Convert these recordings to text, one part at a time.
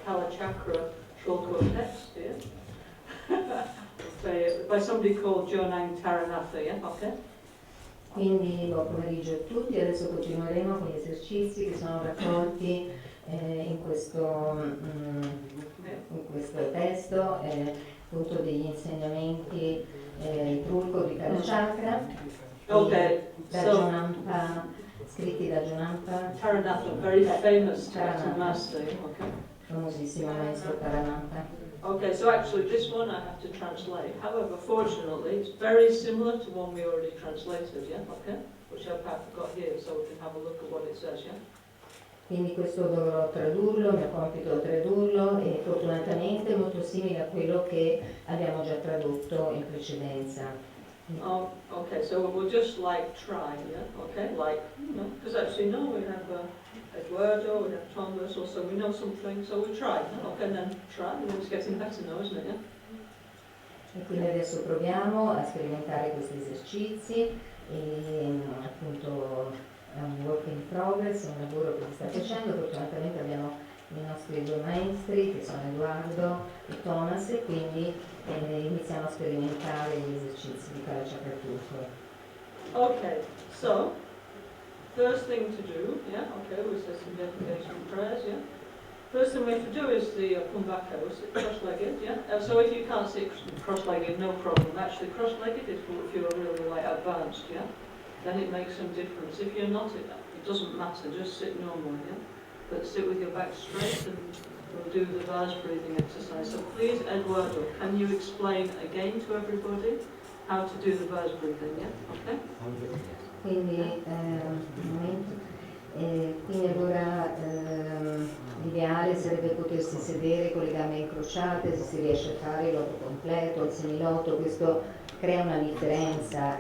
Kalachakra short text here. By somebody called Taranatha, yeah? Okay? Quindi buon pomeriggio a tutti, adesso continueremo con gli esercizi che sono raccolti in questo testo, appunto degli insegnamenti trucco di Kalachakra, scritti da Jonampa Taranatha, very famous Tibetan master, okay? Famosissimo maestro Taranatha. Okay, so actually this one I have to translate. However, fortunately, it's very similar to one we already translated, yeah? Okay? Which I've got here, so we can have a look at what it says, yeah? Quindi questo dovrò tradurlo, il mio compito è tradurlo e fortunatamente è molto simile a quello che abbiamo già tradotto in precedenza. Okay, so we'll just like try, yeah? Okay, like, because actually no, we have Eduardo, we have Thomas, also we know something, so we try, okay, and then try, and it's getting better now, isn't it, yeah? E quindi adesso proviamo a sperimentare questi esercizi e appunto è un work in progress, è un lavoro che si sta facendo, fortunatamente abbiamo i nostri due maestri che sono Edoardo e Thomas e quindi iniziamo a sperimentare gli esercizi di Kalachakra Turco. Okay, so first thing to do, yeah, okay, we say some dedication prayers, yeah. First thing we have to do is the kumbhaka, we sit cross-legged, yeah. So if you can't sit cross-legged, no problem. Actually, cross-legged is if you're really like advanced, yeah. Then it makes some difference. If you're not, it doesn't matter. Just sit normal, yeah. But sit with your back straight, and we'll do the vase breathing exercise. So please, Eduardo, can you explain again to everybody how to do the vase breathing, yeah? Okay. Quindi, quindi allora l'ideale sarebbe potersi sedere con le gambe incrociate, se si riesce a fare il loto completo, il semilotto, questo crea una differenza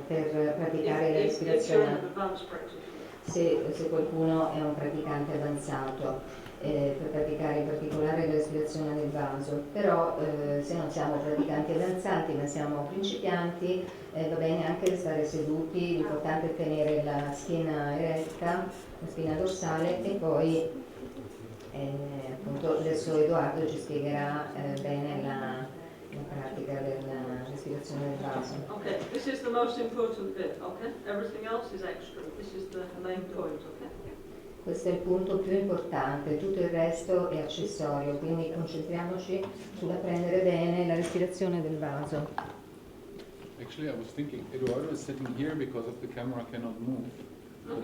per praticare la respirazione. Se qualcuno è un praticante avanzato, per praticare in particolare la respirazione del vaso, però se non siamo praticanti avanzati ma siamo principianti, va bene anche stare seduti, l'importante è tenere la schiena eretta, la spina dorsale e poi appunto adesso Edoardo ci spiegherà bene la pratica della respirazione del vaso. Okay, this is the most important bit, okay? Everything else is extra. This is the main point, okay? Questo è il punto più importante, tutto il resto è accessorio, quindi concentriamoci sull'apprendere bene la respirazione del vaso. Actually, I was thinking, Eduardo is sitting here because of the camera cannot move.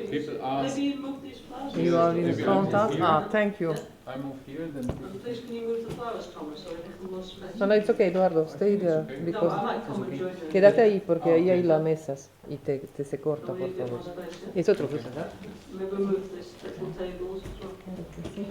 People ask, maybe you move these flowers. You are in front of? Ah, thank you. I move here, then. Please, can you move the flowers, Thomas, so we have more space? No, it's okay, Eduardo, stay there. No, I might come and join you. Quédate ahí porque ahí hay la mesa y te se corta, por favor. Es otro cosa, ¿verdad? Maybe move this little tables as well.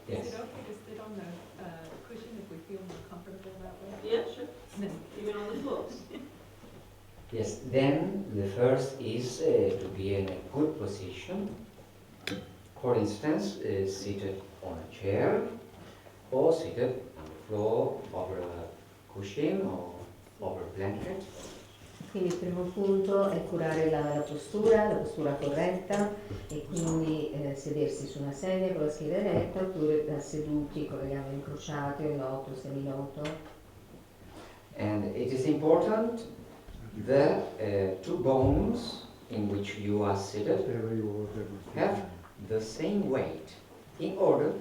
Is it okay to sit on the cushion if we feel more comfortable that way? Yeah, sure. Even on the floor. Yes, then the first is to be in a good position. For instance, seated on a chair or seated on the floor over a cushion or over a blanket. Quindi il primo punto è curare la postura corretta e quindi sedersi su una sedia con la schiena eretta oppure seduti con le gambe incrociate o in loto, semiloto. And it is important the two bones in which you are seated have the same weight in order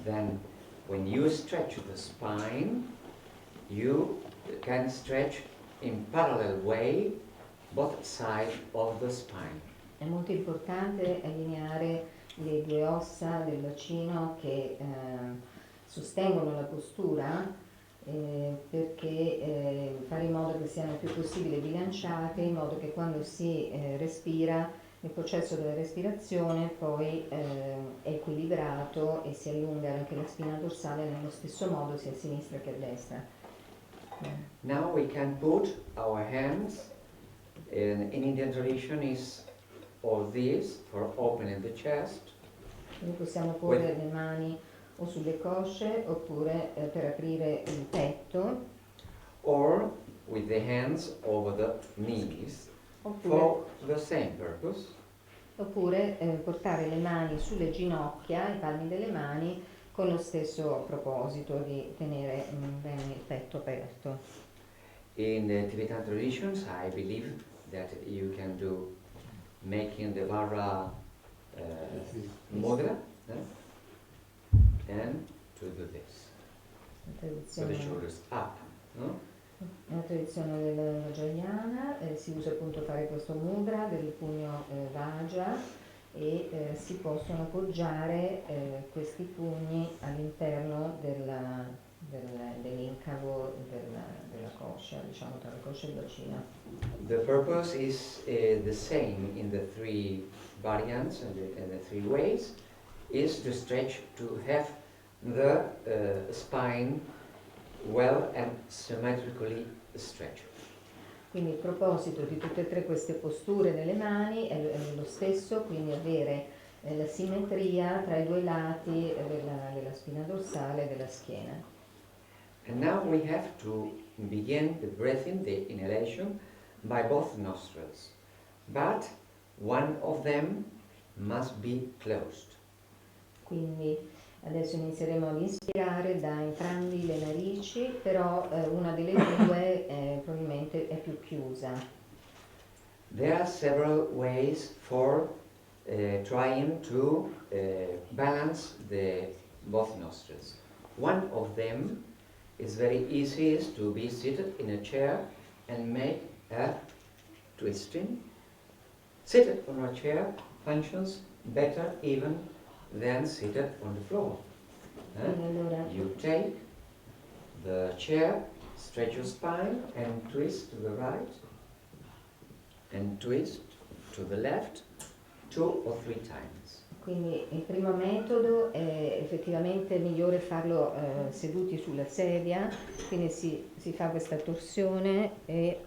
then when you stretch the spine you can stretch in parallel way both sides of the spine. È molto importante allineare le due ossa del bacino che sostengono la postura perché fare in modo che siano il più possibile bilanciate in modo che quando si respira il processo della respirazione poi è equilibrato e si allunga anche la spina dorsale nello stesso modo sia a sinistra che a destra. Now we can put our hands in Indian tradition is all this for opening the chest. Quindi possiamo porre le mani o sulle cosce oppure per aprire il petto Or with the hands over the knees for the same purpose. Oppure portare le mani sulle ginocchia, i palmi delle mani, con lo stesso proposito di tenere bene il petto aperto. In the Tibetan traditions, I believe that you can do making the Vara mudra and to do this. So the shoulders up. No? Nella tradizione della Vajrayana si usa appunto fare questo mudra del pugno Vajra e si possono appoggiare questi pugni all'interno dell'incavo della coscia, diciamo tra la coscia e il bacino. The purpose is the same in the three variants and the three ways, is to stretch, to have the spine well and symmetrically stretched. Quindi il proposito di tutte e tre queste posture delle mani è lo stesso, quindi avere la simmetria tra i due lati della spina dorsale e della schiena. And now we have to begin the breathing, the inhalation, by both nostrils. But one of them must be closed. Quindi adesso inizieremo ad inspirare da entrambi le narici, però una delle due probabilmente è più chiusa. There are several ways for trying to balance both nostrils. One of them is very easy, is to be seated in a chair and make a twisting. Seated on a chair functions better even than seated on the floor. You take the chair, stretch your spine and twist to the right and twist to the left 2 or 3 times. Quindi il primo metodo è effettivamente migliore farlo seduti sulla sedia, quindi si fa questa torsione e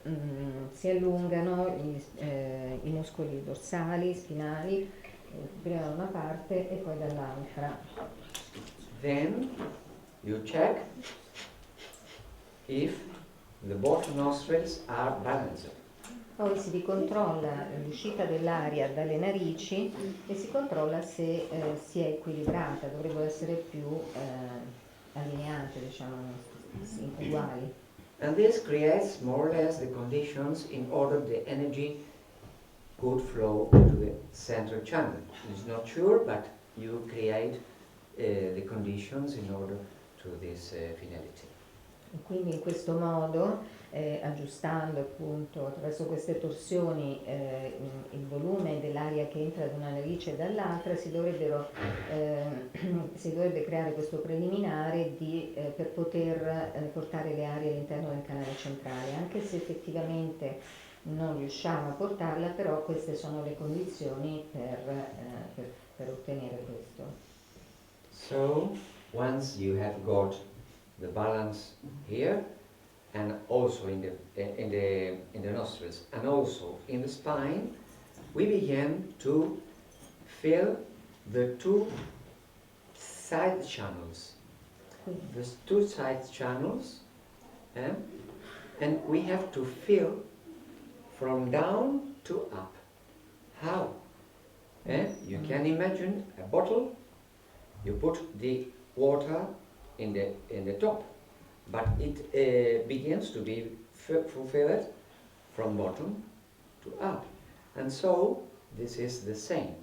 si allungano i muscoli dorsali, spinali, prima da una parte e poi dall'altra. Then you check if both nostrils are balanced. Poi si ricontrolla l'uscita dell'aria dalle narici e si controlla se si è equilibrata, dovrebbero essere più allineate, diciamo, uguali. And this creates more or less the conditions in order the energy good flow into the central channel. It's not sure, but you create the conditions in order to this finality. E quindi in questo modo, aggiustando appunto attraverso queste torsioni il volume dell'aria che entra da una narice e dall'altra, si dovrebbe creare questo preliminare per poter portare le arie all'interno del canale centrale, anche se effettivamente non riusciamo a portarla, però queste sono le condizioni per ottenere questo. So, once you have got the balance here, and also in the nostrils, and also in the spine, we begin to fill the two side channels. The two side channels, and we have to fill from down to up. How? You can imagine a bottle. You put the water in the top, but it begins to be fulfilled from bottom to up, and so this is the same.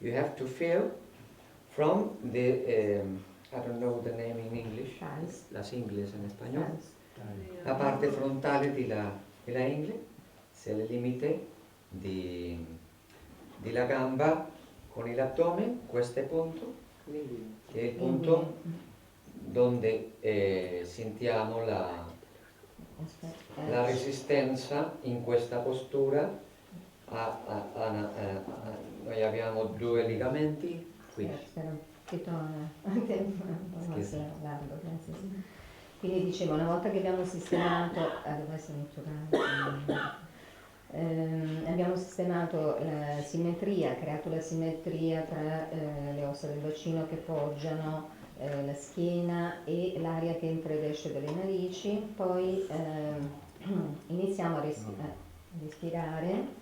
You have to fill from the I don't know the name in English. Las ingles en español. La parte frontale di la ingle, c'est le limite di la gamba con il addome, questo è il punto, che è il punto dove sentiamo la resistenza in questa postura. Noi abbiamo due legamenti qui. Quindi dicevo, una volta che abbiamo sistemato la simmetria, creato la simmetria tra le ossa del bacino che poggiano la schiena e l'aria che entra ed esce dalle narici, poi iniziamo a respirare.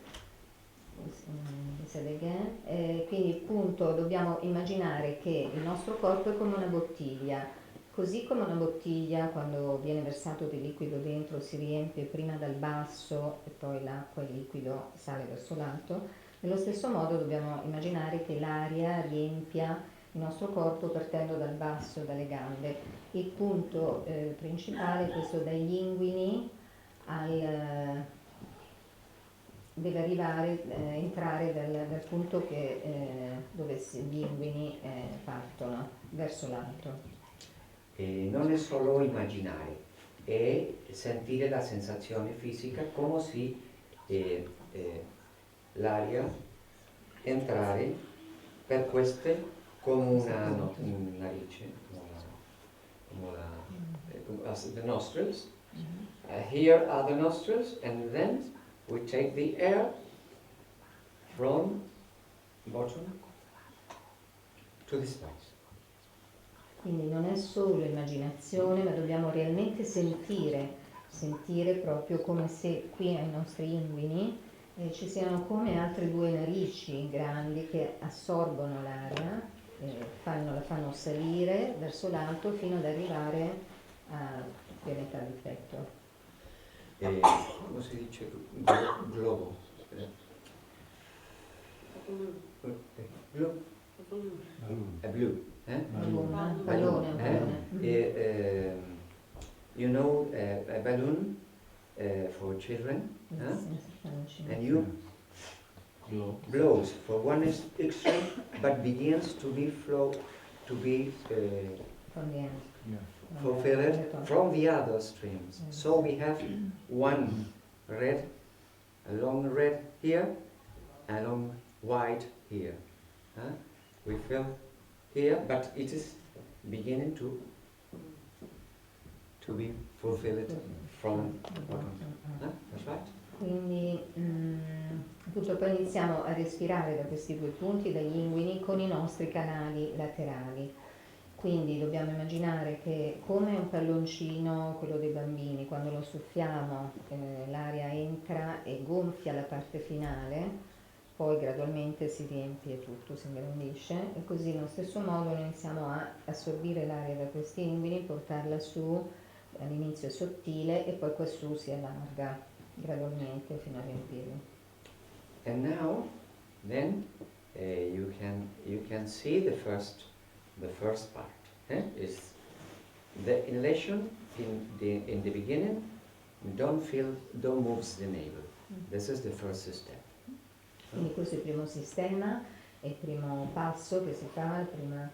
Quindi appunto dobbiamo immaginare che il nostro corpo è come una bottiglia, così come una bottiglia quando viene versato del liquido dentro si riempie prima dal basso e poi l'acqua e il liquido sale verso l'alto. Nello stesso modo dobbiamo immaginare che l'aria riempia il nostro corpo partendo dal basso, dalle gambe. Il punto principale è questo, dagli inguini deve entrare dal punto dove gli inguini partono verso l'alto. Non è solo immaginare, è sentire la sensazione fisica come se l'aria entrare per queste come una narice, as the nostrils. Here are the nostrils, and then we take the air from bottom to the sides. Quindi non è solo immaginazione, ma dobbiamo realmente sentire proprio come se qui ai nostri inguini ci siano come altre due narici grandi che assorbono l'aria, la fanno salire verso l'alto fino ad arrivare a pianeta di effetto. Come si dice? Globo. Blu. Ballone. You know a balloon for children, and you blows for one extreme, but begins to be From the end. fulfilled from the other streams. So we have one red, a long red here, a long white here. We fill here, but it is beginning to be fulfilled from the bottom. That's right? Quindi appunto poi iniziamo a respirare da questi due punti, dagli inguini, con i nostri canali laterali. Quindi dobbiamo immaginare che come un palloncino, quello dei bambini, quando lo soffiamo l'aria entra e gonfia la parte finale, poi gradualmente si riempie tutto, si ingrandisce, e così nello stesso modo noi iniziamo a assorbire l'aria da questi inguini, portarla su, all'inizio è sottile e poi qua su si allarga gradualmente fino a riempirlo. And now, then you can see the first part. Is the inhalation in the beginning. Don't move the navel. This is the first step. Quindi questo è il primo sistema, è il primo passo che si fa, la prima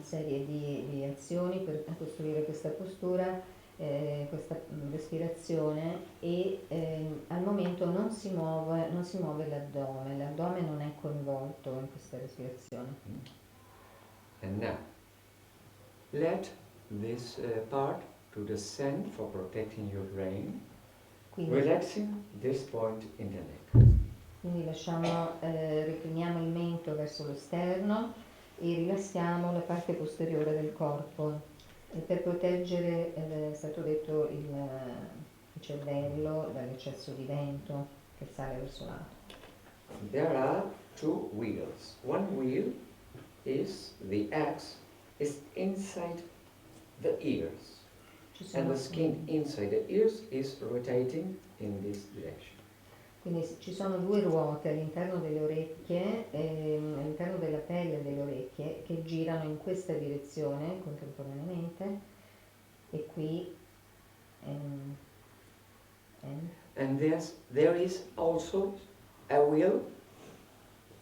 serie di azioni per costruire questa postura, questa respirazione e al momento non si muove l'addome non è coinvolto in questa respirazione. And now, let this part to descend for protecting your brain, relaxing this point in the neck. Quindi recliniamo il mento verso l'esterno e rilassiamo la parte posteriore del corpo. E per proteggere, è stato detto, il cervello dall'eccesso di vento che sale verso l'alto. There are two wheels. One wheel is the axe is inside the ears. And the skin inside the ears is rotating in this direction. Quindi ci sono due ruote all'interno delle orecchie, all'interno della pelle delle orecchie, che girano in questa direzione contemporaneamente, e qui and there is also a wheel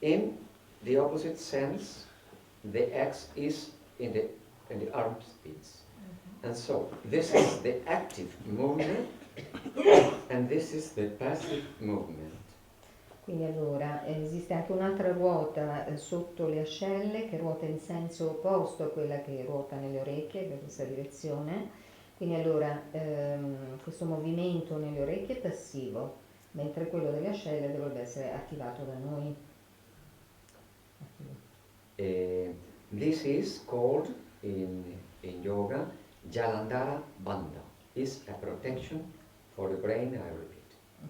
in the opposite sense. The axe is in the armpits. And so this is the active movement and this is the passive movement. Quindi allora esiste anche un'altra ruota sotto le ascelle che ruota in senso opposto a quella che ruota nelle orecchie, per questa direzione. Quindi allora questo movimento nelle orecchie è passivo, mentre quello delle ascelle dovrebbe essere attivato da noi. This is called in yoga Jalandhara Bandha. Is a protection for the brain, I repeat.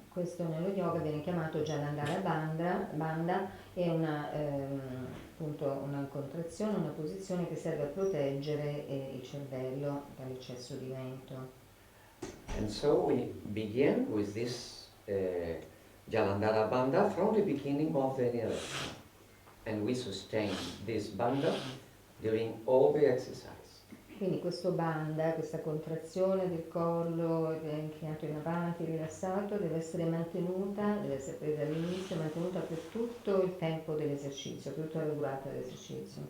Questo nello yoga viene chiamato Jalandhara Bandha, è una contrazione, una posizione che serve a proteggere il cervello dall'eccesso di vento. And so we begin with this Jalandhara Bandha from the beginning of the inhalation. And we sustain this bandha during all the exercise. Quindi questo bandha, questa contrazione del collo inclinato in avanti, rilassato, deve essere mantenuta, deve essere presa all'inizio e mantenuta per tutto il tempo dell'esercizio, per tutta la durata dell'esercizio.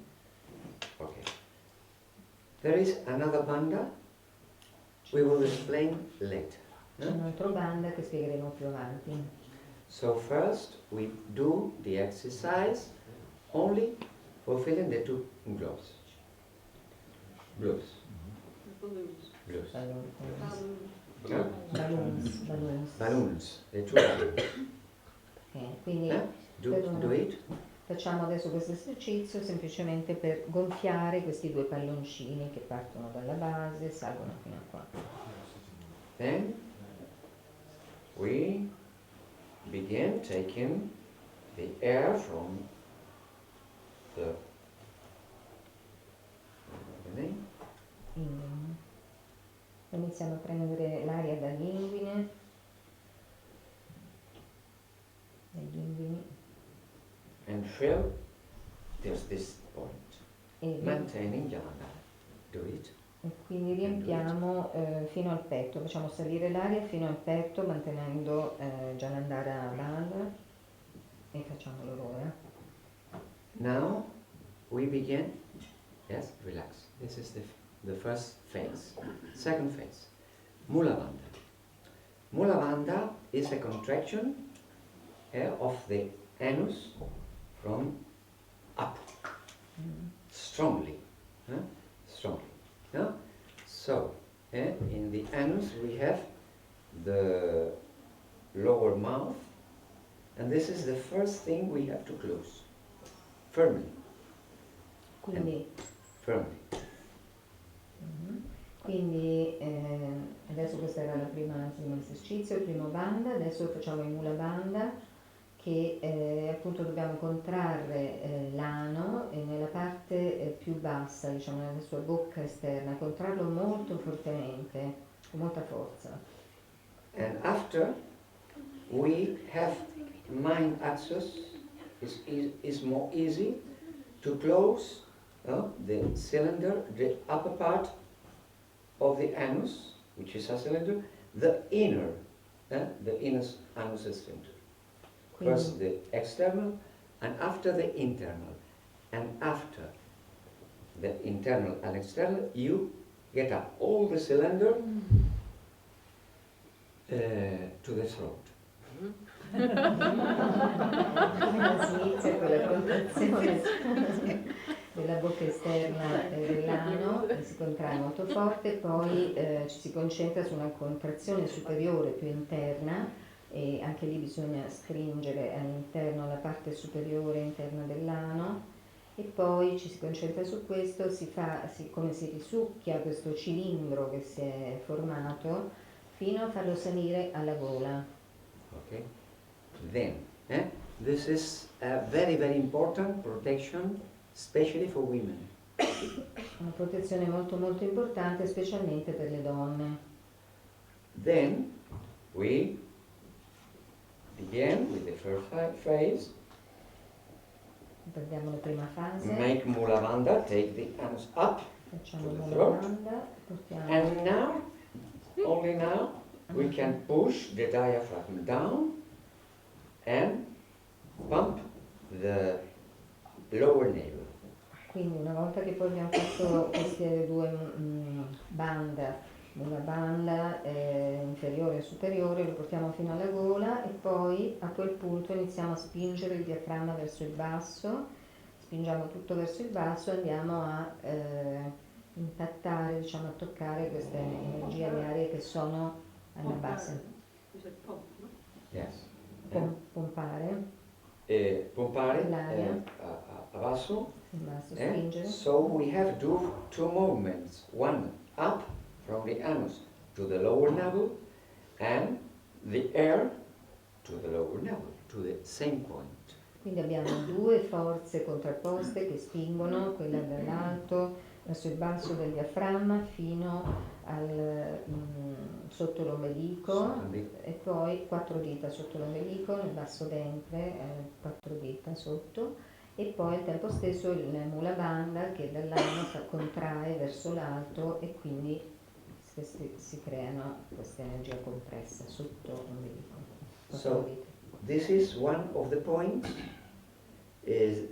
Okay. There is another bandha we will explain later. C'è un altro bandha che spiegheremo più avanti. So first we do the exercise only fulfilling the two glows. Blues. Balloons. The two balloons. Quindi do it. facciamo adesso questo esercizio semplicemente per gonfiare questi due palloncini che partono dalla base e salgono fino a qua. Then we begin taking the air from the iniziamo a prendere l'aria dall'inguine, and fill this point, maintaining Jalandhara. Do it. E quindi riempiamo fino al petto, facciamo salire l'aria fino al petto mantenendo Jalandhara Bandha e facciamolo ora. Now we begin. Yes, relax. This is the first phase. Second phase, Mula Bandha. Mula Bandha is a contraction of the anus from up, strongly. So, in the anus we have the lower mouth, and this is the first thing we have to close, firmly. Quindi adesso questo era il primo esercizio, il primo bandha, adesso facciamo il Mula Bandha che appunto dobbiamo contrarre l'ano e nella parte più bassa, diciamo nella sua bocca esterna, contrarlo molto fortemente, con molta forza. And after we have mind access is more easy to close the cylinder, the upper part of the anus, which is a cylinder, the inner anus sphincter. First the external, and after the internal. And after the internal and external, you get up all the cylinder to the throat. La inizia con la contrazione della bocca esterna dell'ano, che si contrae molto forte, poi ci si concentra su una contrazione superiore più interna, e anche lì bisogna stringere all'interno la parte superiore interna dell'ano, e poi ci si concentra su questo, come si risucchia questo cilindro che si è formato fino a farlo salire alla gola. Okay. Then, this is a very, very important protection, especially for women. Una protezione molto molto importante, specialmente per le donne. Then we begin with the first phase. Prendiamo la prima fase, Make Mula Bandha, take the anus up facciamo to the la throat. lavanda, portiamo And now, only now, we can push the diaphragm down and pump the lower navel. Quindi una volta che poi abbiamo fatto queste due banda, una banda inferiore e superiore, lo portiamo fino alla gola, e poi a quel punto iniziamo a spingere il diaframma verso il basso, spingiamo tutto verso il basso e andiamo a impattare, diciamo, a toccare queste energie, le aree che sono alla base. Yes. Pompare Pompare l'aria, a basso. il basso, spingere. So we have two movements. One up from the anus to the lower navel, and the air to the lower navel, to the same point. Quindi abbiamo due forze contrapposte che spingono, quella dall'alto verso il basso del diaframma fino sotto l'ombelico, e poi 4 dita sotto l'ombelico, nel basso ventre, 4 dita sotto, e poi al tempo stesso il Mula Bandha che dall'ano contrae verso l'alto, e quindi si creano queste energie compresse sotto l'ombelico. So this is one of the points, is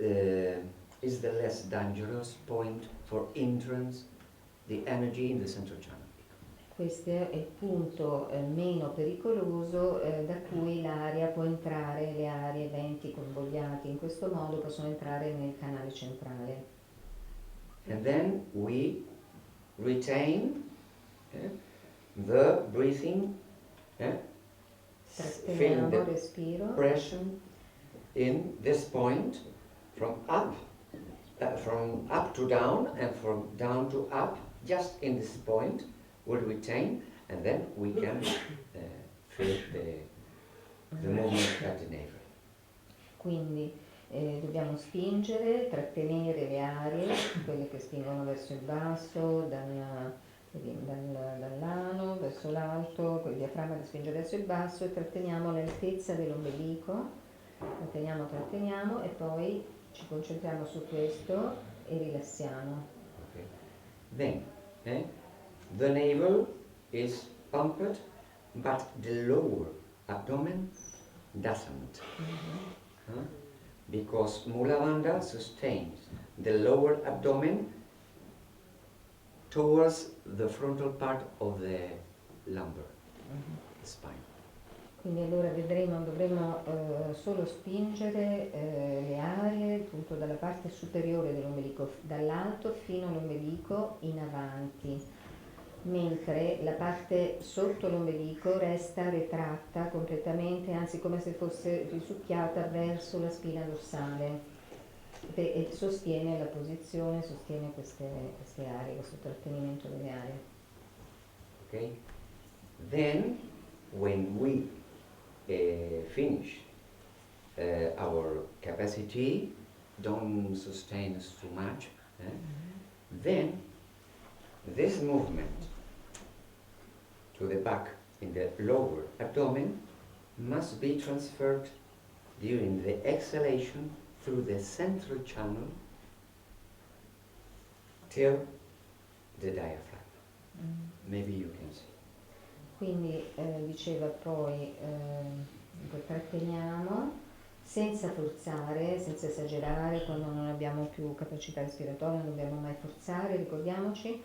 the less dangerous point for entrance the energy in the central channel. Questo è il punto meno pericoloso da cui l'aria può entrare, le aree, venti convogliati in questo modo possono entrare nel canale centrale. And then we retain the breathing, feeling Tratteniamo the il respiro, pressure in this point from up to down, and from down to up, just in this point we'll retain, and then we can feel the movement at the navel. quindi dobbiamo spingere, trattenere le aree, quelle che spingono verso il basso, dall'ano verso l'alto, quel diaframma che spinge verso il basso, e tratteniamo all'altezza dell'ombelico, tratteniamo, e poi ci concentriamo su questo e rilassiamo. Okay. Then the navel is pumped, but the lower abdomen doesn't. Because Mula Bandha sustains the lower abdomen towards the frontal part of the lumbar spine. Quindi allora dovremo solo spingere le aree appunto dalla parte superiore dell'ombelico, dall'alto fino all'ombelico in avanti, mentre la parte sotto l'ombelico resta retratta completamente, anzi come se fosse risucchiata verso la spina dorsale, e sostiene la posizione, sostiene queste aree, questo trattenimento delle aree. Okay? Then, when we finish our capacity, don't sustain us too much, then this movement to the back in the lower abdomen must be transferred during the exhalation through the central channel till the diaphragm. Maybe you can see. Quindi diceva poi tratteniamo senza forzare, senza esagerare, quando non abbiamo più capacità respiratoria non dobbiamo mai forzare, ricordiamoci.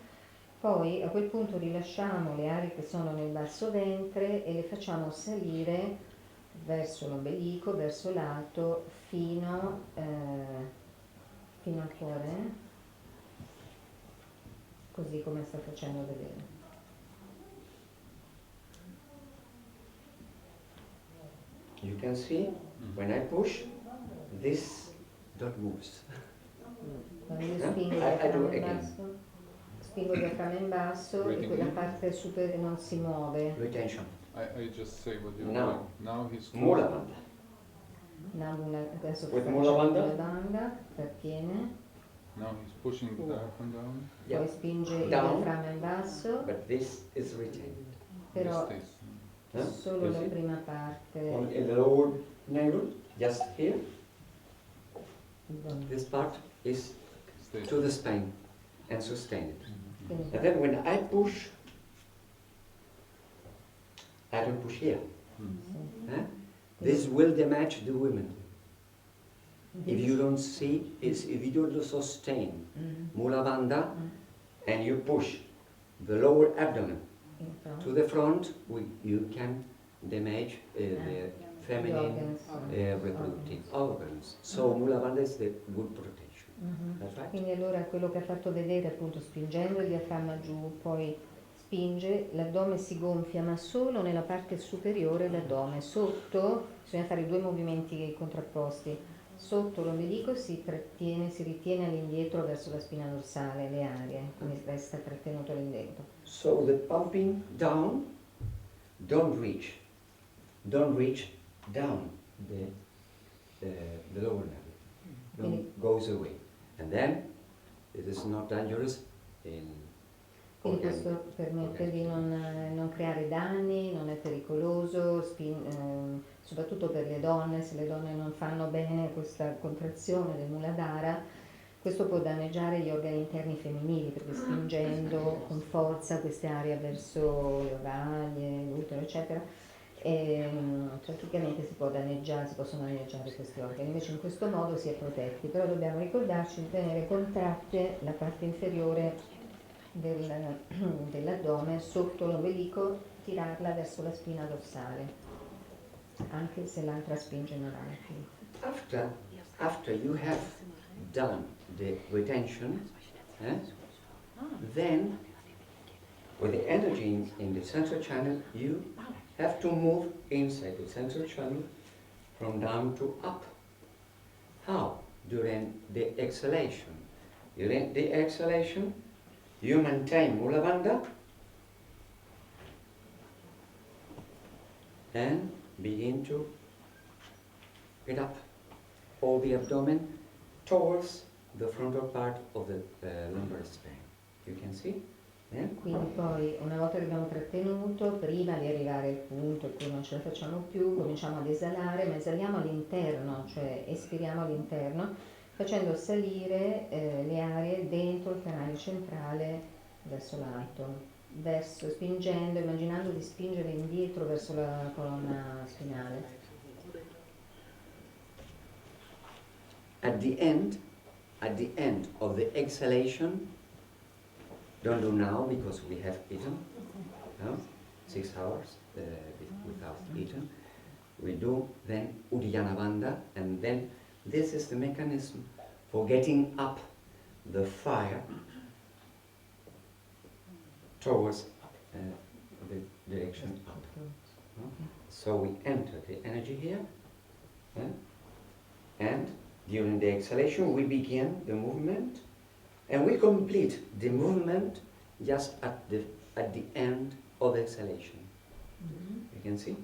Poi a quel punto rilasciamo le aree che sono nel basso ventre e le facciamo salire verso l'ombelico, verso l'alto, fino al cuore, così come sta facendo vedere. You can see, when I push, this dot moves. Quando io spingo il diaframma in basso e quella parte superiore non si muove. Retention. I just say what you're Now. doing. Now he's Mula Bandha. Adesso With facciamo Mula Bandha? Mula Bandha, trattiene, Now he's pushing the diaphragm down. poi spinge il Down. diaframma in basso, But this is retained. però This stays. solo You la see? prima parte. In the lower navel, just here, this part is Stays. to the spine and sustained. Quindi, And then when I push, I don't push here. Eh? This will damage the women. If you don't see, if you don't sustain Mula Bandha and you push the lower abdomen to the front, you can damage the feminine reproductive organs. So Mula Bandha is the good protection. That's right? Quindi allora quello che ha fatto vedere appunto spingendo il diaframma giù, poi spinge, l'addome si gonfia ma solo nella parte superiore dell'addome, sotto bisogna fare due movimenti contrapposti, sotto l'ombelico si trattiene, si ritiene all'indietro verso la spina dorsale, le arie, quindi resta trattenuto all'indietro. So the pumping down, don't reach down the lower level, goes away. And then it is not dangerous in Quindi questo permette di non creare danni, non è pericoloso, soprattutto per le donne, se le donne non fanno bene questa contrazione del Muladhara, questo può danneggiare gli organi interni femminili, perché spingendo con forza queste aree verso le ovaglie, l'utero, eccetera, praticamente si possono danneggiare questi organi. Invece in questo modo si è protetti, però dobbiamo ricordarci di tenere contratte la parte inferiore dell'addome sotto l'ombelico, tirarla verso la spina dorsale, anche se l'altra spinge in avanti. After you have done the retention, then with the energy in the central channel, you have to move inside the central channel from down to up. How? During the exhalation. During the exhalation, you maintain Mula Bandha and begin to get up all the abdomen towards the frontal part of the lumbar spine. You can see? Yeah? Quindi poi, una volta che abbiamo trattenuto, prima di arrivare al punto in cui non ce la facciamo più, cominciamo ad esalare, ma esaliamo all'interno, cioè espiriamo all'interno, facendo salire le aree dentro il cranio centrale verso l'alto, spingendo, immaginando di spingere indietro verso la colonna spinale. At the end of the exhalation, don't do now because we have eaten, 6 hours without eaten. We do then Uddiyana Bandha, and then this is the mechanism for getting up the fire towards the direction up. So we enter the energy here, and during the exhalation we begin the movement, and we complete the movement just at the end of the exhalation. You can see?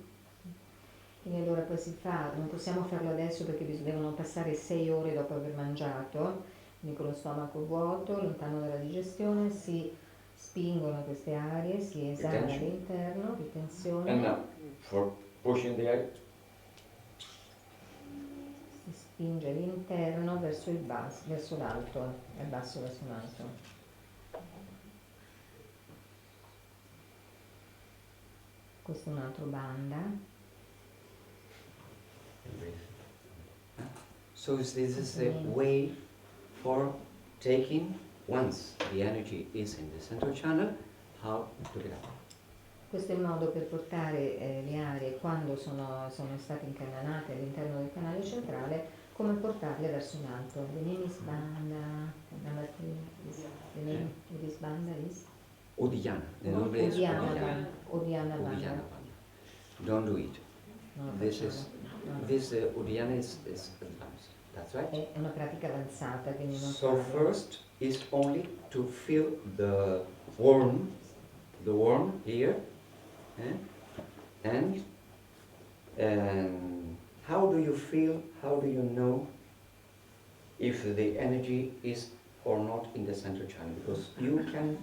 Quindi allora poi si fa, non possiamo farlo adesso perché devono passare 6 ore dopo aver mangiato, quindi con lo stomaco vuoto, lontano dalla digestione, si spingono queste aree, si esala all'interno, ritenzione. And now, for pushing the air, spinge l'interno verso il basso, verso l'alto, e il basso verso l'alto. Questo è un altro banda. So this is the way for taking, once the energy is in the central channel, how to get up. Questo è il modo per portare le aree quando sono state incanalate all'interno del canale centrale, come portarle verso l'alto. The name is Banda. The name of this Banda is? Uddiyana. The name is Uddiyana Uddiyana Banda. Banda. Don't do it. No, This Uddiyana is advanced. That's right. è una pratica avanzata, quindi non So farlo. first is only to feel the worm here, and how do you feel? How do you know if the energy is or not in the central channel? Because you can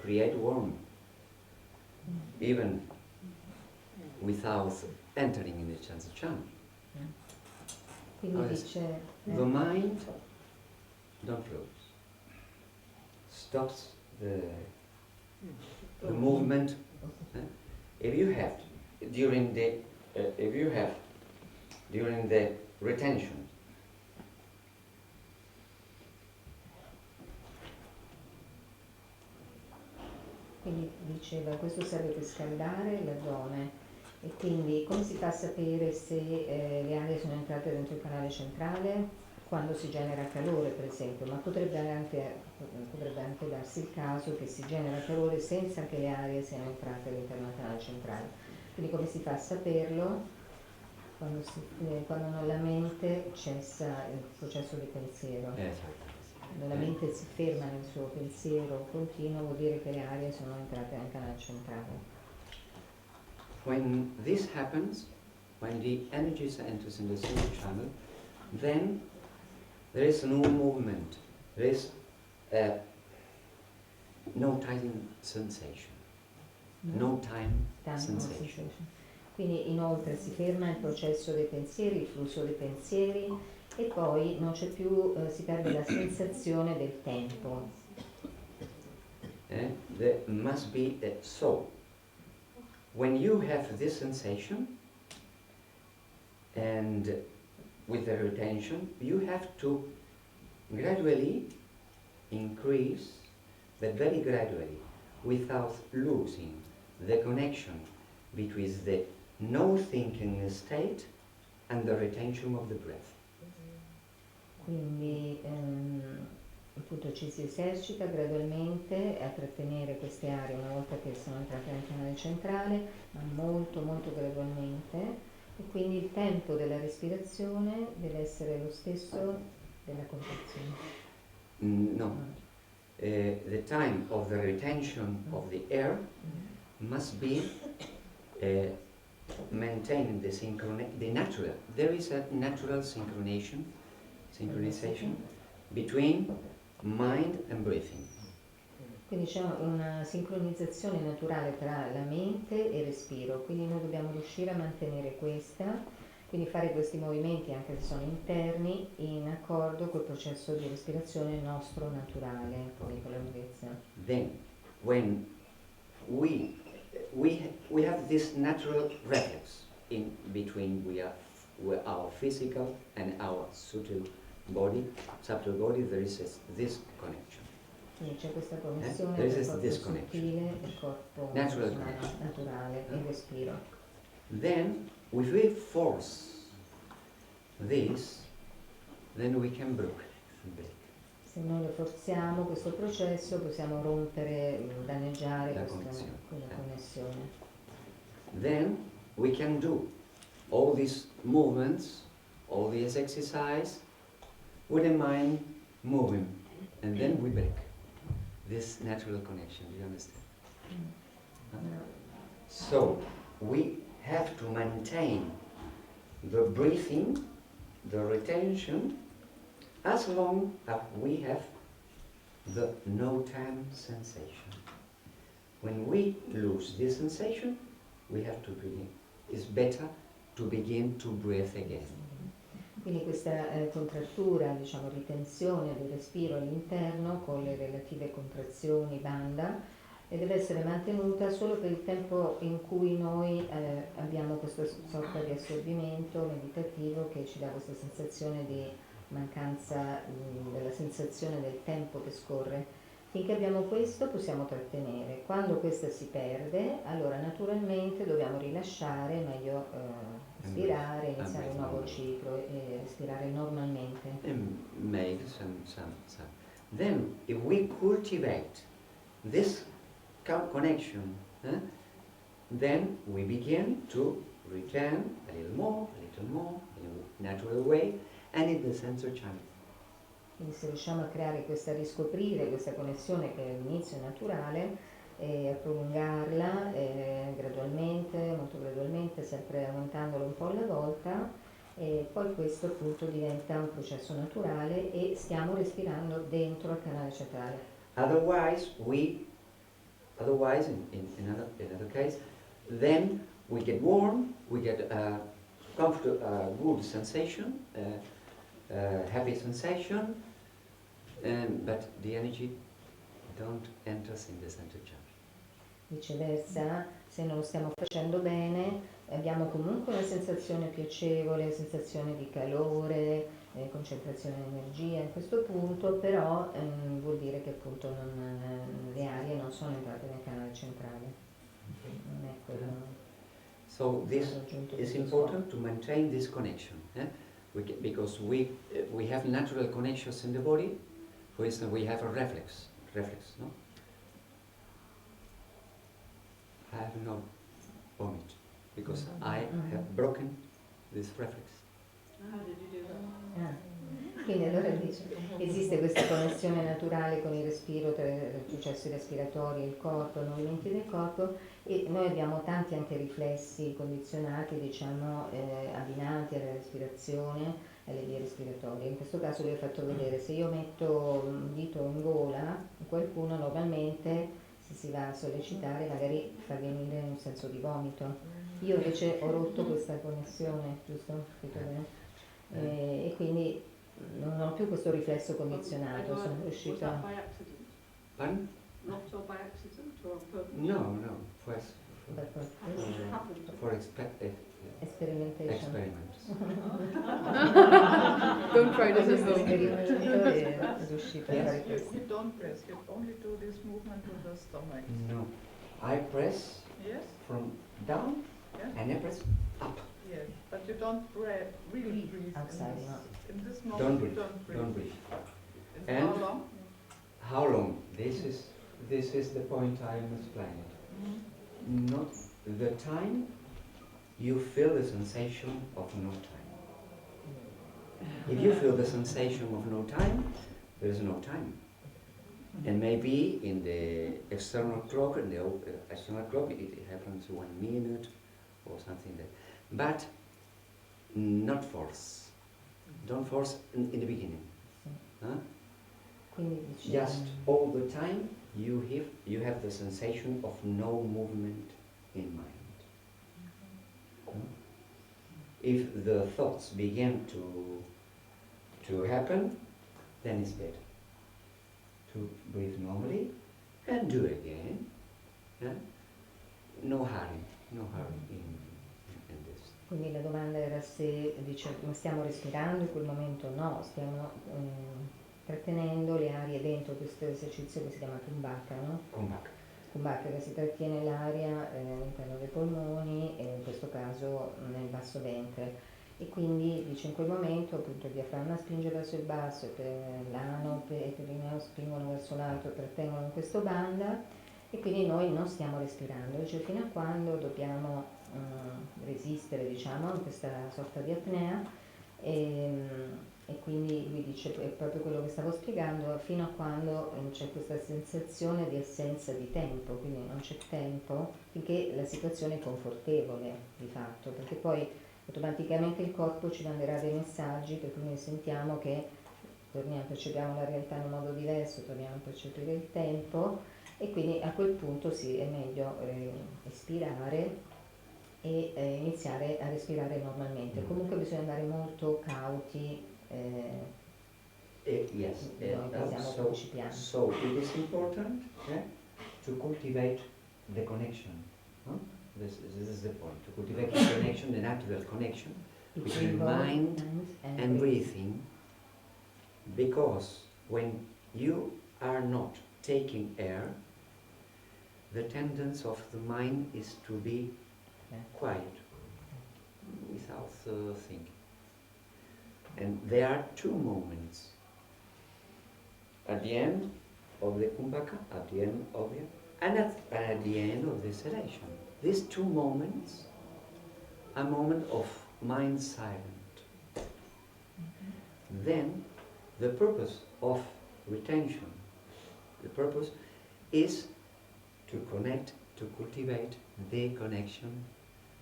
create worm even without entering in the central channel. Quindi Ah, dice The mind don't close. Stops the movement. If you have during the retention, Quindi diceva, questo serve per scaldare l'addome e quindi come si fa a sapere se le aree sono entrate dentro il canale centrale? Quando si genera calore per esempio, ma potrebbe anche darsi il caso che si genera calore senza che le aree siano entrate all'interno del canale centrale. Quindi come si fa a saperlo? Quando la mente cessa il processo di pensiero. Quando la mente si ferma nel suo pensiero continuo vuol dire che le aree sono entrate nel canale centrale. when this happens, when the energies enters in the central channel, then there is no movement. There is no time sensation. No time sensation. Quindi inoltre si ferma il processo dei pensieri, il flusso dei pensieri e poi non c'è più, si perde la sensazione del tempo. There must be so. When you have this sensation and with the retention, you have to gradually increase, but very gradually, without losing the connection between the no thinking state and the retention of the breath. Quindi appunto ci si esercita gradualmente a trattenere queste aree una volta che sono entrate nel canale centrale, ma molto molto gradualmente, e quindi il tempo della respirazione deve essere lo stesso della contrazione. No. The time of the retention of the air must be maintained the natural. There is a natural synchronization between mind and breathing. Quindi c'è una sincronizzazione naturale tra la mente e il respiro, quindi noi dobbiamo riuscire a mantenere questa, quindi fare questi movimenti anche se sono interni in accordo col processo di respirazione nostro naturale, quindi con la lunghezza. Then, when we have this natural reflex in between our physical and our subtle body, there is this connection. Quindi c'è questa connessione There tra il is corpo this sottile connection. e il corpo Natural umano, connection. naturale, il respiro. Then, if we force this, then we can break. Se noi lo forziamo questo processo possiamo rompere, danneggiare La quella connessione. connessione. Then we can do all these movements, all these exercise with the mind moving, and then we break this natural connection. Do you understand? So we have to maintain the breathing, the retention, as long as we have the no time sensation. When we lose this sensation, we have to begin. It's better to begin to breathe again. Quindi questa contrattura, diciamo ritenzione del respiro all'interno con le relative contrazioni banda deve essere mantenuta solo per il tempo in cui noi abbiamo questa sorta di assorbimento meditativo che ci dà questa sensazione di mancanza della sensazione del tempo che scorre. Finché abbiamo questo possiamo trattenere, quando questa si perde allora naturalmente dobbiamo rilasciare, meglio respirare, iniziare un nuovo ciclo e respirare normalmente. And make some. Then if we cultivate this connection, then we begin to return a little more, in a natural way, and in the sense of chanting. Quindi se riusciamo a creare riscoprire questa connessione che all'inizio è naturale e a prolungarla gradualmente, molto gradualmente, sempre aumentandolo un po' alla volta, e poi questo appunto diventa un processo naturale e stiamo respirando dentro al canale centrale. Otherwise, in another case, then we get warm, we get a good sensation, happy sensation, but the energy don't enter in the center chakra. Viceversa, se non lo stiamo facendo bene, abbiamo comunque una sensazione piacevole, sensazione di calore, concentrazione di energia in questo punto, però vuol dire che appunto le arie non sono entrate nel canale centrale. Non è quello. So this is important to maintain this connection, because we have natural connections in the body. For instance, we have a reflex, no? I have no vomit because I have broken this reflex. How did you do that? Quindi allora dice, esiste questa connessione naturale con il respiro tra i processi respiratori e il corpo, i movimenti del corpo, e noi abbiamo tanti anche riflessi condizionati, diciamo, abbinati alla respirazione, alle vie respiratorie. In questo caso vi ho fatto vedere, se io metto un dito in gola, qualcuno normalmente, se si va a sollecitare, magari fa venire un senso di vomito. Io invece ho rotto questa connessione, giusto? E quindi non ho più questo riflesso condizionato, sono riuscita. Was that by accident? Pardon? Not so by accident or on purpose? No, How did it happen? for Experimentation. experiments. Don't try this at home. Esperimento e è riuscita a fare You, questo. you don't press, you only do this movement with the stomach. No, I press Yes? from down Yeah? and I press up. Yes. But you don't really breathe Outside, in this moment. Don't you breathe. don't breathe. Don't breathe. And And- how long? How long? This is the point I am explaining. Not the time. You feel the sensation of no time. If you feel the sensation of no time, there is no time. And maybe in the external clock, it happens 1 minute or something like that. But not force. Don't force in the beginning. Huh? Quindi dice, Just all the time you have the sensation of no movement in mind. If the thoughts begin to happen, then it's better to breathe normally and do again. No hurry in this. quindi la domanda era se dice, come stiamo respirando in quel momento? No, stiamo trattenendo le arie dentro questo esercizio che si chiama kumbhaka, no? Kumbhaka, che si trattiene l'aria all'interno dei polmoni e in questo caso nel basso ventre, e quindi dice in quel momento appunto il diaframma spinge verso il basso, l'ano e il perineo spingono verso l'alto e trattengono in questo banda, e quindi noi non stiamo respirando, dice fino a quando dobbiamo resistere, diciamo, in questa sorta di apnea, e quindi lui dice, è proprio quello che stavo spiegando, fino a quando c'è questa sensazione di assenza di tempo, quindi non c'è tempo finché la situazione è confortevole di fatto, perché poi automaticamente il corpo ci manderà dei messaggi per cui noi sentiamo che percepiamo la realtà in un modo diverso, torniamo a percepire il tempo, e quindi a quel punto sì, è meglio espirare e iniziare a respirare normalmente. Comunque bisogna andare molto molto cauti, Yes. noi che siamo So principianti. it is important to cultivate the connection. Huh? This is the point. To cultivate the connection, the natural connection between mind and breathing, because when you are not taking air, the tendency of the mind is to be quiet, without thinking. And there are two moments. At the end of the kumbhaka, at the end of it, and at the end of the exhalation. These two moments are moments of mind silent. Then the purpose of retention, the purpose is to connect, to cultivate the connection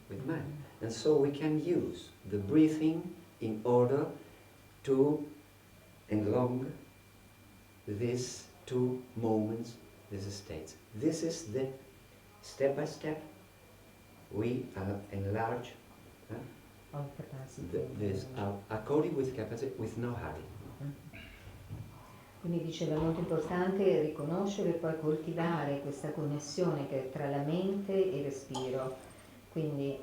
with mind. And so we can use the breathing in order to enlong these two moments, these states. This is the step by step we enlarge this according with capacity, with no hurry. Quindi diceva, è molto importante riconoscere e poi coltivare questa connessione che è tra la mente e il respiro. Quindi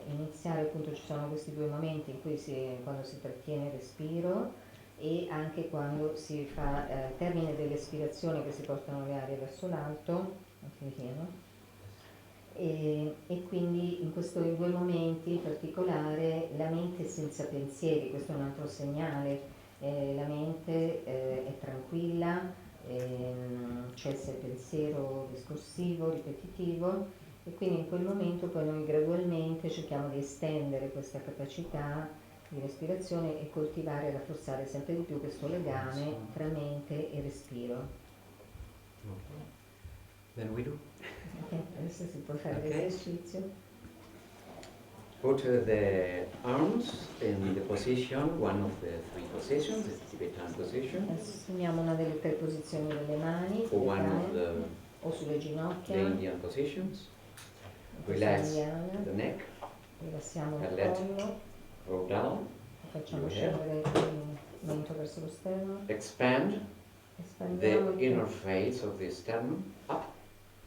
iniziare, appunto, ci sono questi due momenti in cui quando si trattiene il respiro e anche quando si fa termine dell'espirazione, che si portano le arie verso l'alto, e quindi in questi due momenti in particolare la mente è senza pensieri, questo è un altro segnale, la mente è tranquilla, c'è il pensiero discorsivo, ripetitivo, e quindi in quel momento poi noi gradualmente cerchiamo di estendere questa capacità di respirazione e coltivare e rafforzare sempre di più questo legame tra mente e respiro. Okay. Then we do. Adesso si può fare l'esercizio. Put the arms in the position, one of the three positions, the Tibetan position. Assumiamo una delle tre posizioni delle mani, For one of o sulle ginocchia. the Indian positions. Relax the neck. Rilassiamo il Let collo. go down. Facciamo scendere il mento verso lo sterno. Expand Espandiamo the inner face of the sternum up.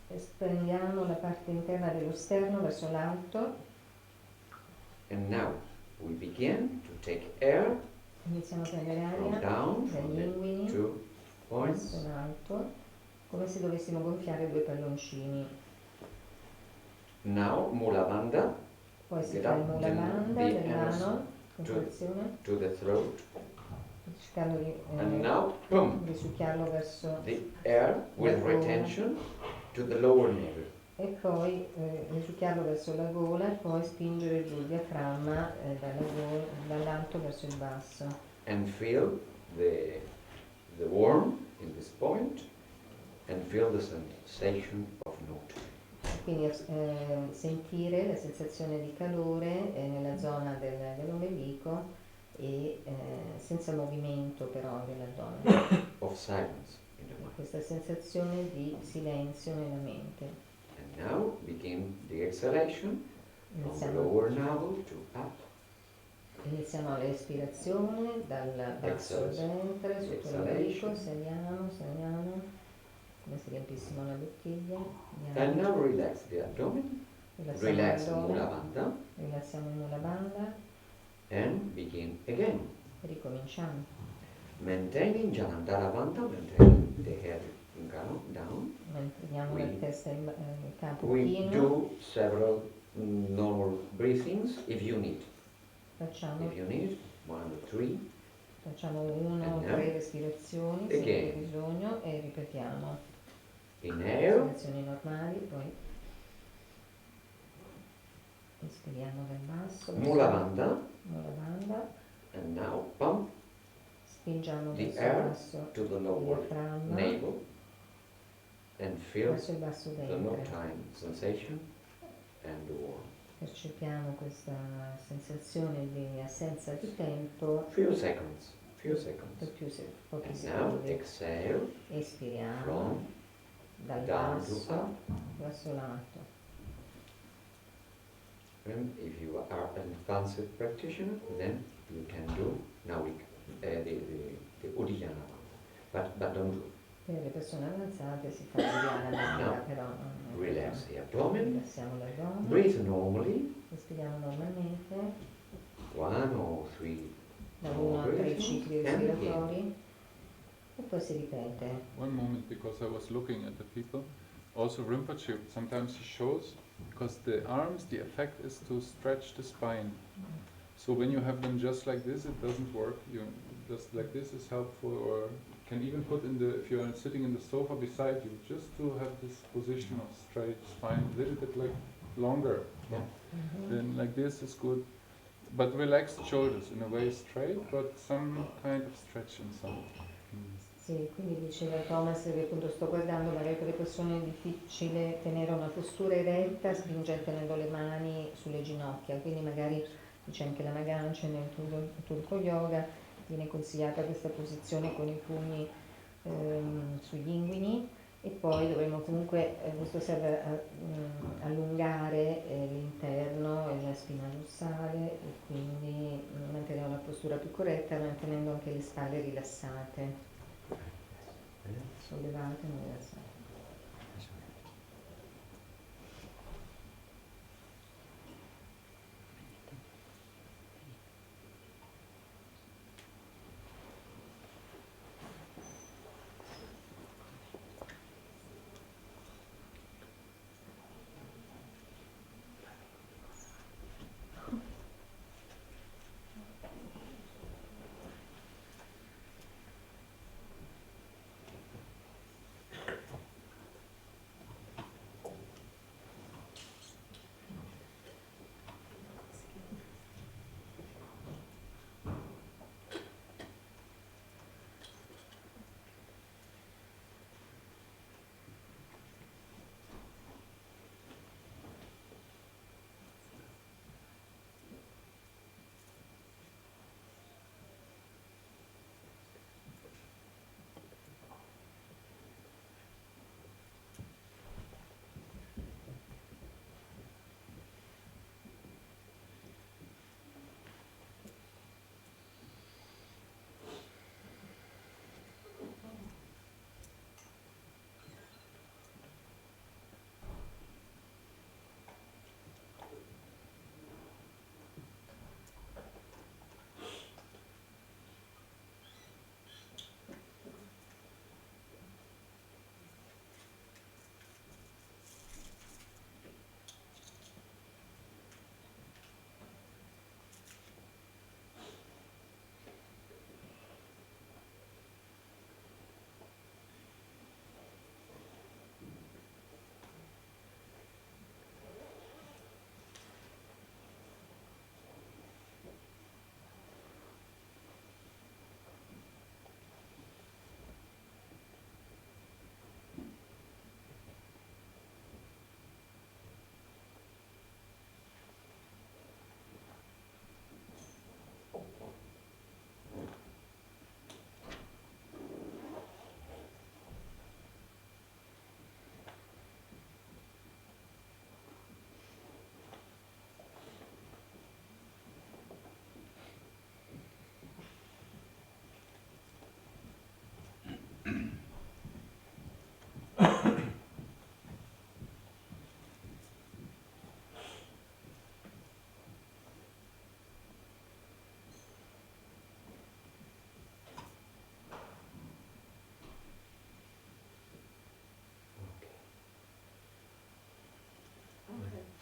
Espandiamo la parte interna dello sterno verso l'alto. And now we begin to take air. Iniziamo a prendere From aria down from dagli the inguini 2 points. verso l'alto, come se dovessimo gonfiare due palloncini. Now Mula Bandha. Poi si Get fa il up, Mula the Bandha del hands mano, contrazione, to the throat. cercando di And now, boom, risucchiarlo verso the air with la gola. retention to the lower navel. E poi risucchiarlo verso la gola e poi spingere giù il diaframma dall'alto verso il basso. And feel the warmth in this point and feel the sensation of note. Quindi sentire la sensazione di calore nella zona dell'ombelico e senza movimento però dell'addome. Of silence in the mind. Questa sensazione di silenzio nella mente. And now begin the exhalation from the Iniziamo, lower navel to up. iniziamo l'espirazione dal basso al ventre, sotto l'ombelico, saliamo, come se riempissimo una bottiglia. And now relax the abdomen, relax the Mula Bandha, Rilassiamo il Mula Bandha and begin again. e ricominciamo. Maintaining Jalandhara Bandha, maintaining the head down. Manteniamo la testa il capo We chino. do several normal breathings if you need. Facciamo If you need, 1 or 3. Facciamo 1 o 3 respirazioni se avete bisogno e ripetiamo. Inhale. Respirazioni normali, poi inspiriamo dal basso. Mula Bandha. Mula Bandha. And now pump Spingiamo the verso il air basso to the il lower diaframma, navel and feel verso il basso the no ventre. time sensation and the warmth. Percepiamo questa sensazione di assenza di tempo Few seconds. per pochi And now secondi. exhale Espiriamo from dal down to basso up. verso l'alto. And if you are an advanced practitioner, then you can do the Uddiyana one. But don't do. Per le persone avanzate si fa Uddiyana Bandha, No. però Relax the abdomen, rilassiamo l'addome, breathe normally, respiriamo normalmente, 1 or 3 da 1 a 3 breathing, cicli and again. respiratori e poi si ripete. One moment, because I was looking at the people. Also Rinpoche, sometimes he shows, because the arms, the effect is to stretch the spine. So when you have them just like this, it doesn't work. You just like this is helpful, or can even put in the, if you are sitting in the sofa beside you, just to have this position of straight spine, a little bit like longer. Yeah. Then like this is good. But relaxed shoulders, in a way straight, but some kind of stretch inside. Sì, quindi diceva Thomas che appunto sto guardando, magari per le persone è difficile tenere una postura eretta tenendo le mani sulle ginocchia, quindi magari dice anche Lama Gangchen nel Turco Yoga viene consigliata questa posizione con i pugni sugli inguini, e poi dovremmo comunque, questo serve a allungare l'interno e la spina dorsale, e quindi mantenere una postura più corretta, mantenendo anche le spalle rilassate, sollevate e rilassate.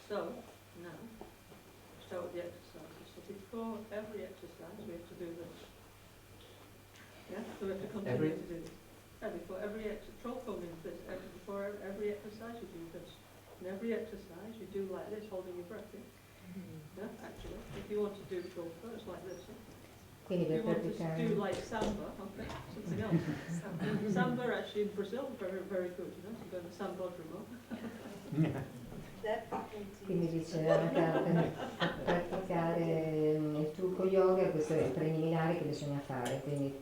So, now, start with the exercises. So before every exercise, we have to do this. Yeah, so we have to continue to do this. Yeah, before every exercise, before every exercise, you do this. And every exercise, you do like this, holding your breath, yeah? Yeah, actually. If you want to do go first, like this, yeah? Quindi If per you want to praticare do like samba, okay, something else. Samba actually in Brazil, very, very good, you know, so go to samba drum. Quindi diceva per praticare nel Turco Yoga questo è il preliminare che bisogna fare, quindi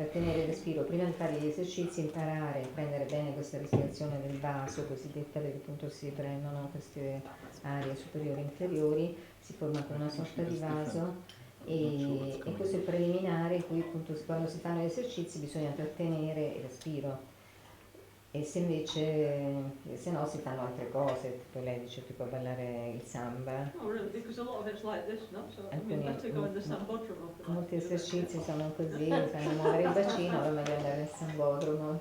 trattenere il respiro prima di fare gli esercizi, imparare a prendere bene questa respirazione del vaso cosiddetta, perché appunto si prendono queste aree superiori e inferiori, si forma con una sorta di vaso e questo è il preliminare in cui appunto quando si fanno gli esercizi bisogna trattenere il respiro. E se invece, se no si fanno altre cose, tipo lei dice tipo ballare il samba. Oh, really? Because a lot of it's like this, no? So, I mean, better go in the sambodromo for that. Molti esercizi sono così, fanno muovere il bacino, allora meglio andare nel sambodromo.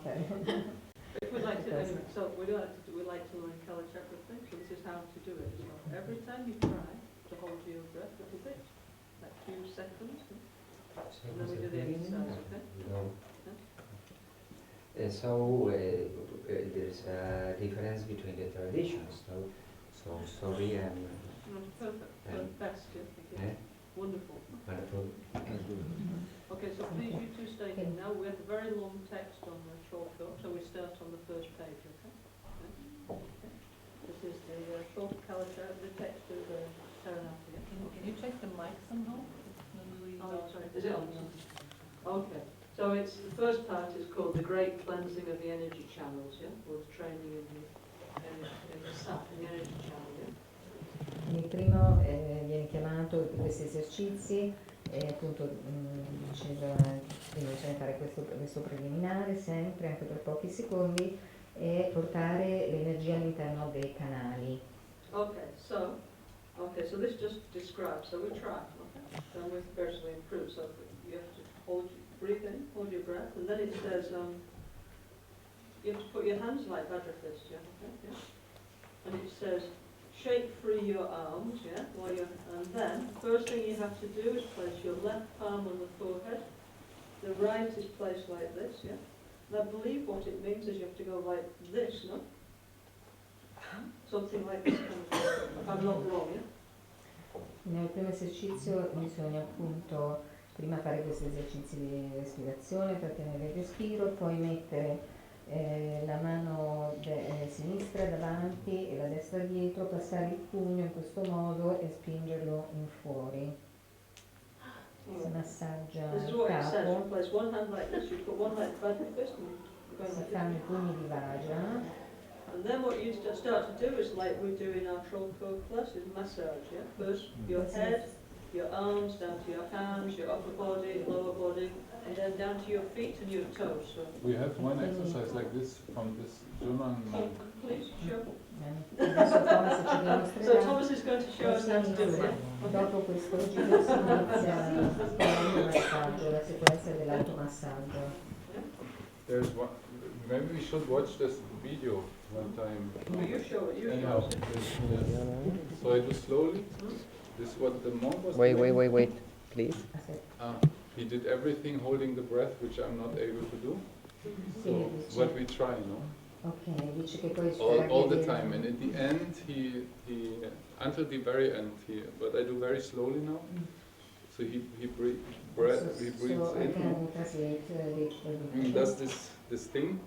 If we'd like to, anyway, so we'd like to learn Kalachakra thing, so this is how to do it. So every time you try to hold your breath a little bit, like 2 seconds, and then we do the exercise, okay? There's a difference between the traditions, so sorry and No, perfect. Best, yeah. Thank you. Wonderful. wonderful. Okay, so please you two stay here. Now we have a very long text on the short code, so we start on the first page, okay? Okay. This is the short Kalachakra, the text of the Taranaki. Can you check the mic somehow? Oh, sorry. Is it on? Okay. So it's the first part is called the great cleansing of the energy channels, yeah, or the training in the energy channel, yeah. Il primo viene chiamato per questi esercizi e appunto diceva quindi bisogna fare questo preliminare sempre, anche per pochi secondi, e portare l'energia all'interno dei canali. Okay, so this just describes, so we try, okay? Then we gradually improve, so you have to breathe in, hold your breath, and then it says, you have to put your hands like Vajrafist, yeah, okay, yeah? And it says, shake free your arms, yeah, and then, first thing you have to do is place your left palm on the forehead, the right is placed like this, yeah? And I believe what it means is you have to go like this, no? Something like this, if I'm not wrong, yeah? Nel primo esercizio bisogna appunto prima fare questi esercizi di respirazione, trattenere il respiro, poi mettere la mano sinistra davanti e la destra dietro, passare il pugno in questo modo e spingerlo in fuori. Si massaggia This is il what it says. You capo, place one hand like this, you put one like Vajrafist, si fanno i pugni di Vajra. and then what you start to do is like we do in our Trollco class, is massage, yeah? First your head, your arms, down to your hands, your upper body, lower body, and then down to your feet and your toes. So We have one exercise like this from this German monk. please show. Adesso Thomas ci So dimostrerà. Thomas is going to show us how to do it. Yeah? Dopo questo giro si inizia con l'automassaggio, la sequenza dell'automassaggio. There's one. Maybe we should watch this video one time. Well, you show it. You Anyhow, show it. yes. So I do slowly. This is what the monk was Wait, doing. please. He did everything holding the breath, which I'm not able to do. Sì, So dice. what we try, no? Ok, dice che poi All the time, and at the end, he until the very end, but I do very slowly now. So he breathes in, and does this thing.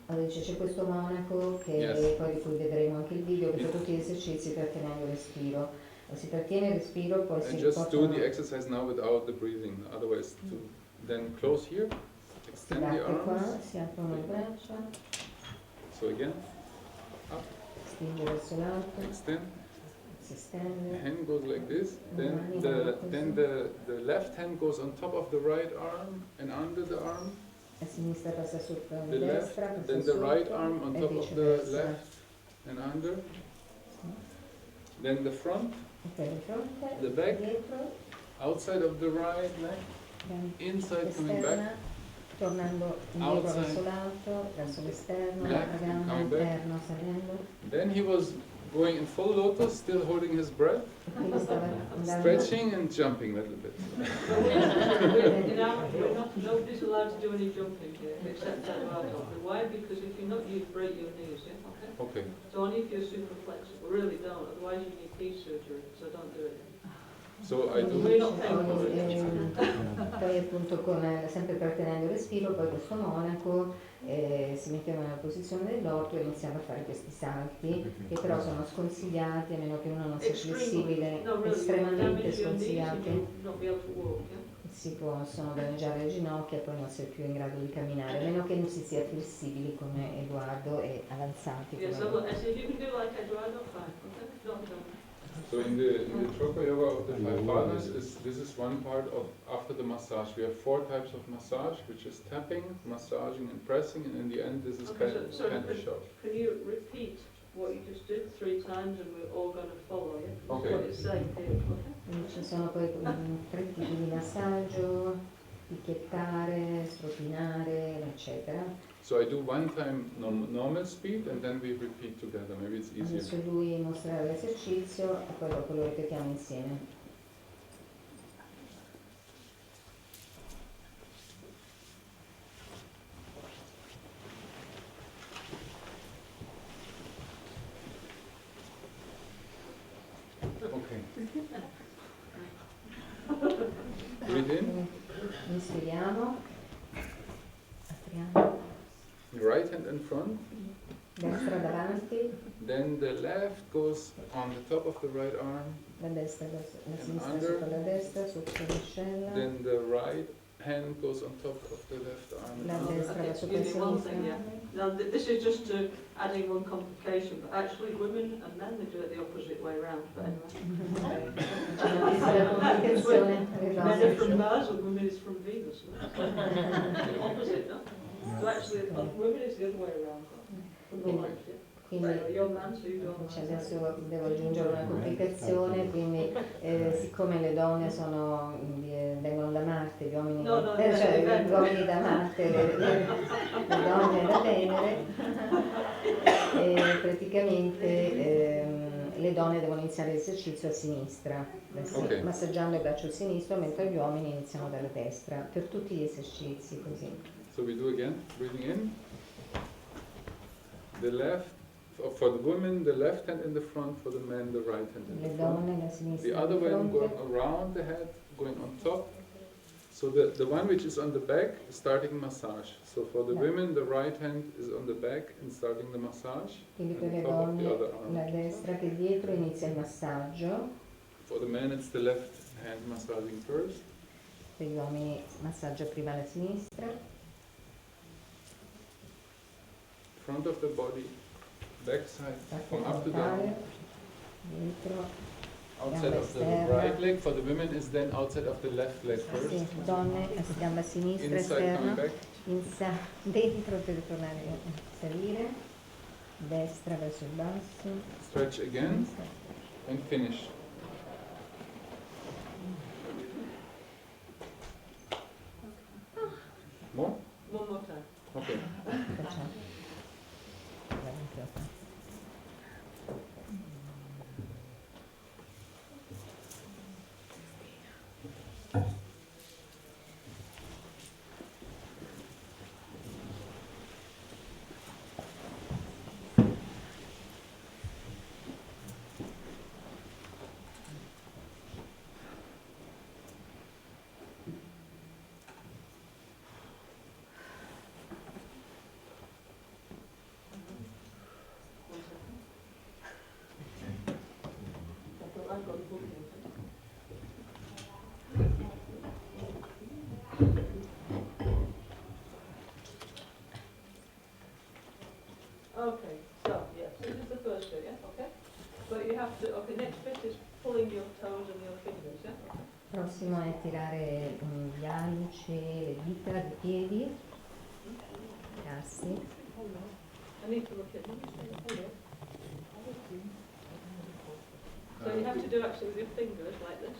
Allora dice c'è questo monaco che Yes. poi di cui vedremo anche il video, che fa tutti gli esercizi trattenendo il respiro. Si trattiene il respiro, poi si And just do riportano, the exercise now without the breathing. Otherwise, then close here, si extend the batte qua, arms. si aprono le braccia, So again, up, spinge verso l'alto, extend. si The stende, hand goes like this. Then the left hand goes on top of the right arm and under the arm. a sinistra passa sopra la The left, destra, passa then the right sotto, arm on e top of the viceversa. left and under. Then the front, Ok, di fronte, the back, dietro, outside of the right leg, inside coming esterna, back, tornando indietro outside, verso l'alto, verso l'esterno, back, la gamba, coming back. interno, salendo. Then he was going in full lotus, still holding his breath, Quindi stava andando. stretching and jumping a little bit. Nobody's allowed to do any jumping here, except that Why? Because if you're not, you break your knees, yeah? Okay? Okay. So only if you're super flexible. Really don't, otherwise you need knee surgery, so don't do it. So I do. Poi appunto sempre trattenendo il respiro, poi questo monaco si metteva nella posizione dell'orto e iniziava a fare questi salti, che però sono sconsigliati a meno che uno non sia flessibile, estremamente sconsigliati. si possono danneggiare le ginocchia e poi non si è più in grado di camminare, a meno che non si sia flessibili come Edoardo e avanzati. Yeah, so as if you can do like Eduardo, fine. Okay? Don't. So in the Chokra Yoga of the Five Fathers, this is one part of after the massage. We have 4 types of massage, which is tapping, massaging, and pressing, and in the end, this is Okay, kind so of show. can you repeat what you just did 3 times, and we're all going to follow you? Okay. What it's saying here. Okay? Quindi ci sono poi 3 tipi di massaggio, picchiettare, stropinare, eccetera. So I do one time normal speed, and then we repeat together. Maybe it's easier. Adesso lui mostrerà l'esercizio e poi dopo lo ripetiamo insieme. Okay. Breathe in. Inspiriamo, apriamo, Right hand in front. destra davanti, Then the left goes on the top of the right arm. la destra, la sinistra under. sopra la destra, sotto l'ascella, Then the right hand goes on top of the left arm. la destra va sopra la Excuse me, one thing, sinistra. yeah. Now, this is just to adding one complication, but actually women and men, they do it the opposite way around. But anyway. C'è una piccola complicazione, le Men are donne. from Mars and women is from Venus. No? The opposite, no? So actually, women is the other way around. From the left, yeah. Quindi Right, you're man, so you don't adesso devo aggiungere una complicazione, quindi siccome le donne vengono da Marte, gli uomini, No, cioè Venere. gli uomini da Marte, le donne da Venere, praticamente le donne devono iniziare l'esercizio a sinistra, Ok. massaggiando il braccio sinistro, mentre gli uomini iniziano dalla destra, per tutti gli esercizi così. So we do again, breathing in. The left, for the women, the left hand in the front, for the men, the right hand in Le the front. donne la The sinistra other di one going fronte, around the head, going on top. So the one which is on the back, starting massage. So for the Yeah. women, the right hand is on the back and starting the massage. quindi per And le top of the donne other arm. la destra che dietro inizia il massaggio, For the men, it's the left hand massaging first. per gli uomini massaggia prima la sinistra, Front of the body, back side, parte from up to frontale, down. dietro, Outside of the esterna. right leg. For the women, is then outside of the left leg sì, first. donne, gamba sinistra, Inside coming esterna, back. dentro per tornare a salire, destra verso il basso, Stretch again sinistra. and finish. More? One more time. Okay. Facciamo. Davanti a te. I've got the book here. Okay, so yes, this is the first bit, yeah, okay? But you have to, okay, next bit is pulling your toes and your fingers, yeah? Okay. Prossimo è tirare gli alluci, le dita dei piedi, tassi. I need to look at them. So you have to do actually with your fingers like this.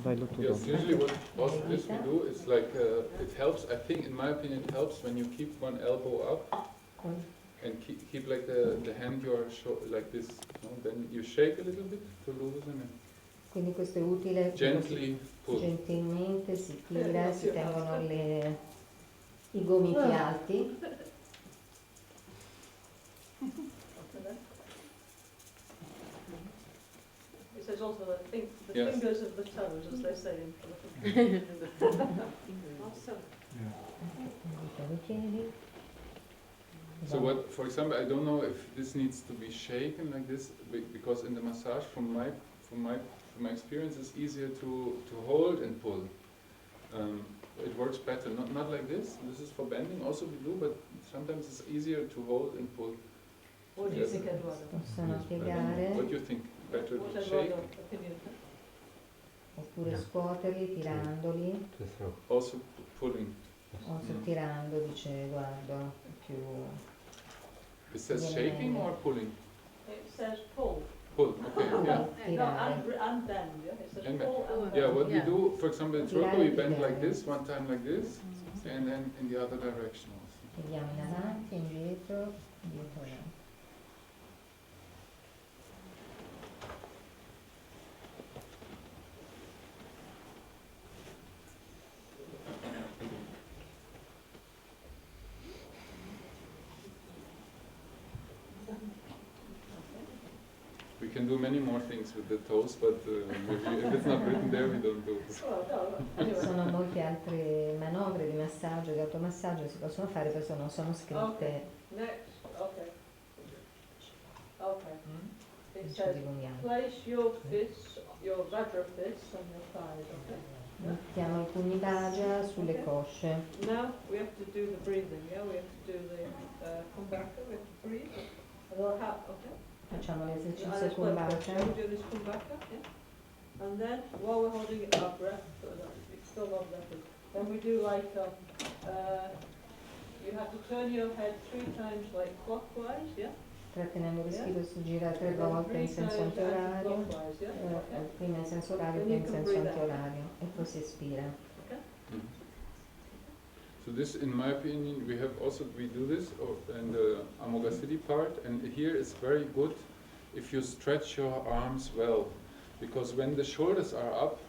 Fallo tu Yes, dopo. usually what also this we do is like, it helps, I think in my opinion it helps when you keep one elbow up and keep like the hand your like this, you know, then you shake a little bit to loosen and Quindi questo è utile, gently pull. gentilmente si tira, si tengono i gomiti alti. It says also that the Yes. fingers of the toes, as they say in Philippines. Awesome. Dita dei piedi. So what, for example, I don't know if this needs to be shaken like this because in the massage, from my experience, it's easier to hold and pull. it works better. Not like this. This is for bending. Also we do, but sometimes it's easier to hold and pull. What do you think, Eduardo? Possono What piegare do you think? Better What to shake? Eduardo opinion? oppure scuoterli tirandoli To throw. Also pulling. o tirando, dice Edoardo, più It says shaking or pulling? It says pull. Pull. Okay. Yeah. No, tirare. and bend, yeah? It says And pull and bend. Yeah. What we Yeah. do, for example, in Turku, Tirare we e bend like piegare. this, one time like this, and then in the other direction also. Pieghiamo in avanti, indietro, dietro, avanti. We can do many more things with the toes, but if it's not written there, we don't do it. Oh, no, Ci anyway. sono molte altre manovre di massaggio, di automassaggio che si possono fare, questo non sono scritte, Next, okay. Okay. It non ci says, dilunghiamo. place your fists, your vajra fists on your thighs, okay? Mettiamo i pugni bagia sulle cosce. Now we have to do the breathing, yeah? We have to do the kumbhaka, we have to breathe. A little okay? Facciamo And l'esercizio it's quite good. kumbhaka. So we do this kumbhaka, yeah? And then, while we're holding our breath, so that we still love that, then we do like, you have to turn your head 3 times like clockwise, yeah? Trattenendo il respiro si gira 3 And then volte in 3 senso times antiorario, anti-clockwise, yeah? Okay. prima in senso orario e Then poi you in can senso breathe out. antiorario e poi si espira. So this, in my opinion, we do this, and the Amoghasiddhi part, and here it's very good if you stretch your arms well, because when the shoulders are up,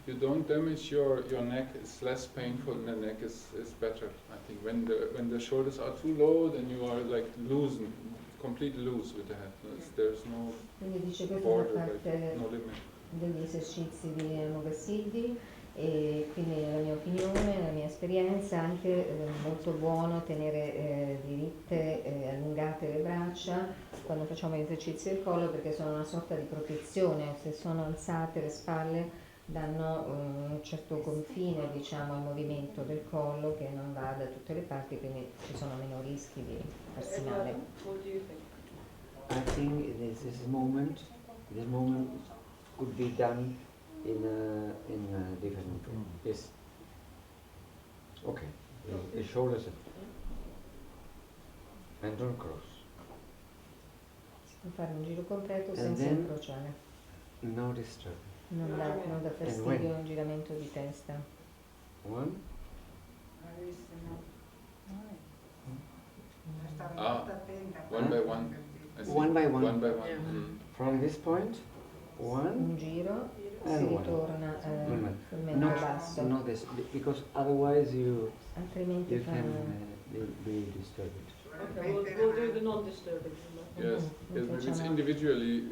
you don't damage your neck. It's less painful, and the neck is better. I think when the shoulders are too low, then you are like completely loose with the head. There's no Quindi dice questo fa border, parte like, no limit. degli esercizi di Amoghasiddhi e quindi nella mia opinione, nella mia esperienza, è anche molto buono tenere diritte, allungate le braccia quando facciamo gli esercizi del collo, perché sono una sorta di protezione. Se sono alzate le spalle danno un certo confine, diciamo, al movimento del collo che non va da tutte le parti, quindi ci sono meno rischi di farsi male. What do you think? I think this moment could be done in a different way. Yes. Okay. The shoulders and don't cross. Si può fare un giro completo And senza then- incrociare. No disturb. Non dà fastidio un giramento di testa. 1, One by one. I see. One by one. One by one. Yeah. from this point, 1 Un giro, si and 1. ritorna Mm. sul mento Not, basso, not this, because otherwise you altrimenti fa... can be disturbed. Okay, we'll do the non-disturbing. Yes, yes, but it's individually.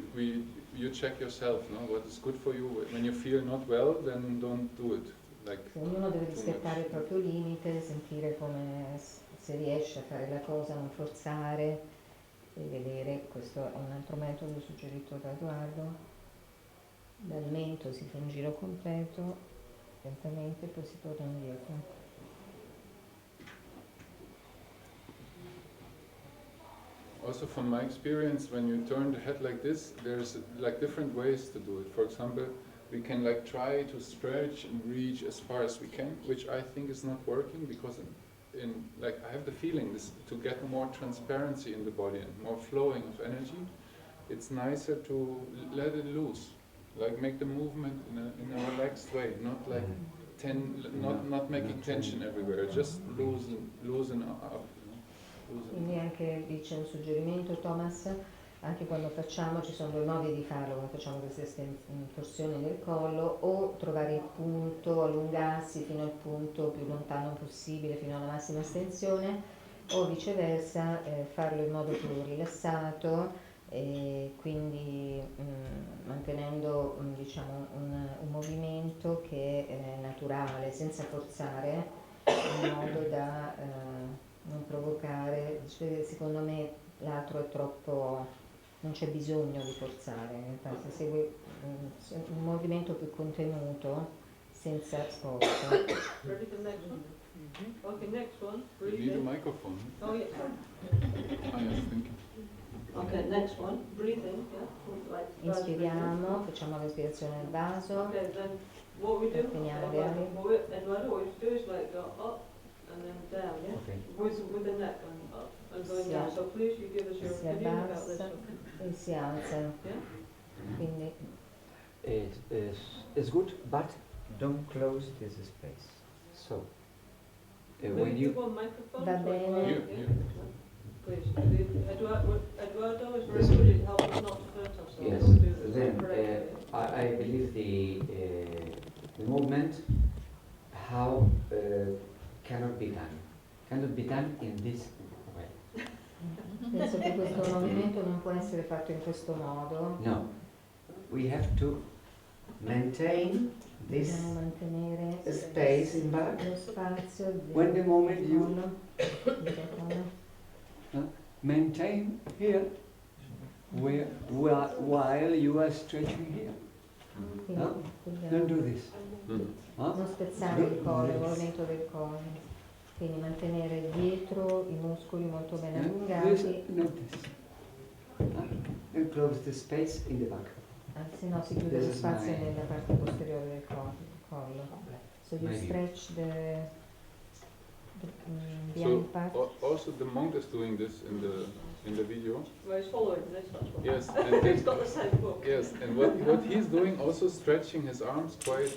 You check yourself, no? What is good for you. When you feel not well, then don't do it. Like Ognuno deve too rispettare il much. proprio limite, sentire come se riesce a fare la cosa, non forzare e vedere. Questo è un altro metodo suggerito da Edoardo. Dal mento si fa un giro completo, lentamente, poi si torna indietro. Also, from my experience, when you turn the head like this, there's like different ways to do it. For example, we can like try to stretch and reach as far as we can, which I think is not working because like I have the feeling this to get more transparency in the body and more flowing of energy. It's nicer to let it loose, like make the movement in a relaxed way, not like not making tension everywhere, just loosen up. Quindi anche dice un suggerimento Thomas, anche quando facciamo, ci sono 2 modi di farlo, quando facciamo queste torsioni del collo, o trovare il punto, allungarsi fino al punto più lontano possibile, fino alla massima estensione, o viceversa farlo in modo più rilassato, e quindi mantenendo diciamo un movimento che è naturale, senza forzare, in modo da non provocare. Secondo me l'altro è troppo, non c'è bisogno di forzare, in realtà se segue un movimento più contenuto senza sforzo. Ready for the next one? Okay, next one. You Breathe need a in. microphone. Oh, yeah. Ah, yes, thank you. Okay, next one. Breathe in. Yeah. Like, Inspiriamo, facciamo respirazione al vaso. Okay, then what we do, Teniamo le ali. Eduardo, what you do is like go up and then down, yeah? Okay. With the neck going up and going Si down. So please, you give us your si opinion about this, abbassa okay? e si alzano. Yeah? Quindi It's good, but don't close this space. So, when Maybe you one microphone. Va so bene. Eduardo, You, yeah? you. Please, Eduardo is very Yes. good in helping us not to hurt ourselves. yes, To do this then correctly. I believe the movement how cannot be done in this way. penso che questo movimento non può essere fatto in questo modo. No, we have to maintain this Dobbiamo mantenere space in back. lo spazio del When the moment you collo, del collo. maintain here, while you are stretching here. Quindi Don't dobbiamo do this. Huh? non spezzare il collo, il movimento del collo. Quindi mantenere dietro i muscoli molto ben This, allungati, not this. And close the space in the back. se no si chiude This lo is spazio my- nella parte posteriore del collo. So you Maybe. stretch the So behind part. also the monk is doing this in the video. Well, he's following this, that's what. Yes, and He's got the same book. yes, and what he's doing also stretching his arms quite.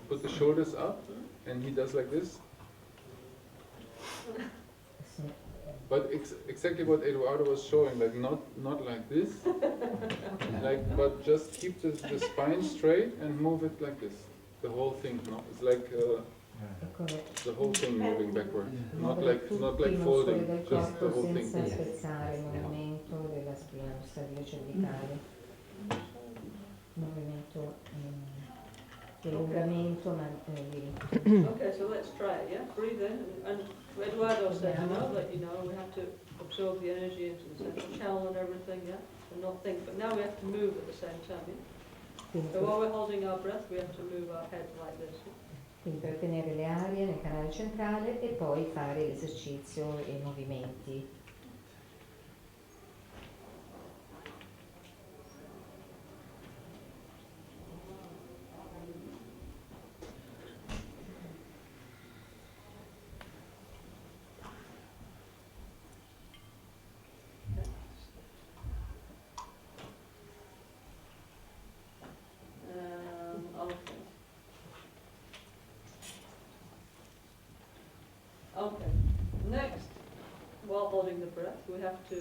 Put the shoulders up, and he does like this. Sì. But exactly what Eduardo was showing, like not like this, like but just keep the spine straight and move it like this. The whole thing, no? It's like Ecco, the whole thing moving backward, not muovere like tutti i muscoli folding, del just the corpo whole thing. senza spezzare il movimento della spina, lo stadio cervicale. Movimento di allungamento ma diritto. Okay, so let's try it, yeah? Breathe in, and Eduardo said, that we have to absorb the energy into the central channel and everything, yeah? And not think, but now we have to move at the same time, yeah? Quindi, So while we're holding our breath, we have to move our head like this. quindi per tenere le arie nel canale centrale e poi fare l'esercizio e i movimenti. Okay. Okay. Next, while holding the breath, we have to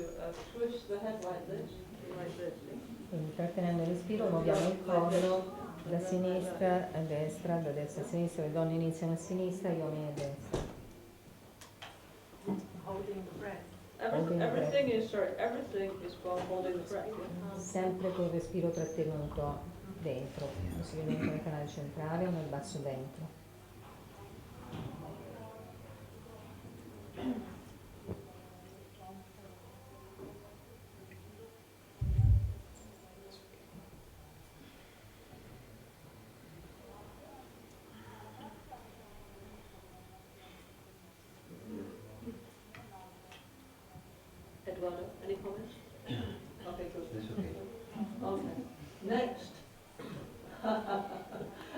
twist the head like this, yeah? Quindi trattenendo il respiro muoviamo il collo da sinistra a destra, da destra a sinistra, le donne iniziano a sinistra, gli uomini a destra. Holding the breath. Everything, Holding the everything is, sorry, everything is while holding the breath, yeah? Sempre col respiro trattenuto dentro, possibilmente nel canale centrale o nel basso ventre. Eduardo, any comments? Okay, good. That's okay. Okay. Next.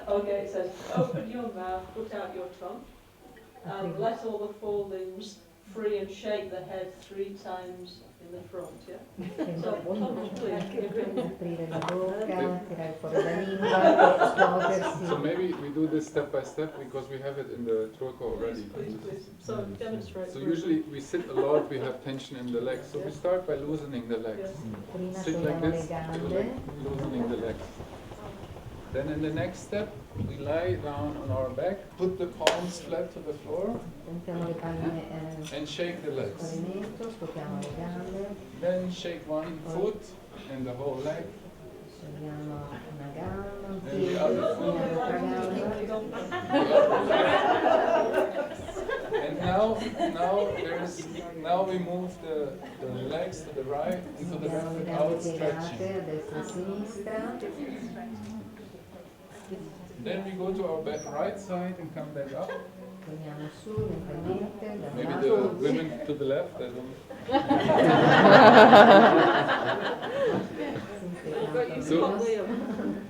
Okay, it says, open your mouth, put out your tongue, and let all the four limbs free and shake the head 3 times in the front, yeah? So, Thomas, please, give him. Aprire la bocca, tirare fuori la lingua, scuotersi. So maybe we do this step by step because we have it in the turco already. Please. So, demonstrate. So usually we sit a lot, we have tension in the legs. So we start by loosening the legs. Prima Sit like togliamo le this, gambe, like loosening the legs. Then in the next step, we lie down on our back, put the palms flat to the floor, puntiamo le palme and shake the sul legs. pavimento, scuotiamo le gambe, Then shake one foot and the whole leg. sciogliamo una gamba, un And piede, the other foot. un'altra gamba. And now we move the legs to the right and to the Muoviamo left le gambe without piegate stretching. a destra e a sinistra. Then we go to our right side and come back up. Torniamo su lentamente, da un Maybe lato. the women to the left, I don't know.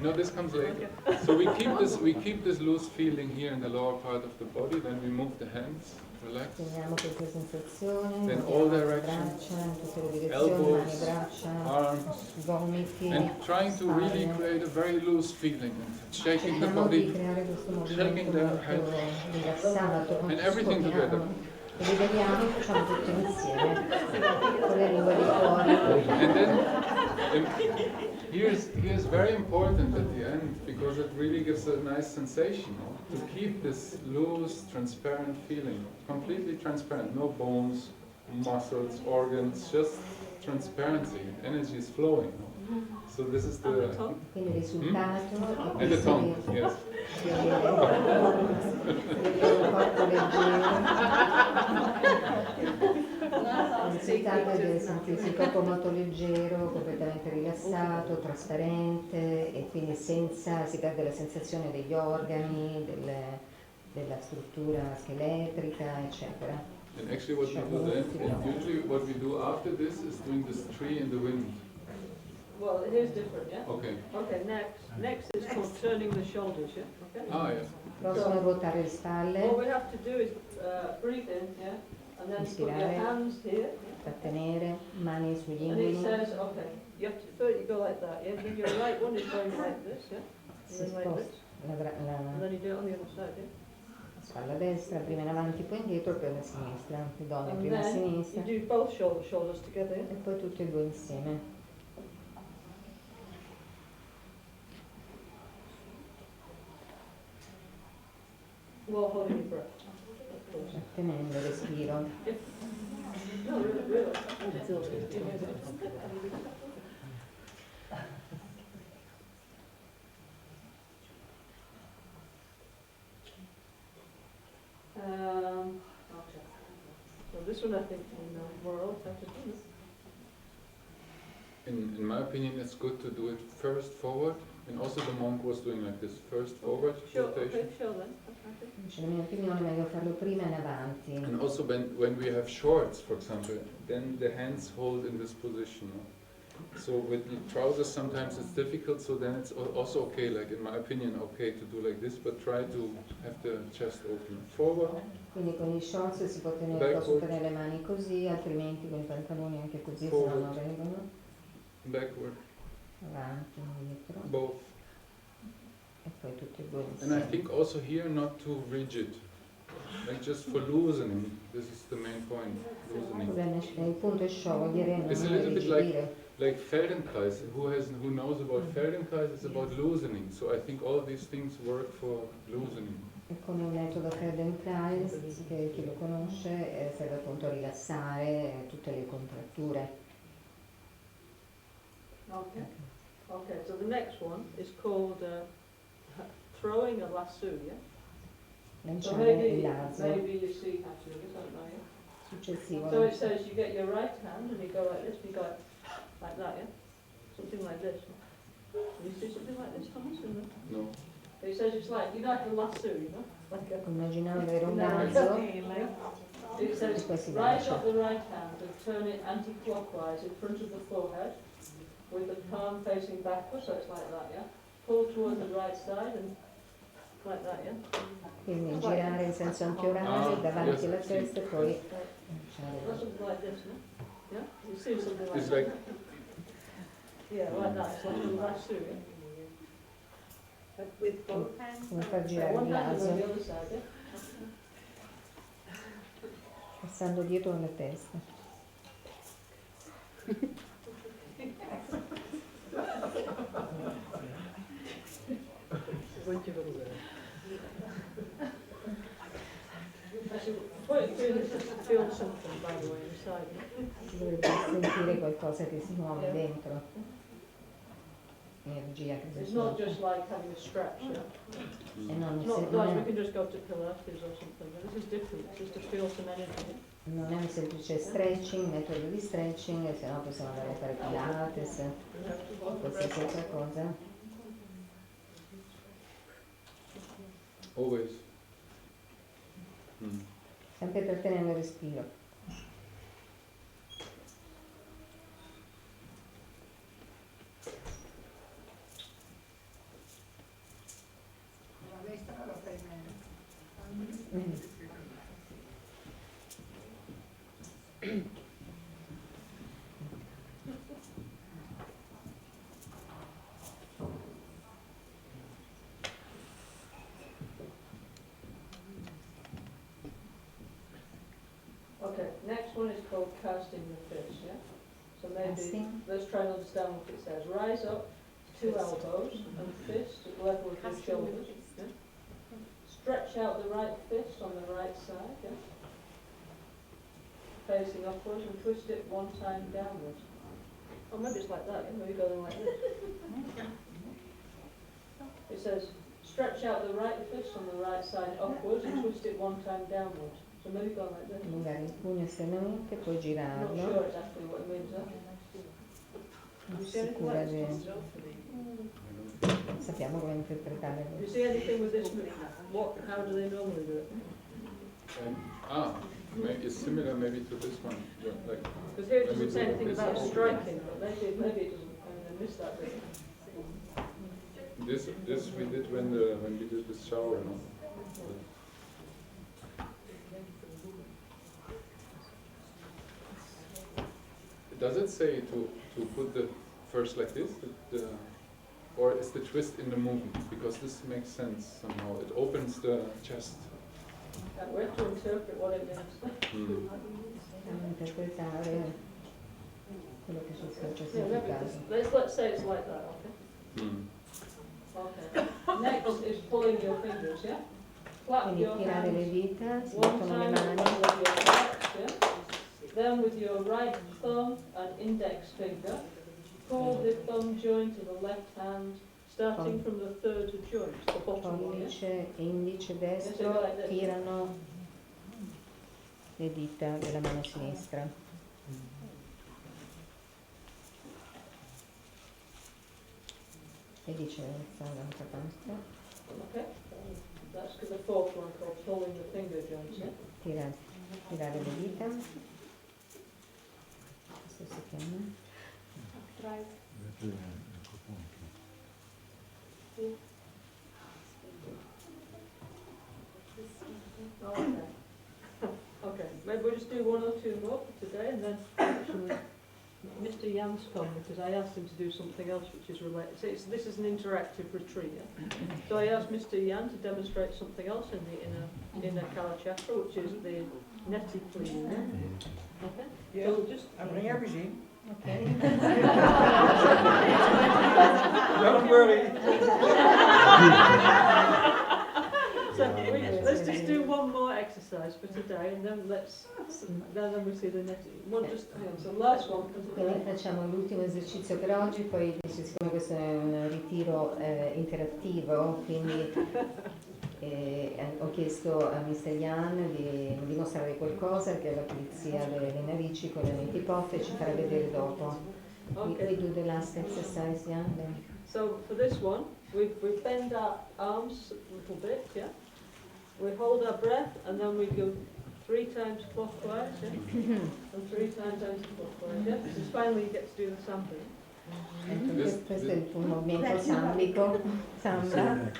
No, this comes later. So we keep this loose feeling here in the lower part of the body, then we move the hands, relax. Teniamo questa sensazione, Then muoviamo all le directions, braccia in tutte le direzioni, elbows, mani, braccia, arms, gomiti, and trying to really spalle. create a very loose feeling, shaking the Cerchiamo di body, creare questo shaking movimento the head, molto rilassato, and everything together. e li vediamo e facciamo tutto insieme, con le lingue di fuori. And then here's very important at the end, because it really gives a nice sensation, to keep this loose, transparent feeling, completely transparent, no bones, muscles, organs, just transparency, energy is flowing. So this is the Quindi il risultato è and the questo tongue, di yes. vedere un corpo leggero. Il risultato è sentirsi il corpo molto leggero, completamente rilassato, trasparente, e quindi senza, si perde la sensazione degli organi, della struttura scheletrica, eccetera. And actually what we do then, and usually what we do after this is doing this tree in the wind. Well, it is different, yeah? Okay. Okay, next is called turning the shoulders, yeah? Okay? Ah, yes. Prossimo è ruotare le spalle, All we have to do is breathe in, yeah? And then put your Inspirare. hands here. trattenere, mani sugli And it inguini. says, okay, you have to, first you go like that, yeah? Then your right one is going like this, yeah? Si And then like sposta this. la And then you do it on the other side, yeah? spalla destra, prima in avanti, poi indietro, poi alla sinistra. Le donne And prima a then sinistra you do both shoulders together, e yeah? poi tutti e due insieme. While holding your breath, of course. Trattenendo il respiro. No, really. Okay. So this one I think more old have to do. In my opinion, it's good to do it first forward, and also the monk was doing like this, first forward Sure, rotation. okay, sure then. Okay. Invece la mia opinione è meglio farlo prima in avanti. And also when we have shorts, for example, then the hands hold in this position. No? So with the trousers sometimes it's difficult, so then it's also okay, like in my opinion, okay to do like this, but try to have the chest open. Forward, Quindi con i shorts si può tenere, Backward. posso tenere le mani così, altrimenti con i pantaloni anche così, se no Forward. non vengono. backward, Avanti, indietro both. e poi tutti e due And I insieme. think also here not too rigid, like just for loosening, this is the main point, loosening. Il punto è sciogliere, non It's a little bit like irrigidire. Feldenkrais. Who knows about Feldenkrais? It's about loosening. So I think all these things work for loosening. È come un metodo Feldenkrais, che chi lo conosce serve appunto a rilassare tutte le contratture. Okay. Okay, so the next one is called throwing a lasso, yeah? So Lanciare il lasso. maybe you see how to do this, I don't know, yeah? Successivo. So it says you get your right hand and you go like this, you go like that, yeah? Something like this. You see something like this, Thomas? No. It says it's like, you know, like a lasso, you know? Like a, Immaginando avere un No. lasso, it says e poi si rise lancia. up the right hand and turn it anti-clockwise in front of the forehead with the palm facing backwards, so it's like that, yeah? Pull towards the right side and like that, yeah? Quindi girare in senso antiorario davanti alla testa e poi That's something like this, no? Yeah? You see something like It's that? like Yeah, like that, it's like a lasso, yeah? With both hands? come far So girare one il hand is on the naso other side, yeah? passando dietro alla testa. Actually, what it feels is just to feel something, by the way, inside, yeah? Si dovrebbe sentire qualcosa che si muove dentro, energia che si It's not smuove. just like having a stretch, yeah? E non, Not non like we è, can just go to Pilates or something, but this is different, it's just to feel some energy. non è un semplice stretching, metodo di stretching, se no possiamo andare a fare Pilates, qualsiasi altra cosa. Always. Mm. Sempre trattenendo il respiro. La destra la preme. Okay, next one is called casting the fist, yeah? So maybe, Casting. let's try and understand what it says. Rise up, 2 elbows and fist at level with your shoulders. Yeah? Stretch out the right fist on the right side, yeah? Facing upwards and twist it 1 time downwards. Or maybe it's like that, yeah? Maybe going like this. It says, stretch out the right fist on the right side upwards and twist it 1 time downwards. So maybe go like this. Allungare il pugno esternamente, poi I'm not girarlo. sure exactly what it means, huh? Non sicura di... Sappiamo come interpretare. Do you see anything with this? How do they normally do it? It's similar maybe to this one. Like Because here it maybe doesn't say anything this about is- striking, but maybe it doesn't. I missed that bit. This we did when we did the shower. No? Does it say to put the first like this, or is the twist in the movement? Because this makes sense somehow. It opens the chest. We have to interpret what it means. Dobbiamo interpretare quello che ci sta Yeah, maybe let's say it's like that, okay? Okay. Next is pulling your fingers, yeah? Clap Quindi your tirare le hands dita, si 1 mettono le time mani, with your thumbs, yeah? Then with your right thumb and index finger, pull the thumb joint of the left hand, starting from the third joint, the bottom one, yeah? pollice e indice destro tirano le dita della mano sinistra. E viceversa dall'altra parte. Okay? That's the 4th one called pulling the finger joints, yeah? Tirare le dita. Questo si chiama. Okay. Okay, maybe we'll just do 1 or 2 more for today, and then Mr. Jan's come because I asked him to do something else which is related. So this is an interactive retreat, yeah? So I asked Mr. Jan to demonstrate something else in the inner Kalachakra, which is the neti cleaning, yeah? Okay? Yeah, So just I bring everything. Ok. Don't worry. So let's just do 1 more exercise for today, and then then we see the neti. So last one for Quindi today. facciamo l'ultimo esercizio per oggi, poi siccome questo è un ritiro interattivo, quindi ho chiesto a Mr. Jan di mostrare qualcosa che è la pulizia delle narici con le menti poppe, ci farà vedere dopo. Okay. We do the last exercise, Jan. So for this one, we bend our arms a little bit, yeah? We hold our breath and then we go 3 times clockwise, yeah? And 3 times anti-clockwise, yeah? So finally you get to do the sampling. Questo è il tuo movimento sambico, sambra.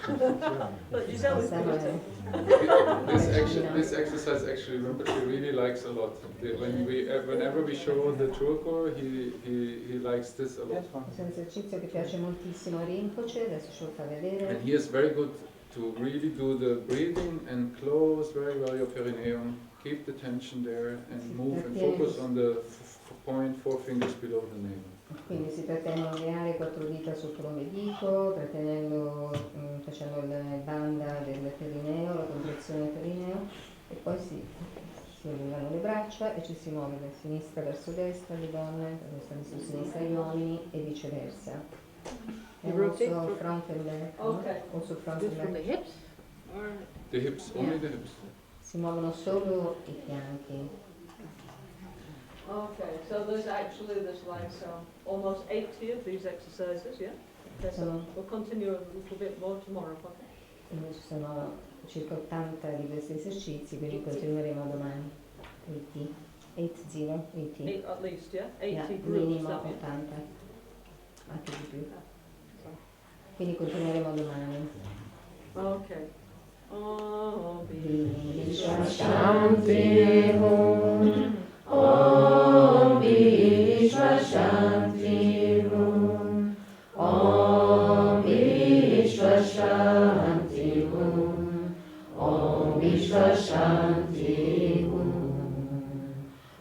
But Giselle is good at it. This exercise actually Rinpoche really likes a lot. Whenever we show the Chulko, he likes this a lot. Questo è un esercizio che piace moltissimo a Rinpoche, adesso ce lo fa vedere. And he is very good to really do the breathing and close very well your perineum. Keep the tension there and move and focus on the point 4 fingers below the navel. Quindi si trattiene di creare 4 dita sotto l'ombelico, trattenendo, facendo il banda del perineo, la contrazione del perineo, e poi si allungano le braccia e ci si muove da sinistra verso destra le donne, da destra verso sinistra gli uomini e viceversa. E also front and back, Okay. also front and back. hips? Or The hips, only the hips. Si muovono solo i fianchi. Okay, so there's like almost 80 of these exercises, yeah? Okay, so we'll continue a little bit more tomorrow, okay? Quindi ci sono circa 80 di questi esercizi, quindi continueremo domani. 80, 80. At least, yeah? 80 Yeah, groups. minimo that means. 80, anche di più. Quindi continueremo domani. Okay. Oh, Vishwa Shanti Om. Om Vishwa Shanti Om. Om Vishwa Shanti Om. Om Vishwa Shanti Om.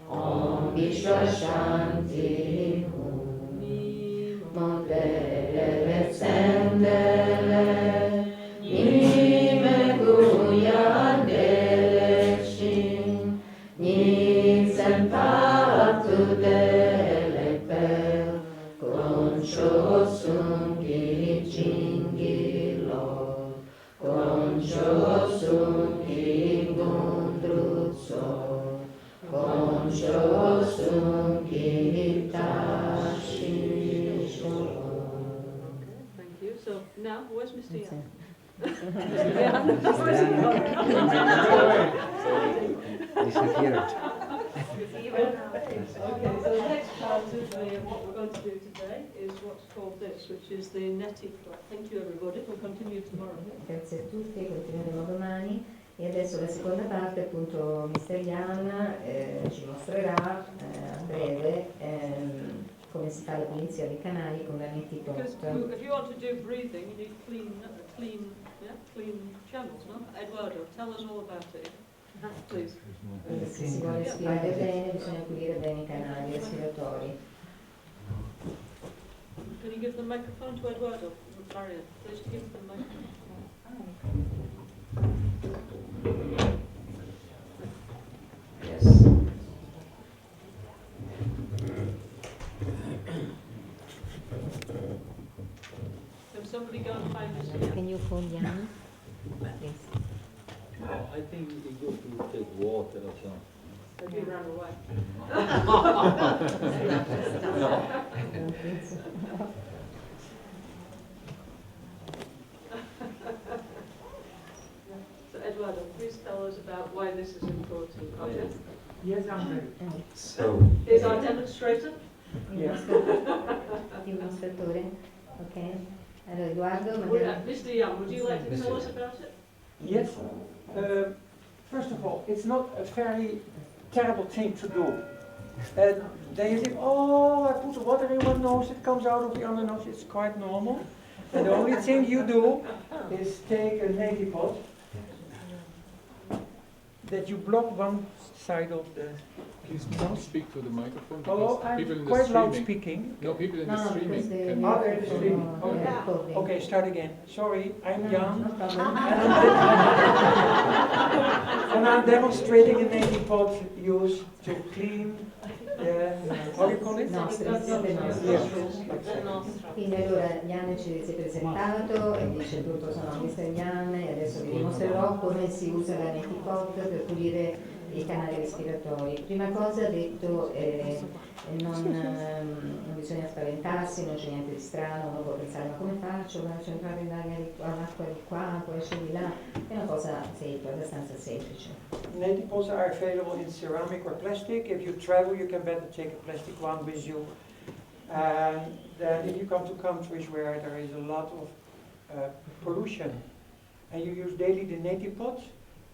Om Vishwa Shanti Om. Modele Sendele. Nime Guya Deleshin. Nisen Patu Delepel. Concho Sungi Jingi Lo. Concho Sungi Gundruzzo. Concho Sungi Tashi Sho. thank you. So now, where's Mr. That's Young? it. Disappeared. Okay, so the next part of what we're going to do today is what's called this, which is the nectar. Thank you, everybody. We'll continue tomorrow. Grazie a tutti, continueremo domani. E adesso la seconda parte, appunto, Mr. Yan ci mostrerà a breve come si fa la pulizia dei canali con la nectar. Because if you want to do breathing, you need clean channels, no? Eduardo, tell us all about it, please. Se si vuole respirare bene, bisogna pulire bene i canali respiratori. Can you give the microphone to Eduardo? Marian, please give the microphone. Yes. Can somebody go and find Mr. Young? Can you phone Yan? Please. I think he goes to take water or something. Have you run away? So Eduardo, please tell us about why this is important. Okay. Yes, I'm ready. So, Is our demonstrator? Il mostratore, ok? Allora Eduardo, Mr. Young, would you like to tell us about it? Yes. First of all, it's not a very terrible thing to do. Then you think, oh, I put the water in one nose, it comes out of the other nose. It's quite normal. And the only thing you do is take a neti pot that you block one side of the. Please don't speak to the microphone Oh, because people I'm in the quite loud streaming. speaking. No, people in the no, streaming because can. Oh, they're streaming. Okay. Okay, start again. Sorry, I'm young. No problem. And I'm demonstrating a neti pot used to clean the, how do you call it? Quindi allora Yan ci si è presentato e dice tutto sono Mr. Yan e adesso vi dimostrerò come si usa la Netipot per pulire i canali respiratori. Prima cosa ha detto non bisogna spaventarsi, non c'è niente di strano, uno può pensare ma come faccio? Faccio entrare l'acqua di qua, poi esce di là, è una cosa semplice, abbastanza semplice. Neti pots are available in ceramic or plastic. If you travel, you can better take a plastic one with you. And then if you come to countries where there is a lot of pollution and you use daily the neti pot,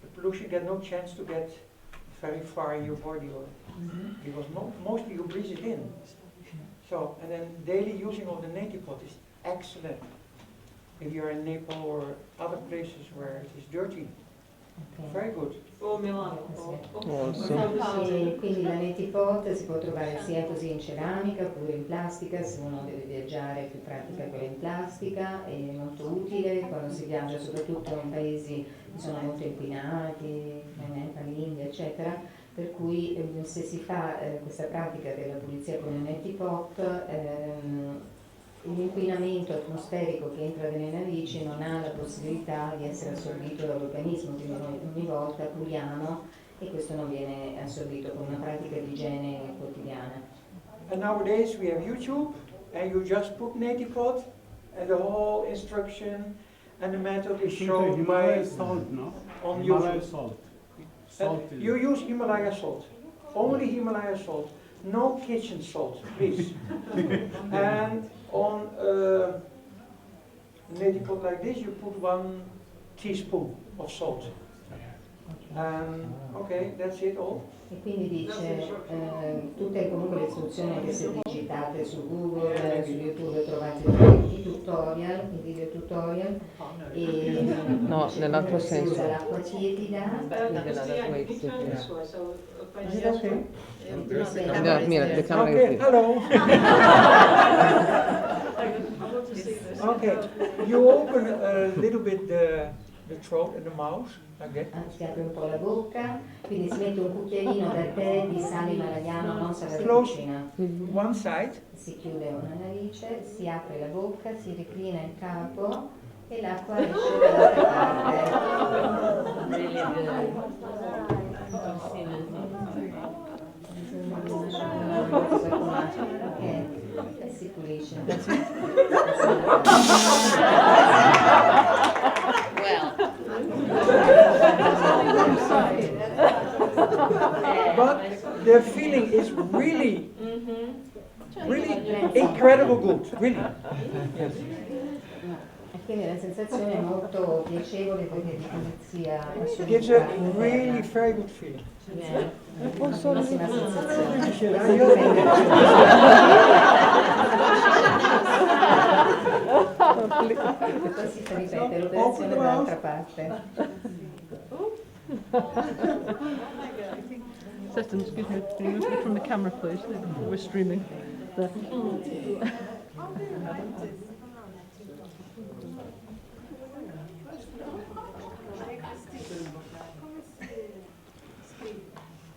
the pollution get no chance to get very far in your body, or because mostly you breathe it in. So, and then daily using of the neti pot is excellent if you are in Nepal or other places where it is dirty. Okay. Very good. O Milano. E quindi la Netipot si può trovare sia così in ceramica oppure in plastica, se uno deve viaggiare è più pratica quella in plastica, è molto utile quando si viaggia soprattutto in paesi che sono molto inquinati, Nepal, India eccetera, per cui se si fa questa pratica della pulizia con il Netipot l'inquinamento atmosferico che entra nelle narici non ha la possibilità di essere assorbito dall'organismo, quindi noi ogni volta puliamo e questo non viene assorbito con una pratica di igiene quotidiana. And nowadays we have YouTube and you just put Netipot and the whole instruction and the method is It's a shown Himalaya by salt, no? on Himalaya YouTube. salt. Salt is You use Himalaya salt, only Himalaya salt, no kitchen salt, please. And on medical like this, you put 1 teaspoon of salt. Okay, that's it all. E quindi dice, tutte comunque le istruzioni che se digitate su Google, su YouTube trovate i tutorial, i video tutorial, e No, nell'altro si senso. usa l'acqua tiepida. Mira, le camere Okay, qui. hello. Okay, you open a little bit the throat and the mouth, like that. Si apre un po' la bocca, quindi si mette un cucchiaino da tè di sale himalayano, non sale da Close cucina. one side. Si chiude una narice, si apre la bocca, si reclina il capo e l'acqua esce dall'altra parte. Ok, si pulisce. But the feeling is really, really incredible good, really. Yes. E quindi la sensazione è molto piacevole perché di pulizia Gives a really very good feeling. Buonissima sensazione. Poi si fa ripetere l'operazione dall'altra parte. Seston, excuse me, can you move from the camera, please? We're streaming. There.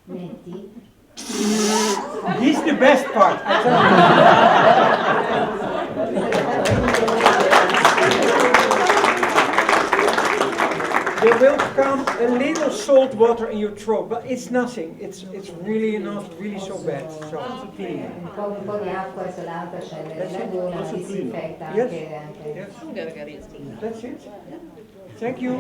Metti. This is the best part. I tell you. There will come a little salt water in your throat, but it's nothing. It's really not really so bad. So. Un po' di acqua salata scende nella gola, disinfetta Yes. anche. Yes. That's it. Thank you.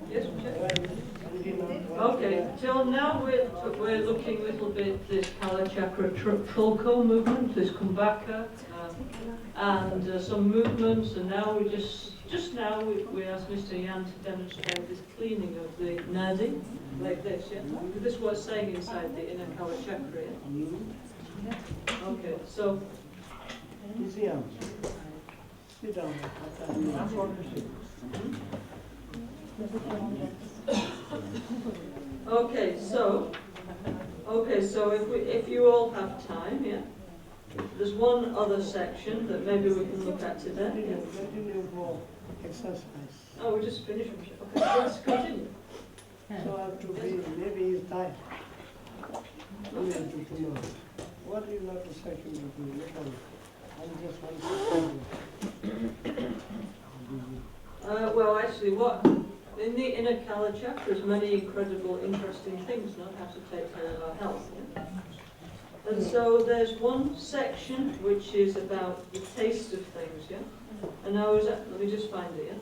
Yes, okay, till now we're looking a little bit this Kalachakra Trulko movement, this Kumbhaka, and some movements, and now we just now we asked Mr. Yan to demonstrate this cleaning of the nadi, like this, yeah? This is what's saying inside the Inner Kalachakra, yeah? Okay, so... Sit down. Okay, so if you all have time, yeah, there's one other section that maybe we can look at today. Yeah. Exercise. Oh, we just finished. Okay, let's continue. So I have to be, maybe he's tired. Maybe I'll do tomorrow. What is not a section with me? Look at it. I'm just one. Well, actually, what in the Inner Kalachakra is many incredible, interesting things, not how to take care of our health. Yeah? And so there's one section which is about the taste of things, yeah. And now let me just find it, yeah.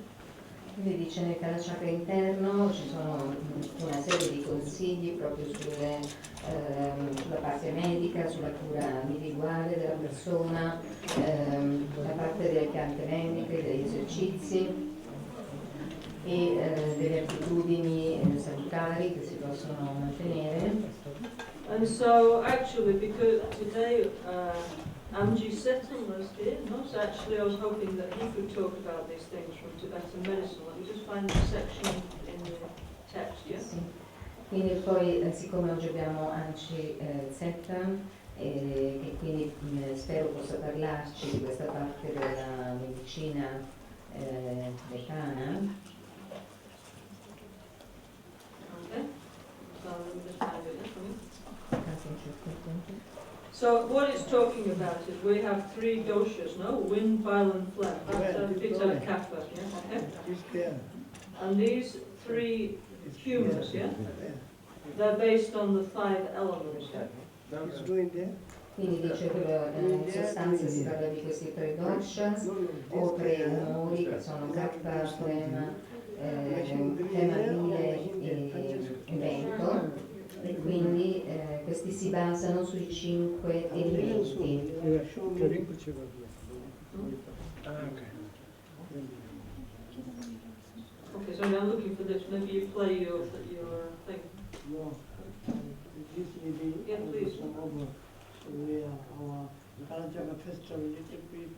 Quindi dice nel Kalachakra interno ci sono una serie di consigli proprio sulla parte medica, sulla cura individuale della persona, la parte delle piante mediche, degli esercizi e delle abitudini salutari che si possono mantenere. And so actually, because today Amji Seton was here, no? So actually I was hoping that he could talk about these things from Tibetan medicine. Let me just find the section in the text, yeah? Sì. Quindi poi, siccome oggi abbiamo Amji Seton, che quindi spero possa parlarci di questa parte della medicina tibetana. Okay. So let me just find it, yeah? So what it's talking about is we have three doshas, no? Wind, bile and phlegm. Vata, pitta, kapha, yeah? Okay. And these three humors, yeah? They're based on the 5 elements, yeah? Quindi dice che in sostanza si parla di questi 3 doshas o 3 umori che sono kapha, phlegma, bile e vento, e quindi questi si basano sui 5 elementi. Okay, so I'm looking for this. Maybe you play your thing. Yeah, please. Our Kalachakra festival, little bit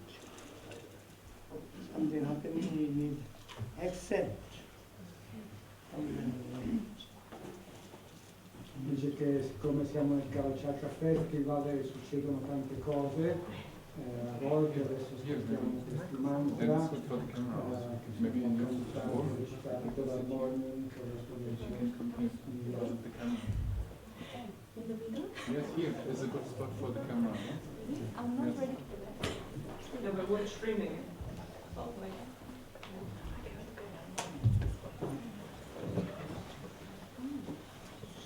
something happening, we need accept. Dice che siccome siamo nel Kalachakra Festival succedono tante cose, a volte adesso ascoltiamo questi mantra, recitare con harmonize, Yes, here is a good spot for the camera. I'm not ready for that. No, but we're streaming it. Oh, wait.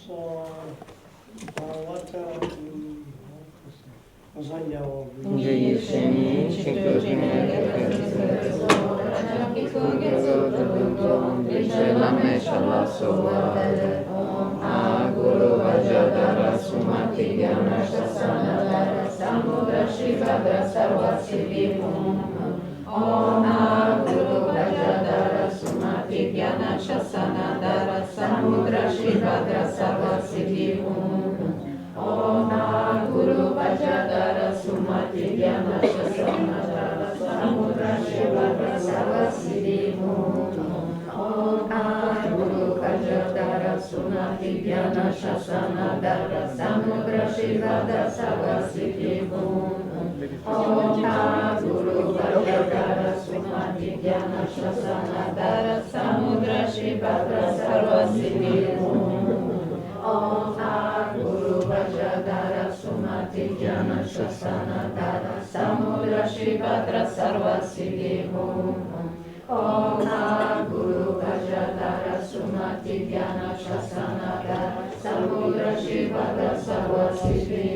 So, what Guru Vajradhara Sumati Dhyana Shasana Samudra Shivadra Sarvasiddhi Om Guru Vajradhara Sumati Dhyana Shasana Dara Samudra Shivadra Sarvasiddhi Om Guru Vajradhara Sumati Dhyana Shasana Dara Samudra Shivadra Sarvasiddhi Om Guru Vajradhara Sumati Dhyana Shasana Dara Samudra Shivadra Sarvasiddhi Om Guru Vajradhara Sumati Dhyana Shasana Dara Samudra Shivadra Sarvasiddhi Om Guru Vajradhara Sumati Dhyana Shasana Dara Samudra Shivadra Sarvasiddhi Om Guru Vajradhara Sumati Dhyana Shasana Dara Samudra Shivadra Sarvasiddhi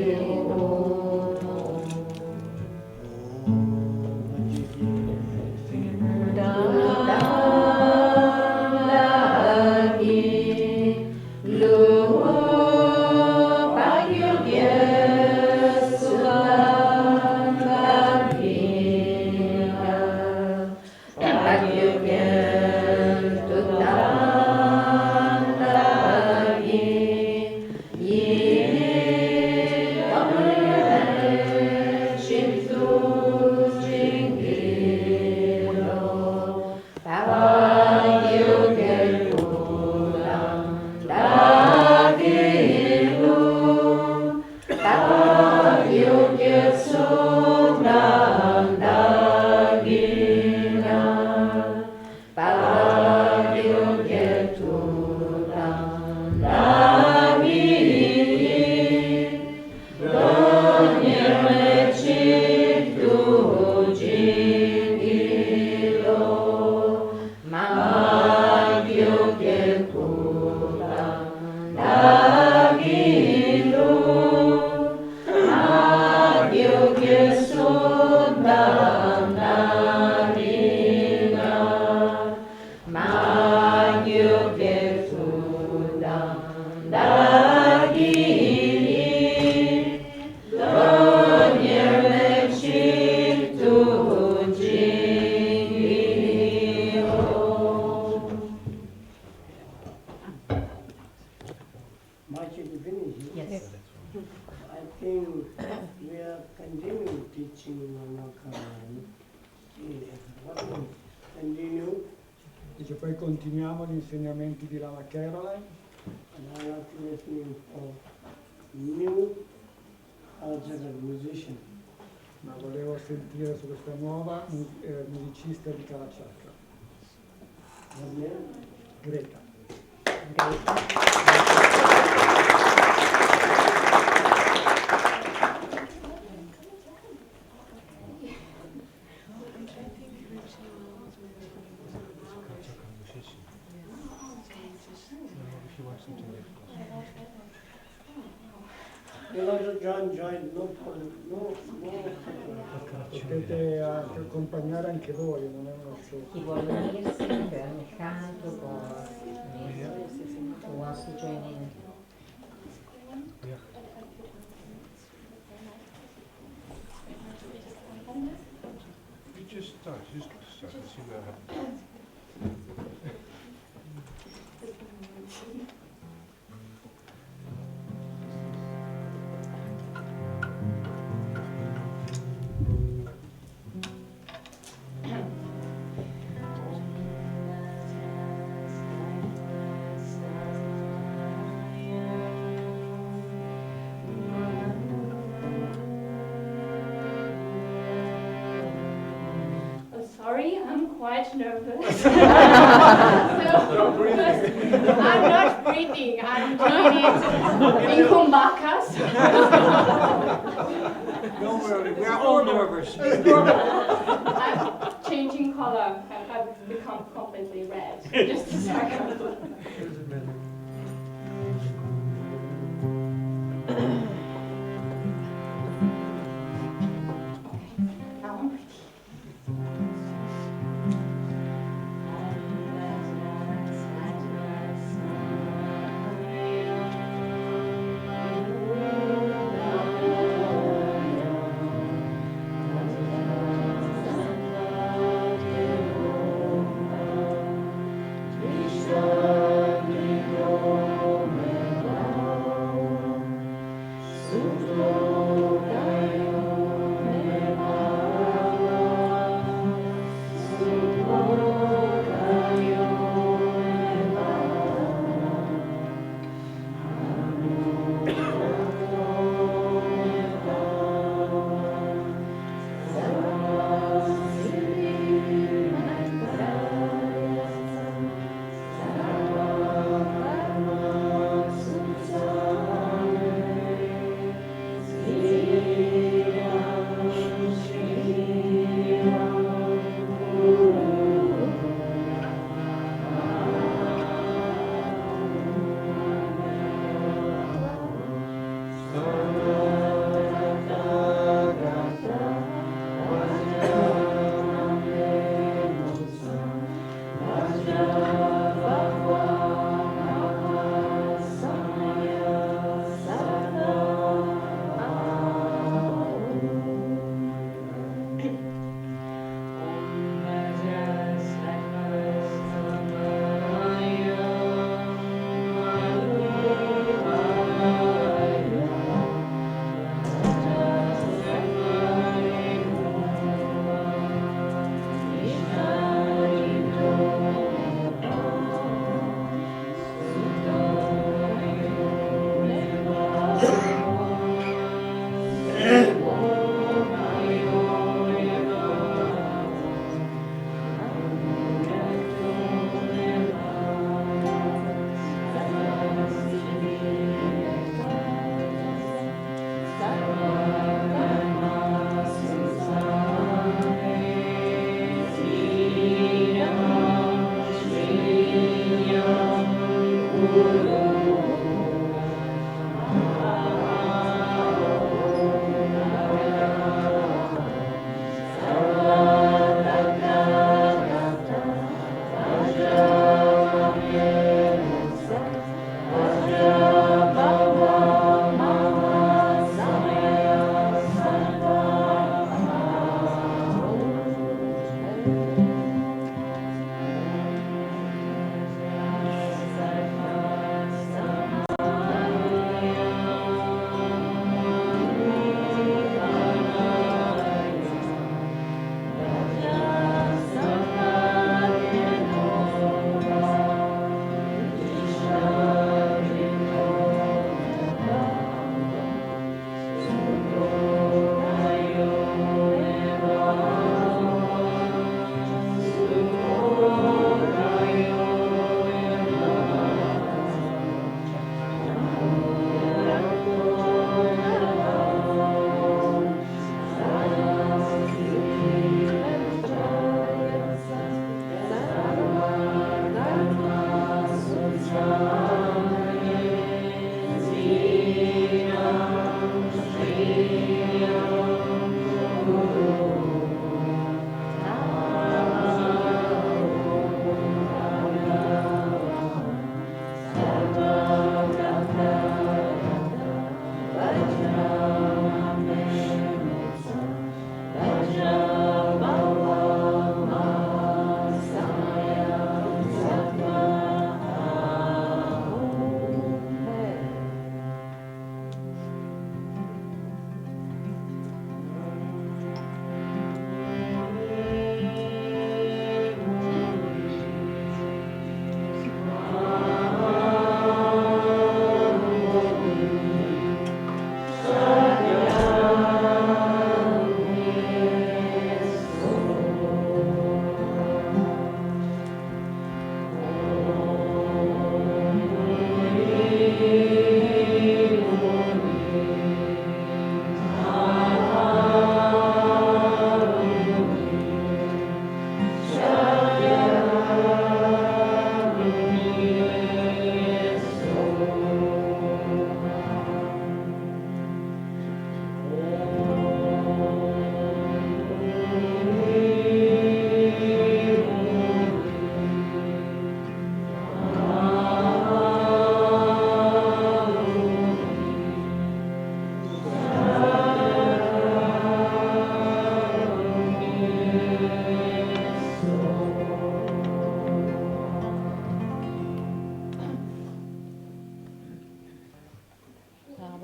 Dice poi continuiamo gli insegnamenti di Lama Caroline. New Kalachakra musician. Ma volevo sentire su questa nuova musicista di Kalachakra. Greta. You like to join, no problem, no. Potete anche accompagnare anche voi, non è una scelta. Chi vuole unirsi per ogni canto può unirsi. Who wants to join in? You just start and see what happens. Sorry, I'm quite nervous. So, I'm not breathing, I'm doing it in kumbakas. Don't worry, we are all nervous. I'm changing color, I've become completely red. Just a second. Now I'm ready.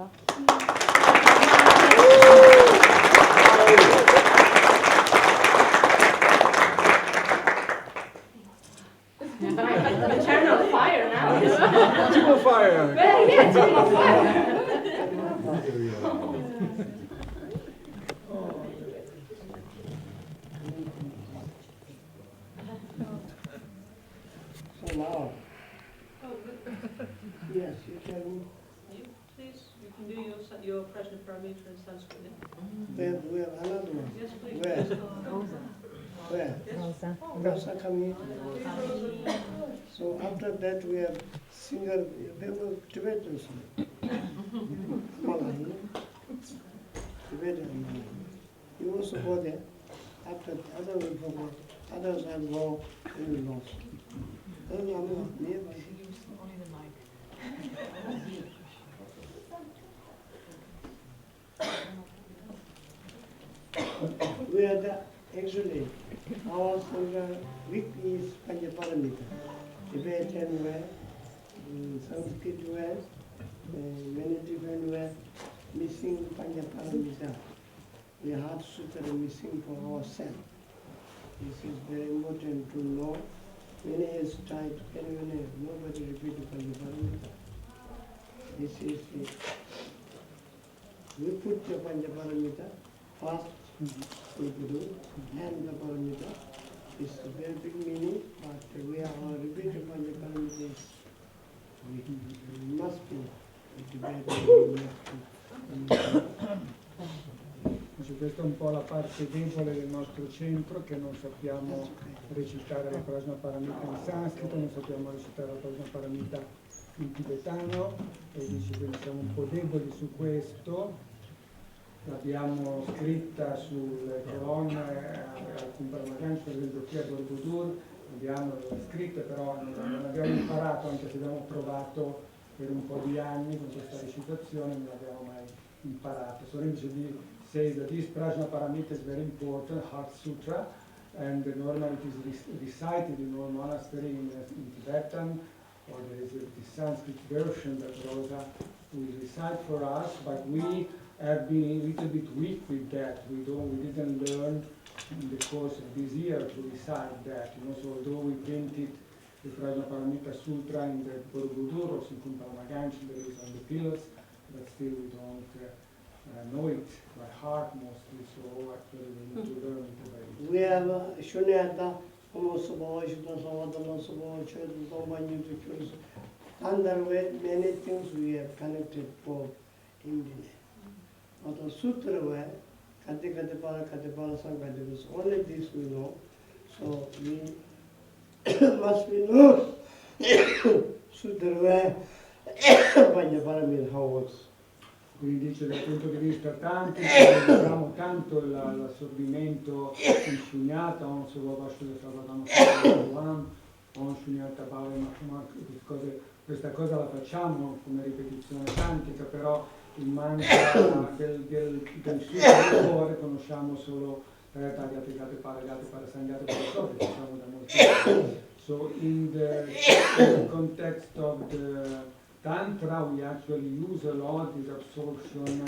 Brava. Turn on fire now. Too on fire! Well, yeah, turn on fire. So now, yes, you can, Please, you can do your Prajna Paramita in Sanskrit. we have another one. Yes, please. Where? Where? Rosa. Rosa coming. So after that we have singer, they were Tibetans. Himalayan. Tibetan. You also go there. After the other will go, others have go in the north. Then I'm nearby. We are the, actually, our Sangha week is Panchaparamita. Tibetan way, Sanskrit way, many different ways, missing Panchaparamita. We have Sutra missing for ourselves. This is very important to know. Many has tried, nobody repeat Panchaparamita. This is it. We put the Panchaparamita first. We do, and the paramita is a very big meaning, but we are repeating Panchaparamita. We must be Questa è un po' la parte debole del nostro centro, che non sappiamo recitare la Prajna Paramita in sanscrito, non sappiamo recitare la Prajna Paramita in tibetano, e dice che siamo un po' deboli su questo. L'abbiamo scritta sulle colonne al Lama Gangchen Rinpoche a Borobudur, abbiamo scritta, però non abbiamo imparato, anche se abbiamo provato per un po' di anni con questa recitazione, non l'abbiamo mai imparato. So Rinpoche says that this Prajna Paramita is very important, Heart Sutra, and normally it is recited in our monastery in Tibetan, or there is the Sanskrit version that Rosa will recite for us, but we have been a little bit weak with that. We didn't learn in the course of this year to recite that. So although we printed the Prajna Paramita Sutra in the Borobudur, or in Lama Gangchen, there is on the pillars, but still we don't know it by heart mostly. So actually we need to learn it by it. We have Shunyata, Homosabo, Shudasavadana, Sabo, Chudambanyu, under many things we have connected for India. But the Sutra way, Katikatipara, Katipara, Sankatipara, only this we know. So we must be know Sutra way, Panchaparamita, how works. Quindi dice dal punto di vista tanto, abbiamo tanto l'assorbimento in Shunyata, on Suvavashuda Savadana Savadana, on Shunyata Bale, questa cosa la facciamo come ripetizione tantica, però il mantra del suo cuore conosciamo solo Tagliate, Paragate, Parasangiate, Parasoti, facciamo da molti anni. So in the context of the Tantra, we actually use a lot this absorption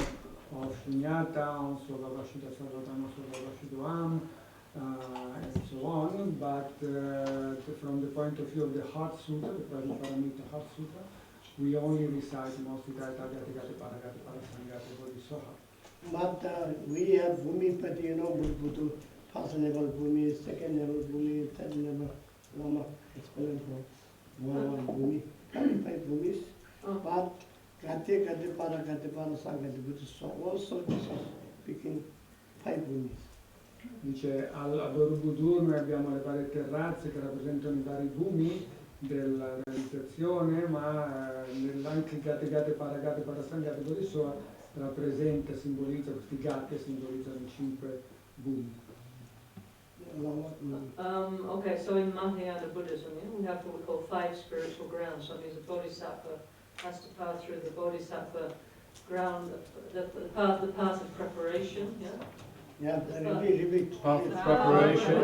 of Shunyata, also Vavashuddha Sarvatana, Vavashuddham, and so on. But from the point of view of the Heart Sutra, the Prajna Paramita Heart Sutra, we only recite mostly Taithagati, Paragati, Parasangati, Bodhisattva. But we have Bhumipati, Buddha, first level Bhumi, second level Bhumi, third level Lama, explain for one Bhumi, 25 Bhumis. But Gati, Para, Sangati, Buddha, also this is speaking 5 Bhumis. Dice, a Borobudur noi abbiamo le varie terrazze che rappresentano i vari bhumi della realizzazione, ma anche Gate, Parasangate, Bodhisattva rappresenta, simbolizza, questi gatti simbolizzano i 5 bhumi. Okay, so in Mahayana Buddhism, we have what we call 5 spiritual grounds. So it means a bodhisattva has to pass through the bodhisattva ground, the path of preparation, Yeah, repeat. Path of preparation,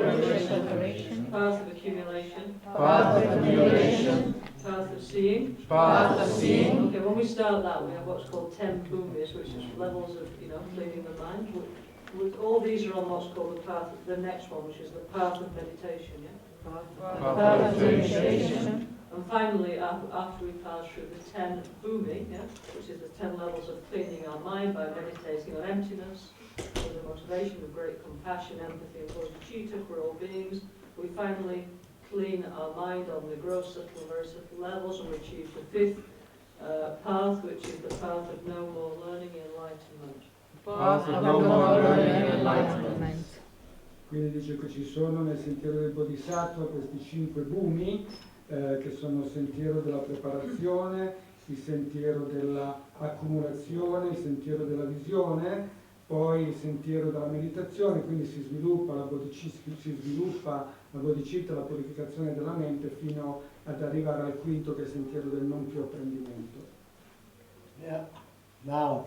path of accumulation, Path of accumulation. path of seeing. Path of seeing. Okay, one we start that, we have what's called 10 bhumis, which is levels of, cleaning the mind. All these are on what's called the path, the next one, which is the path of meditation, Path of meditation. And finally, after we pass through the 10 bhumi, which is the 10 levels of cleaning our mind by meditating on emptiness, with the motivation of great compassion, empathy, and bodhicitta for all beings, we finally clean our mind on the gross, subtle, and very subtle levels, and we achieve the 5th path, which is the path of no more learning and enlightenment. Path of no more learning and enlightenment. Quindi dice che ci sono nel sentiero del Bodhisattva questi 5 bhumi, che sono il sentiero della preparazione, il sentiero dell'accumulazione, il sentiero della visione, poi il sentiero della meditazione, quindi si sviluppa la bodhicitta, la purificazione della mente, fino ad arrivare al 5º, che è il sentiero del non più apprendimento. Yeah. Now.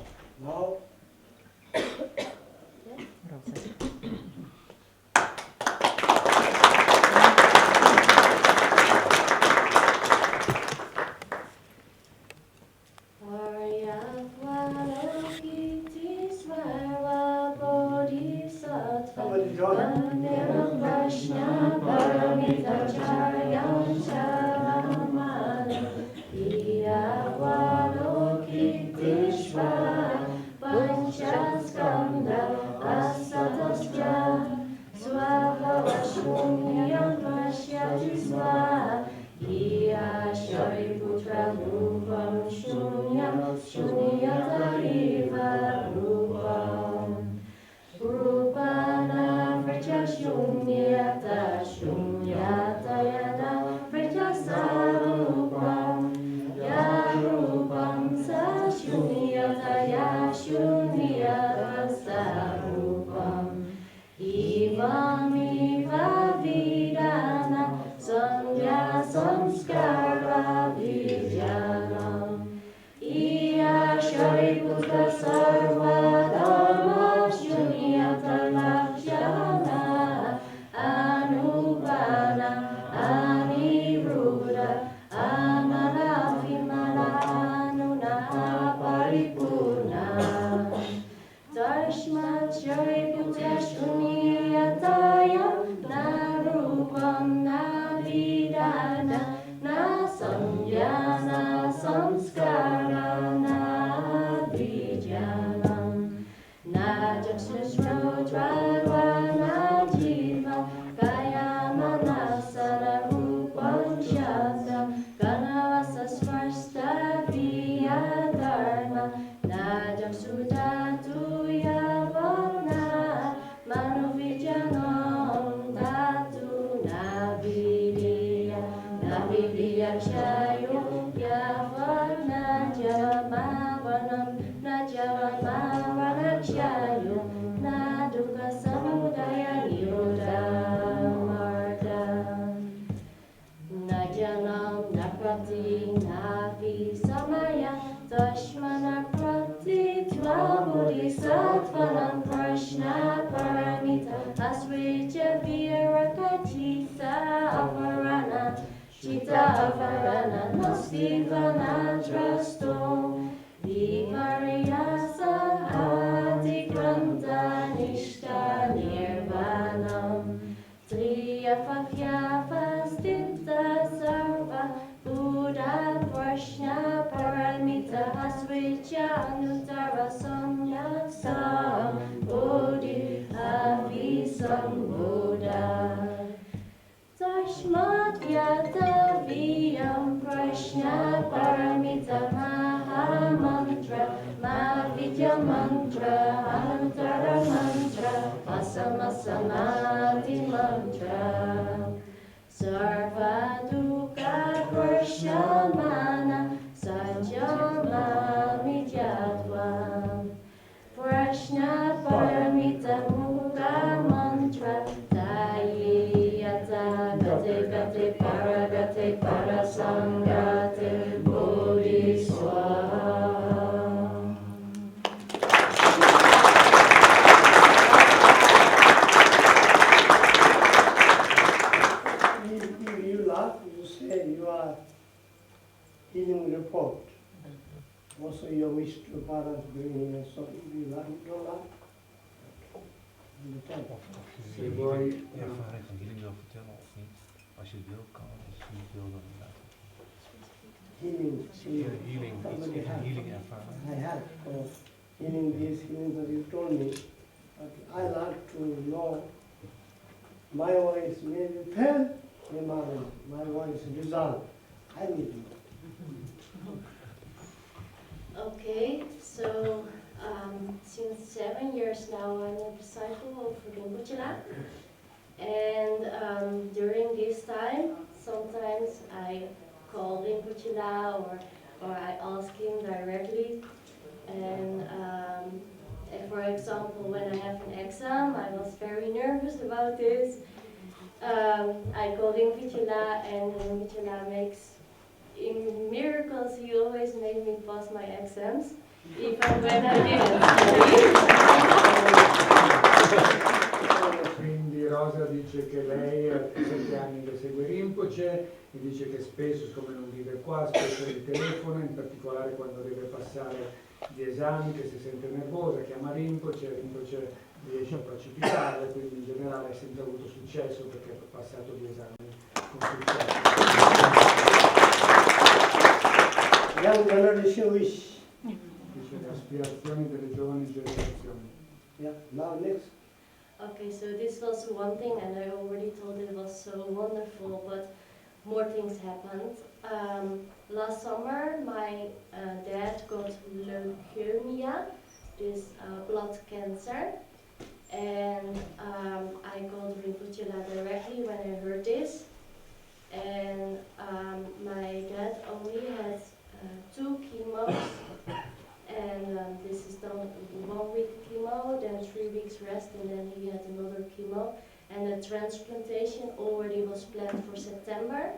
Also, you wish to parents doing it, so you don't like. Se vuoi ervaring van healing wil vertellen of niet, als je het wil kan, als je het niet wil dan inderdaad. Healing, Healing, iets van healing ervaren. I have healing this, healing that you told me. But I like to know my voice maybe pen, my voice dissolve. I need to know. Okay, so since 7 years now I'm a disciple of Rinpoche, and during this time sometimes I call Rinpoche or I ask him directly, and for example when I have an exam I was very nervous about this. I call Rinpoche and Rinpoche makes in miracles. He always made me pass my exams, even when I didn't. Quindi Rosa dice che lei ha 7 anni che segue Rinpoche e dice che spesso, siccome non vive qua, spesso gli telefona, in particolare quando deve passare gli esami, che si sente nervosa, chiama Rinpoche riesce a pacificarla, quindi in generale ha sempre avuto successo perché ha passato gli esami con successo. Young generation wish. Dice le aspirazioni delle giovani generazioni. Yeah, now next. Okay, so this was one thing, and I already told it was so wonderful, but more things happened. Last summer, my dad got leukemia, this blood cancer, and I called Rinpoche directly when I heard this, and my dad only has 2 chemos, and this is done 1 week chemo, then 3 weeks rest, and then he had another chemo, and the transplantation already was planned for September,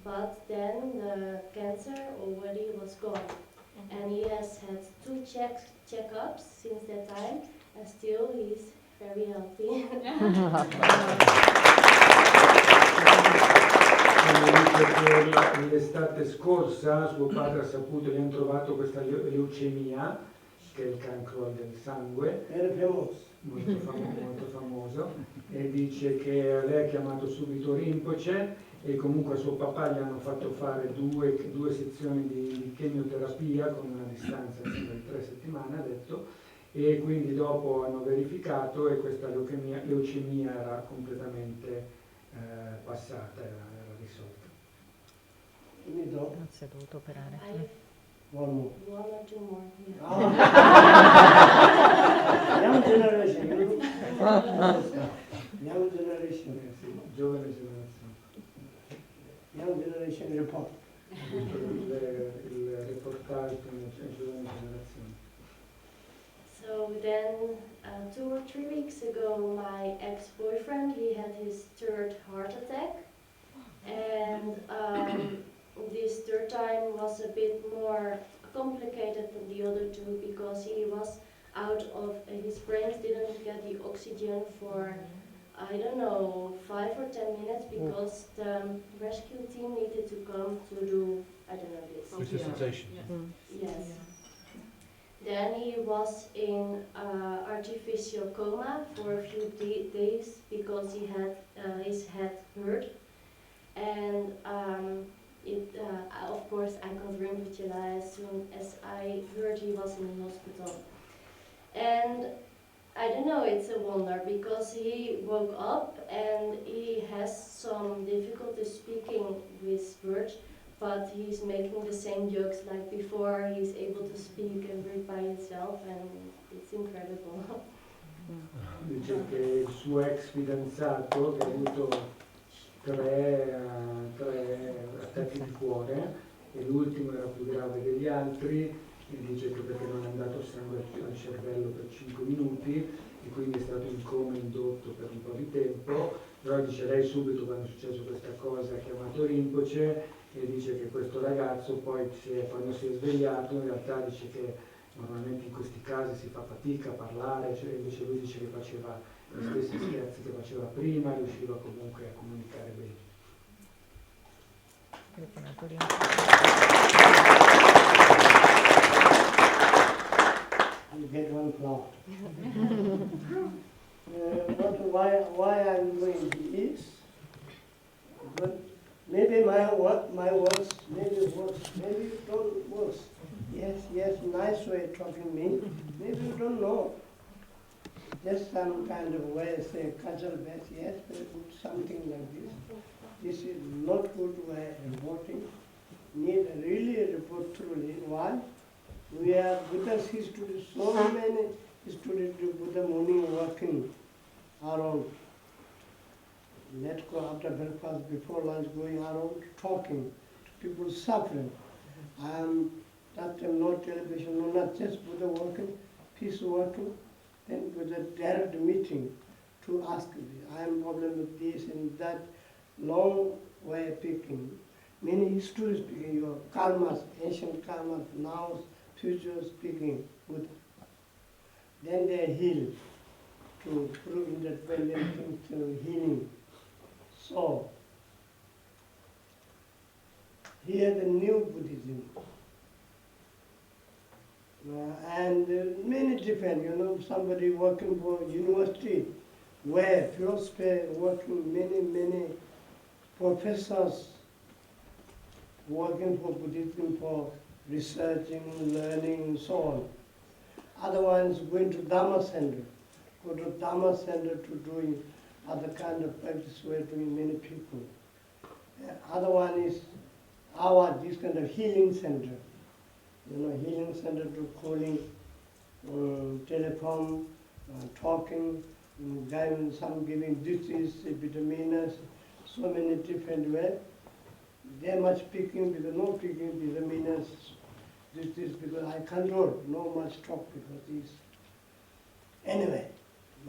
but then the cancer already was gone, and he has had 2 checkups since that time, and still he's very healthy. L'estate scorsa suo padre ha saputo, gli hanno trovato questa leucemia, che è il cancro del sangue, molto famoso, e dice che lei ha chiamato subito Rinpoche e comunque a suo papà gli hanno fatto fare due sezioni di chemioterapia con una distanza di 3 settimane, ha detto, e quindi dopo hanno verificato e questa leucemia era completamente passata, era risolta. Non si è dovuto operare. One or two more. Yeah. Young generation, young generation. Giovane generazione. Young generation report. Il reportage della giovane generazione. So then, 2 or 3 weeks ago, my ex-boyfriend, he had his 3rd heart attack, and this 3rd time was a bit more complicated than the other 2 because he was out of his brains didn't get the oxygen for I don't know 5 or 10 minutes because the rescue team needed to come to do I don't know this Visualisation. yes. Then he was in artificial coma for a few days because he had his head hurt, and of course I called Rinpoche as soon as I heard he was in the hospital. And I don't know, it's a wonder because he woke up and he has some difficulty speaking with words, but he's making the same jokes like before. He's able to speak and breathe by himself, and it's incredible. Dice che il suo ex fidanzato che ha avuto 3 attacchi di cuore e l'ultimo era più grave degli altri, e dice che perché non è andato sangue al cervello per 5 minuti e quindi è stato in coma indotto per un po' di tempo, però dice lei subito quando è successo questa cosa ha chiamato Rinpoche e dice che questo ragazzo poi quando si è svegliato in realtà dice che normalmente in questi casi si fa fatica a parlare, cioè invece lui dice che faceva gli stessi scherzi che faceva prima, riusciva comunque a comunicare bene. now. But why I'm going to East? But maybe my words, maybe works, maybe it don't work. Yes, nice way of talking me. Maybe you don't know. Just some kind of way, say cultural base, yes, very good, something like this. This is not good way of reporting. Need really report truly. Why? We are Buddha's history, so many histories of Buddha morning walking around. Let's go after breakfast, before lunch, going around talking to people suffering. That time no television, no not just Buddha walking, peace walking, then with a direct meeting to ask, I am problem with this and that, long way of picking. Many histories speaking, your karmas, ancient karmas, now, future speaking, Buddha. Then they heal to prove independent things to healing. So, here the new Buddhism. And many different, somebody working for university, where philosophy working, many professors working for Buddhism for researching, learning, and so on. Other ones going to Dharma center, go to Dharma center to doing other kind of practice we're doing many people. Other one is this kind of healing center. Healing center to calling, telephone, talking, some giving duties, vitaminas, so many different ways. They much speaking because no speaking vitaminas, duties because I control, no much talk because this. Anyway,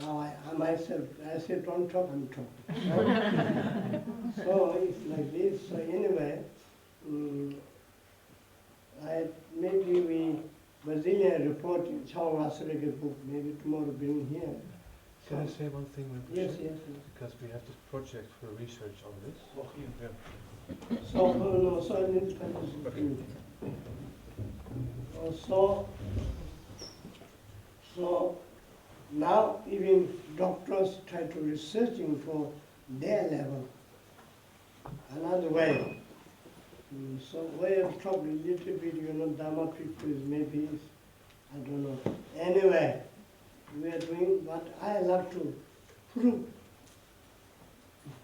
now I myself, I say don't talk, I'm talking. So it's like this. So anyway, maybe we Brazilian report in Chao book, maybe tomorrow bring here. Can I say one thing? Yes. Because we have this project for research on this. Oh, yeah. So I need to So now even doctors try to researching for their level. Another way. So way of talking a little bit, Dharma people is maybe, I don't know. Anyway, we are doing what I love to prove.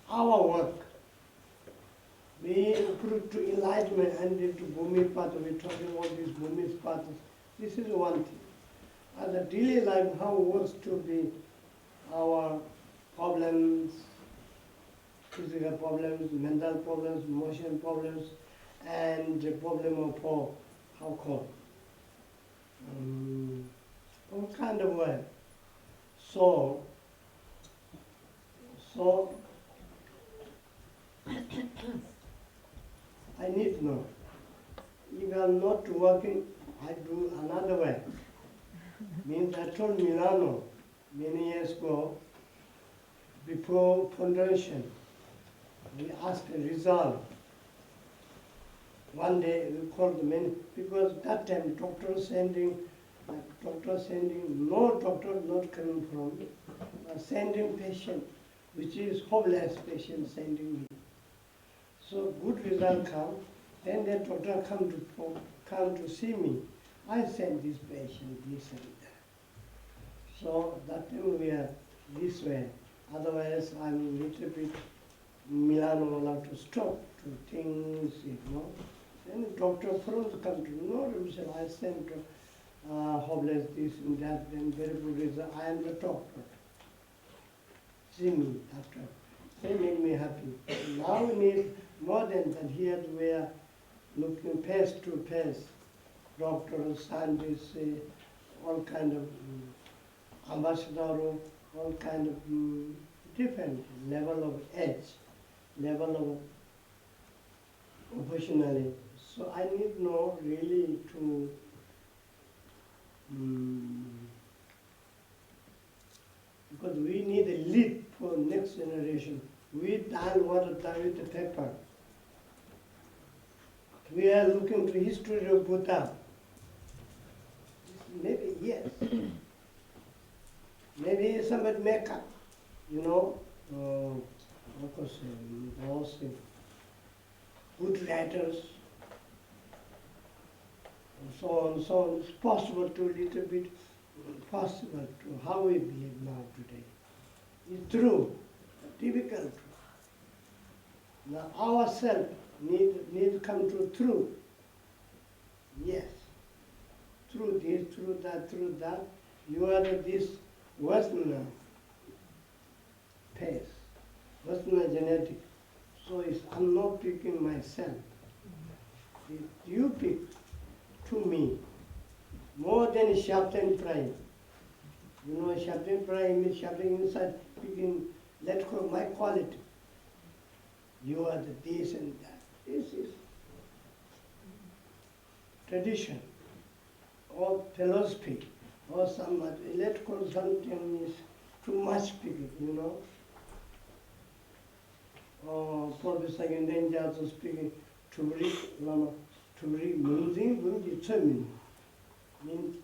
Our work. We prove to enlightenment and to Bhumi Path, we're talking about this Bhumi's Path. This is one thing. And the daily life, how it works to be our problems, physical problems, mental problems, emotional problems, and the problem of all kind of way. So I need to know. If I'm not working, I do another way. Means I told Milano many years ago, before foundation, we asked a result. One day we called the men, because that time doctor sending, no doctor not coming from, sending patient, which is hopeless patient sending me. So good result come, then the doctor come to see me. I send this patient, this and that. So that time we are this way. Otherwise I'm little bit Milano allowed to stop to things, Then doctor from the country, no, Michel, I sent hopeless this and that, then very good result. I am the doctor. See me, doctor. They make me happy. Now we need more than that. Here we are looking face to face. Doctors, scientists, all kind of ambassador, all kind of different level of edge, level of professionalism. So I need to know really to because we need a leap for next generation. We done what done with the paper. We are looking to history of Buddha. Maybe yes. Maybe somebody make up, you know, of course, those good writers, and so on, so on. It's possible to little bit possible to how we behave now today. It's true, typical truth. Now ourselves need to come to truth. Yes. Through this, through that, you are this Western pace, Western genetic. So I'm not picking myself. You pick to me more than sharpen pride. You know, sharpen pride means sharpening inside, picking, let go my quality. You are the this and that. This is tradition or philosophy or some electrical something is too much speaking, you know. Or Professor Gendenja also speaking to read Lama, to read moving will determine. Means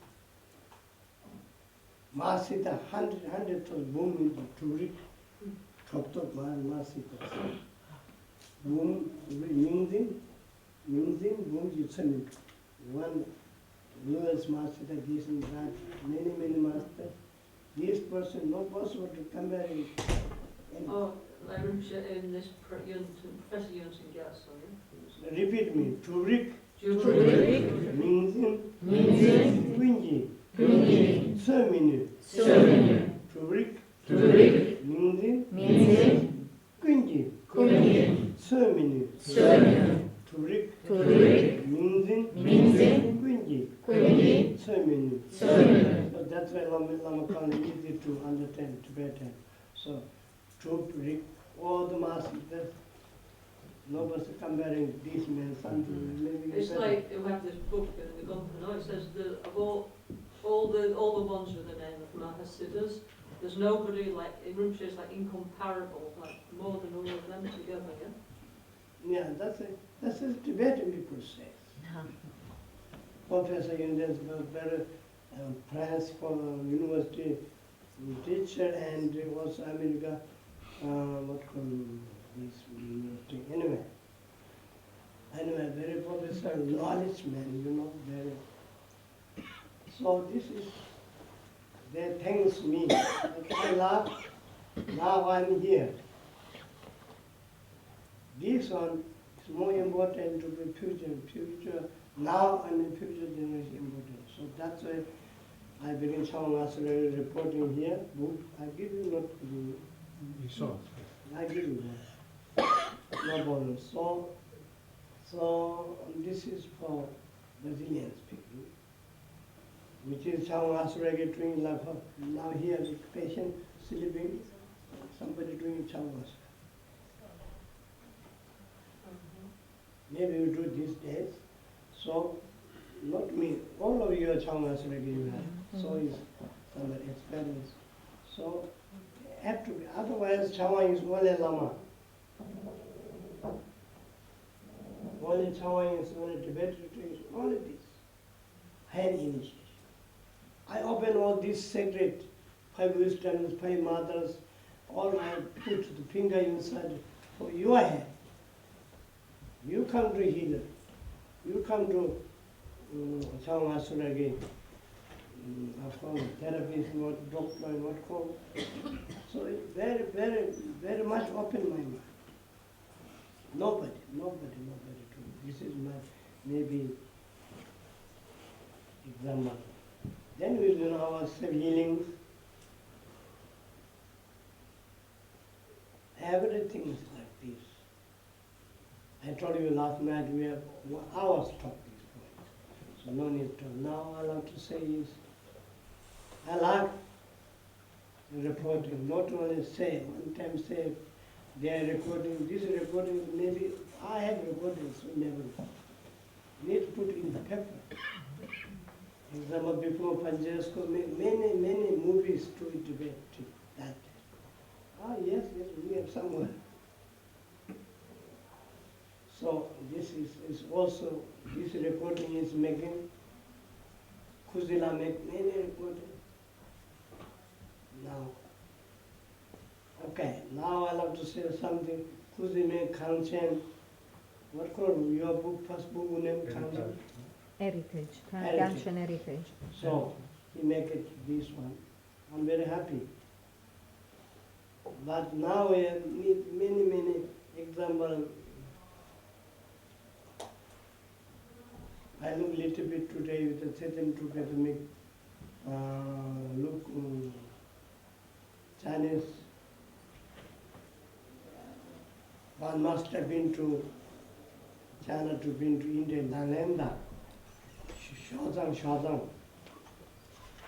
Masita, hundred of boom to read top Masita. Boom, moving, boom determine. One US master, this and that, many masters. This person, no possible to compare it. Oh, like in this Professor Yunsen NgalSo, yeah? Repeat me. Turik. Turik. Mingzin. Quinji. Serminu. Turik. Mingzin. Quinji. Serminu. Turik. Mingzin. Quinji. Serminu. So that's why Lama Khan is easy to understand, Tibetan. So, Turik, all the masters, nobody's comparing these men, something. It's like we have this book in the Gompa, it says that of all the ones with the name of Mahasiddhas, there's nobody like Rinpoche is like incomparable, like more than all of them together, yeah? Yeah, that's a Tibetan people say. Professor Yunden's very prize for university teacher and was America, what called this university, anyway, very professor, knowledge man, you know, very. So this is, they thanks me. I laugh, now I'm here. This one is more important to be future, now and in future generation important. So that's why I begin Shambala reporting here. Book. I give you not. You saw it. I give you one. No problem. So this is for Brazilian speaking, which is Shambala doing like now here the patient sleeping, somebody doing Shambala. Maybe you do these days. So not me, all of you are Shambala you have. So is some experience. So have to be, otherwise Shambala is only Lama. Only Shambala is only Tibetan is only this. Hand initiation. I open all these sacred 5 wisdoms, 5 mothers, all I put the finger inside for your hand. You come to healer. You come to Shambala again. Therapist, what doctor, and what call. So it very much open my mind. Nobody to. This is my maybe example. Then we do our self-healings. Everything is like this. I told you last night we have hours talk this point. So no need to. Now all I have to say is, I like reporting, not only say, one time say, they are recording, this recording, maybe I have recordings, so never. Need to put in the paper. Example, before Panjasko, many movies to debate that. Yes, we have somewhere. So this is also, this recording is making, Kuzila make many recordings. Now, okay, now I'll have to say something. Kuzime Gangchen, what called your book, first book name, Gangchen? Heritage, Heritage. Gangchen Heritage. So, he make it this one. I'm very happy. But now we need many examples. I look a little bit today with the certain to make look Chinese. One must have been to China to been to India, Nalanda, Shazang.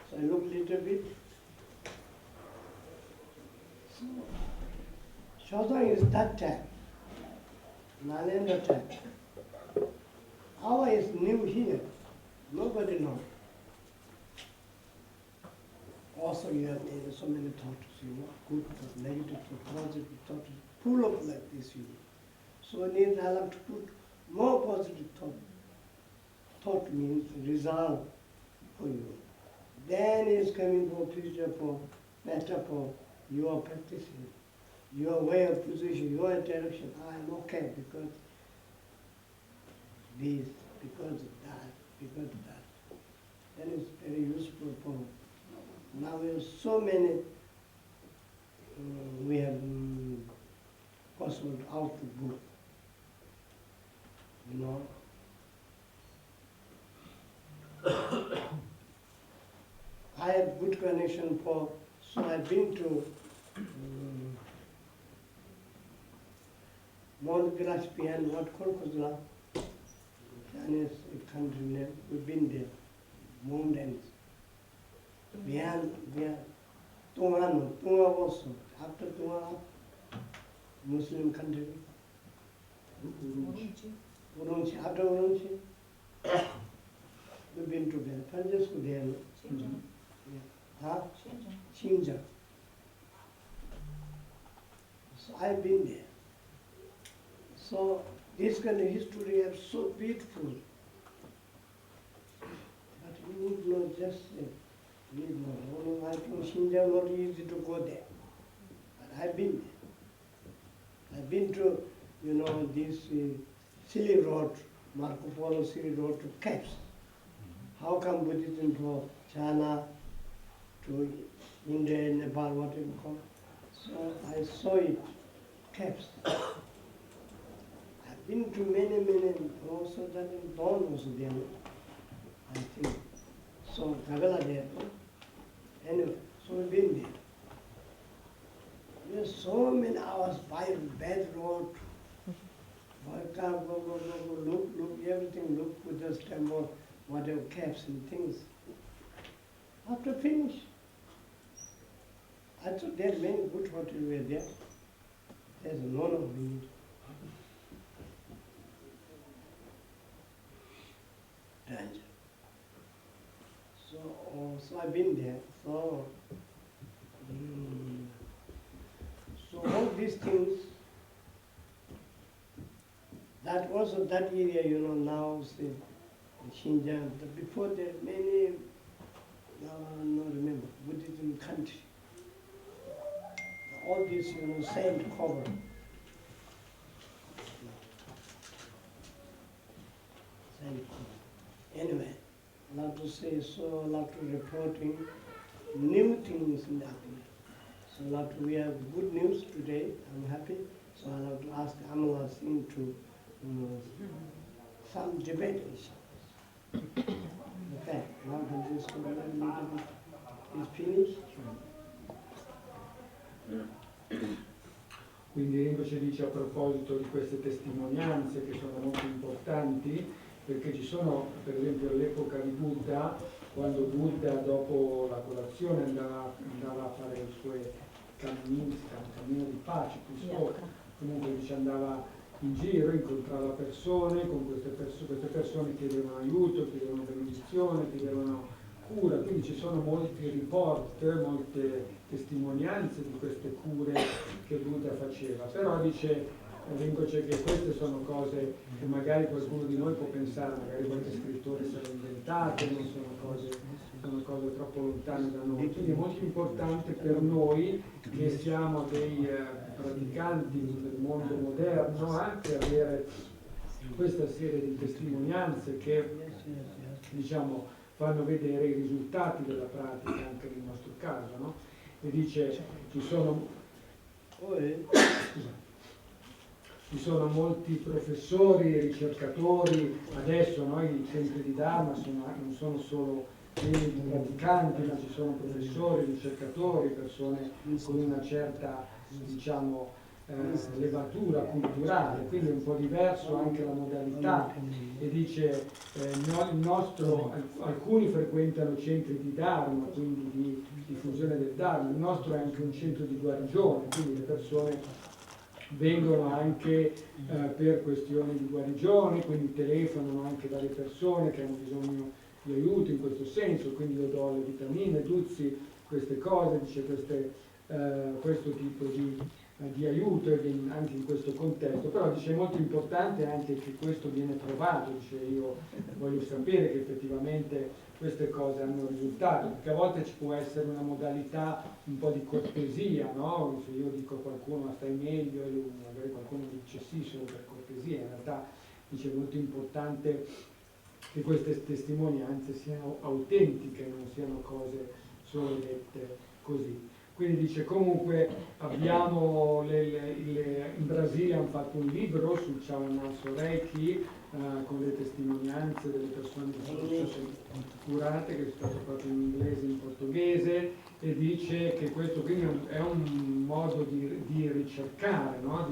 So I look a little bit. So, Shazang is that time, Nalanda time. Our is new here, nobody knows. Also you have so many thoughts, good thoughts, negative thoughts, positive thoughts, full of like this, So I'll have to put more positive thought. Thought means resolve for you. Then it's coming for future, for better, for your practicing, your way of position, your direction. I'm okay because this, because of that, because of that. Then it's very useful for, now we have so many, we have possible out the book, I have good connection for, so I've been to Mount Graspian, what called Kuzla, Chinese country name, we've been there, mountains. Behind, Tunga also, after Tunga, Muslim country, Urunchi, after Urunchi, we've been together, Francisco there, Xinjiang. So I've been there. So this kind of history is so beautiful. But you would not just say, I think Xinjiang not easy to go there. But I've been there. I've been to, this silly road, Marco Polo silly road to Caps. How come Buddhism from China to India, Nepal, what you call? So I saw it, Caps. I've been to many, also that in Dawn was there, I think. So Kagala there. Anyway, so we've been there. There's so many hours by bad road. By car, go, look, everything, look with the temple, whatever caps and things. After finish, I thought there are many good hotels were there. There's no we need. Danger. So I've been there. So all these things, that also that area, now say Xinjiang. Before there many, now I don't remember, Buddhism country. All this, sand cover. Sand cover. Anyway, I love to say so, I love to reporting new things in that. So we have good news today. I'm happy. So I have to ask Amala Singh to some debate issues. Okay, now this is finished. Quindi Rinpoche dice a proposito di queste testimonianze che sono molto importanti, perché ci sono, per esempio all'epoca di Buddha, quando Buddha dopo la colazione andava a fare i suoi cammini, un cammino di pace, comunque dice andava in giro, incontrava persone, con queste persone chiedevano aiuto, chiedevano benedizione, chiedevano cura, quindi ci sono molti report, molte testimonianze di queste cure che Buddha faceva, però dice Rinpoche che queste sono cose che magari qualcuno di noi può pensare, magari qualche scrittore se l'ha inventate, non sono cose cose troppo lontane da noi. Quindi è molto importante per noi che siamo dei praticanti del mondo moderno anche avere questa serie di testimonianze che diciamo fanno vedere i risultati della pratica anche nel nostro caso, no? E dice ci sono molti professori e ricercatori, adesso i centri di Dharma non sono solo pieni di praticanti, ma ci sono professori, ricercatori, persone con una certa diciamo, levatura culturale, quindi è un po' diverso anche la modalità e dice alcuni frequentano centri di Dharma, quindi di diffusione del Dharma, il nostro è anche un centro di guarigione, quindi le persone vengono anche per questioni di guarigione, quindi telefonano anche dalle persone che hanno bisogno di aiuto in questo senso, quindi io do le vitamine, duzzi, queste cose, dice questo tipo di aiuto anche in questo contesto, però dice è molto importante anche che questo viene provato, dice io voglio sapere che effettivamente queste cose hanno risultato, perché a volte ci può essere una modalità un po' di cortesia, no? Se io dico a qualcuno ma stai meglio e magari qualcuno dice sì solo per cortesia, in realtà dice è molto importante che queste testimonianze siano autentiche, non siano cose solo dette così. Quindi dice comunque abbiamo in Brasile hanno fatto un libro sul NgalSo Reiki con le testimonianze delle persone che sono state curate, che è stato fatto in inglese e in portoghese, e dice che questo quindi è un modo di ricercare, no?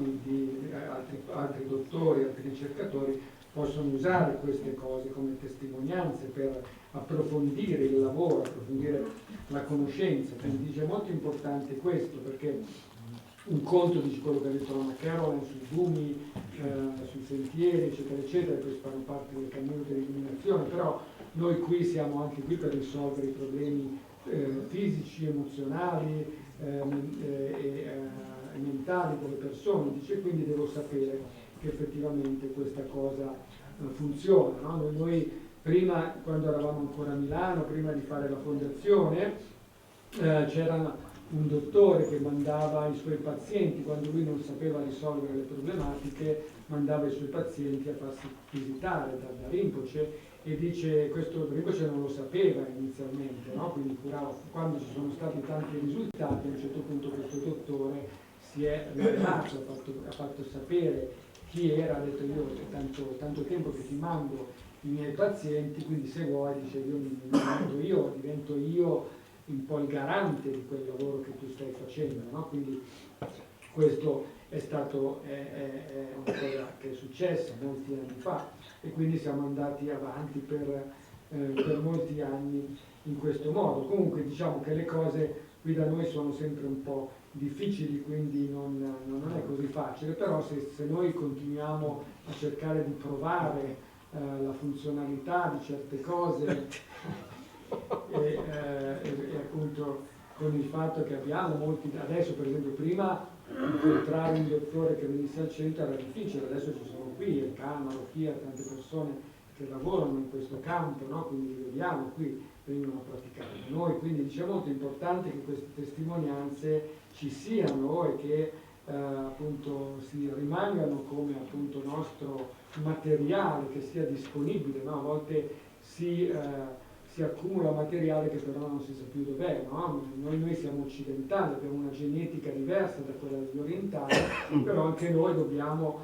Altri dottori, altri ricercatori possono usare queste cose come testimonianze per approfondire il lavoro, approfondire la conoscenza. Quindi dice è molto importante questo, perché un conto dice quello che ha detto Lama Carolan sui dumi, sui sentieri, eccetera, eccetera, che fanno parte del cammino dell'illuminazione, però noi qui siamo anche qui per risolvere i problemi fisici, emozionali e mentali delle persone, dice, quindi devo sapere che effettivamente questa cosa funziona, no? Noi prima, quando eravamo ancora a Milano, prima di fare la fondazione, c'era un dottore che mandava i suoi pazienti, quando lui non sapeva risolvere le problematiche, mandava i suoi pazienti a farsi visitare da Rinpoche, e dice questo Rinpoche non lo sapeva inizialmente, no? Quindi curava. Quando ci sono stati tanti risultati, a un certo punto questo dottore si è rivelato, ha fatto sapere chi era, ha detto io tanto tempo che ti mando i miei pazienti, quindi se vuoi, dice divento io un po' il garante di quel lavoro che tu stai facendo, no? Quindi questo è una cosa che è successa molti anni fa e quindi siamo andati avanti per molti anni in questo modo. Comunque diciamo che le cose qui da noi sono sempre un po' difficili, quindi non è così facile, però se noi continuiamo a cercare di provare la funzionalità di certe cose e appunto con il fatto che abbiamo molti, adesso per esempio prima incontrare un dottore che venisse al centro era difficile, adesso ci sono qui il Camaro, Fiat, tante persone che lavorano in questo campo, no? Quindi li vediamo qui, vengono a praticare da noi, quindi dice è molto importante che queste testimonianze ci siano e che appunto si rimangano come appunto nostro materiale che sia disponibile, no? A volte si accumula materiale che però non si sa più dov'è, no? Noi siamo occidentali, abbiamo una genetica diversa da quella degli orientali, però anche noi dobbiamo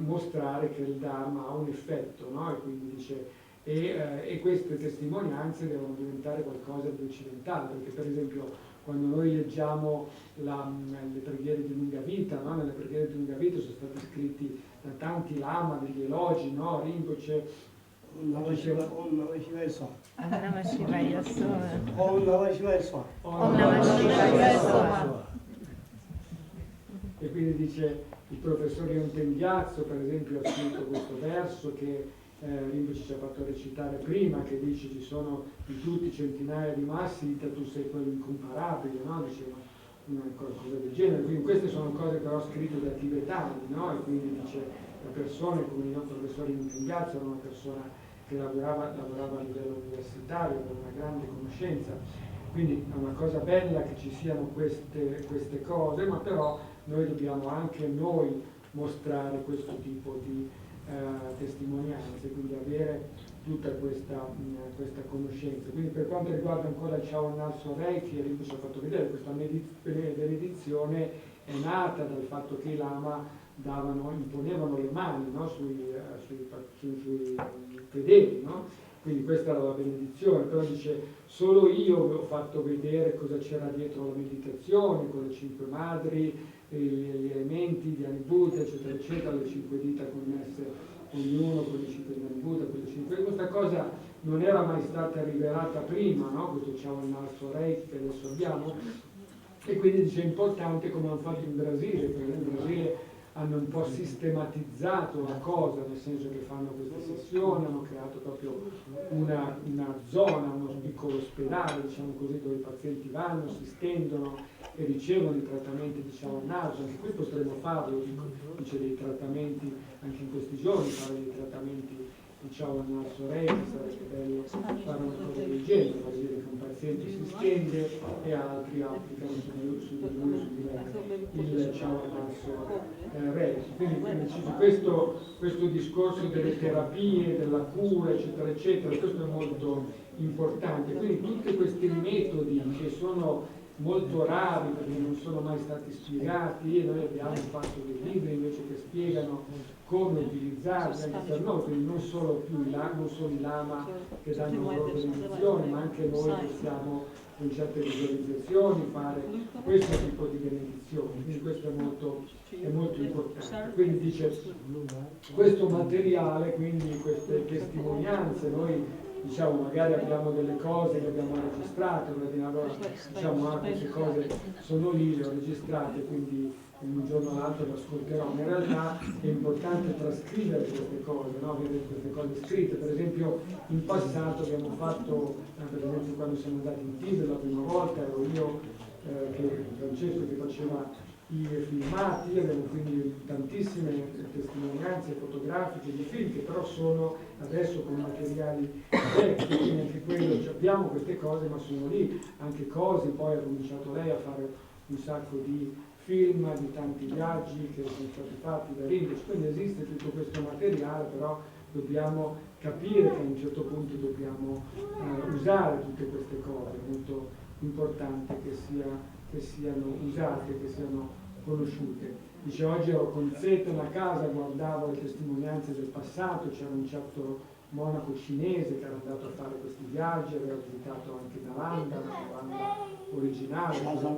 mostrare che il Dharma ha un effetto, no? E quindi dice e queste testimonianze devono diventare qualcosa di occidentale, perché per esempio quando noi leggiamo le preghiere di lunga vita, no? Nelle preghiere di lunga vita sono stati scritti da tanti lama degli elogi, no? Rinpoche Om Namah Shivaya Swaha. Om Namah Shivaya Swaha. Om Namah Shivaya Swaha. Om Namah Shivaya Swaha. E quindi dice il professor Yonten-Gyatso per esempio ha scritto questo verso che Rinpoche ci ha fatto recitare prima, che dice ci sono di tutti centinaia di massi, tu sei quello incomparabile, no? Diceva una cosa del genere, quindi queste sono cose però scritte da tibetani, no? E quindi dice la persona come il professor Yonten-Gyatso era una persona che lavorava a livello universitario, con una grande conoscenza, quindi è una cosa bella che ci siano queste cose, ma però noi dobbiamo anche noi mostrare questo tipo di testimonianze, quindi avere tutta questa conoscenza. Quindi per quanto riguarda ancora il Chao NgalSo Reiki, Rinpoche ci ha fatto vedere, questa benedizione è nata dal fatto che i Lama imponevano le mani, no, sui fedeli, no? Quindi questa era la benedizione, però dice solo io vi ho fatto vedere cosa c'era dietro la meditazione, con le 5 madri, gli elementi di Buddha, eccetera, eccetera, le 5 dita connesse ognuno con i 5 di Buddha, con le 5. Questa cosa non era mai stata rivelata prima, no? Questo Chao NgalSo Reiki che adesso abbiamo, e quindi dice è importante come hanno fatto in Brasile, perché in Brasile hanno un po' sistematizzato la cosa, nel senso che fanno queste sessioni, hanno creato proprio una zona, uno piccolo ospedale, diciamo così, dove i pazienti vanno, si stendono e ricevono i trattamenti di Chao NgalSo. Anche qui potremmo farlo, dice dei trattamenti, anche in questi giorni fare dei trattamenti di Chao NgalSo Reiki, sarebbe bello fare una cosa del genere, vuol dire che un paziente si stende e altri applicano su di lui il Chao NgalSo Reiki. Quindi questo discorso delle terapie, della cura, eccetera, eccetera, questo è molto importante. Quindi tutti questi metodi che sono molto rari perché non sono mai stati spiegati, e noi abbiamo fatto dei libri invece che spiegano come utilizzarli anche per noi, quindi non solo i lama che danno la loro benedizione, ma anche noi possiamo con certe visualizzazioni fare questo tipo di benedizioni, quindi questo è molto importante. Quindi dice questo materiale, quindi queste testimonianze, noi diciamo magari abbiamo delle cose che abbiamo registrato, allora diciamo queste cose sono lì, le ho registrate, quindi un giorno o l'altro le ascolterò, ma in realtà è importante trascrivere queste cose, no? Avere queste cose scritte. Per esempio in passato abbiamo fatto, per esempio quando siamo andati in Tibet la prima volta, ero io, Francesco che faceva i filmati, abbiamo quindi tantissime testimonianze fotografiche di film che però sono adesso con materiali vecchi, quindi anche quello, cioè abbiamo queste cose ma sono lì, anche cose, poi ha cominciato lei a fare un sacco di film, di tanti viaggi che sono stati fatti da Rinpoche, quindi esiste tutto questo materiale, però dobbiamo capire che a un certo punto dobbiamo usare tutte queste cose, è molto importante che siano usate, che siano conosciute. Dice oggi ero con Zeta a casa, guardavo le testimonianze del passato, c'era un certo monaco cinese che era andato a fare questi viaggi, aveva visitato anche Nalanda, la Nalanda originale, Shazam,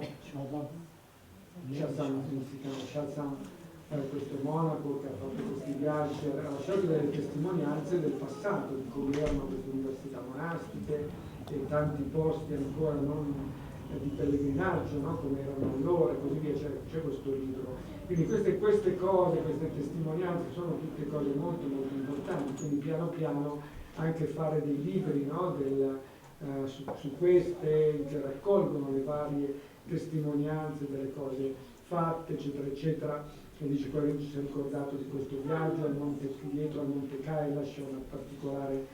questo monaco che ha fatto questi viaggi, ha lasciato delle testimonianze del passato, di come erano queste università monastiche e tanti posti ancora non di pellegrinaggio, no? Come erano allora e così via, c'è questo libro. Quindi queste cose, queste testimonianze sono tutte cose molto molto importanti, quindi piano piano anche fare dei libri, no? Su queste che raccolgono le varie testimonianze delle cose fatte, eccetera, eccetera. E dice poi ci si è ricordato di questo viaggio dietro al Monte Kailash, c'è una particolare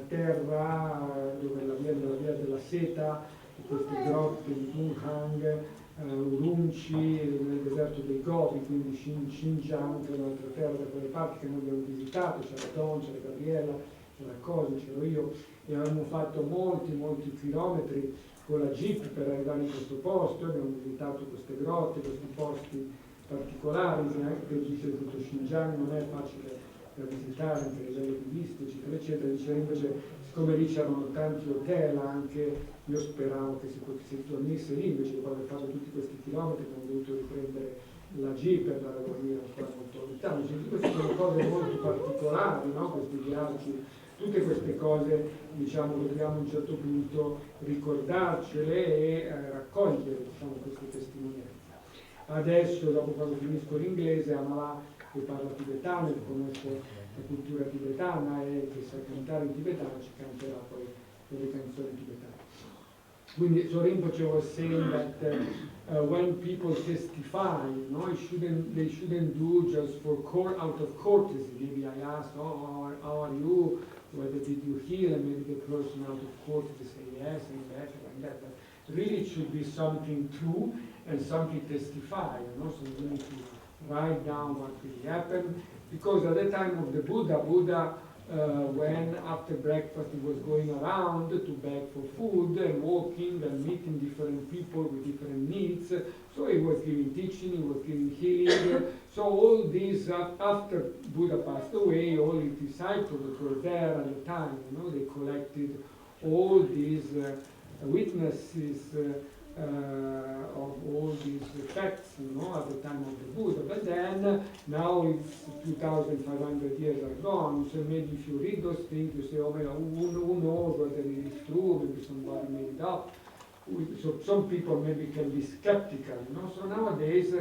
terra dove la via della seta, queste grotte di Dunhang, Urumqi, nel deserto dei Gobi, quindi Xinjiang, che è un'altra terra da quelle parti che noi abbiamo visitato, c'era Don, c'era Gabriella, c'era Cosi, c'ero io, e avevamo fatto molti chilometri con la jeep per arrivare in questo posto, abbiamo visitato queste grotte, questi posti particolari, che anche dice tutto Xinjiang non è facile da visitare, anche a livello di vista, eccetera, eccetera. Dice invece, siccome lì c'erano tanti hotel anche, io speravo che si dormisse lì, invece dopo aver fatto tutti questi chilometri abbiamo dovuto riprendere la jeep per andare a dormire ancora molto lontano. Queste sono cose molto particolari, no? Questi viaggi, tutte queste cose, diciamo, dobbiamo a un certo punto ricordarcele e raccogliere, diciamo, queste testimonianze. Adesso, dopo quando finisco l'inglese, Amala, che parla tibetano, che conosce la cultura tibetana e che sa cantare in tibetano, ci canterà poi delle canzoni tibetane. So Rinpoche was saying that when people testify, they shouldn't do just for out of courtesy. Maybe I asked, oh, how are you? Whether did you heal? And maybe the person out of courtesy say yes and that and that. But really, it should be something true and something testify. So we need to write down what really happened. Because at the time of the Buddha, when after breakfast he was going around to beg for food and walking and meeting different people with different needs, so he was giving teaching, he was giving healing. So all these, after Buddha passed away, all his disciples that were there at the time, they collected all these witnesses of all these facts, at the time of the Buddha. But then, now it's 2,500 years are gone, so maybe if you read those things, you say, oh, who knows whether it is true, maybe somebody made it up. So some people maybe can be skeptical, So nowadays,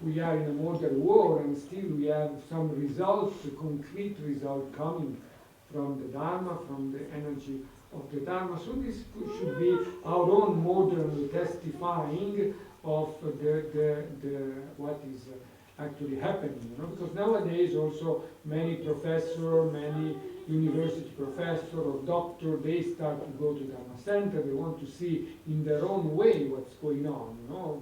we are in a modern world, and still we have some results, concrete results coming from the Dharma, from the energy of the Dharma. So this should be our own modern testifying of the what is actually happening, because nowadays also many professors, many university professors or doctors, they start to go to Dharma Center, they want to see in their own way what's going on,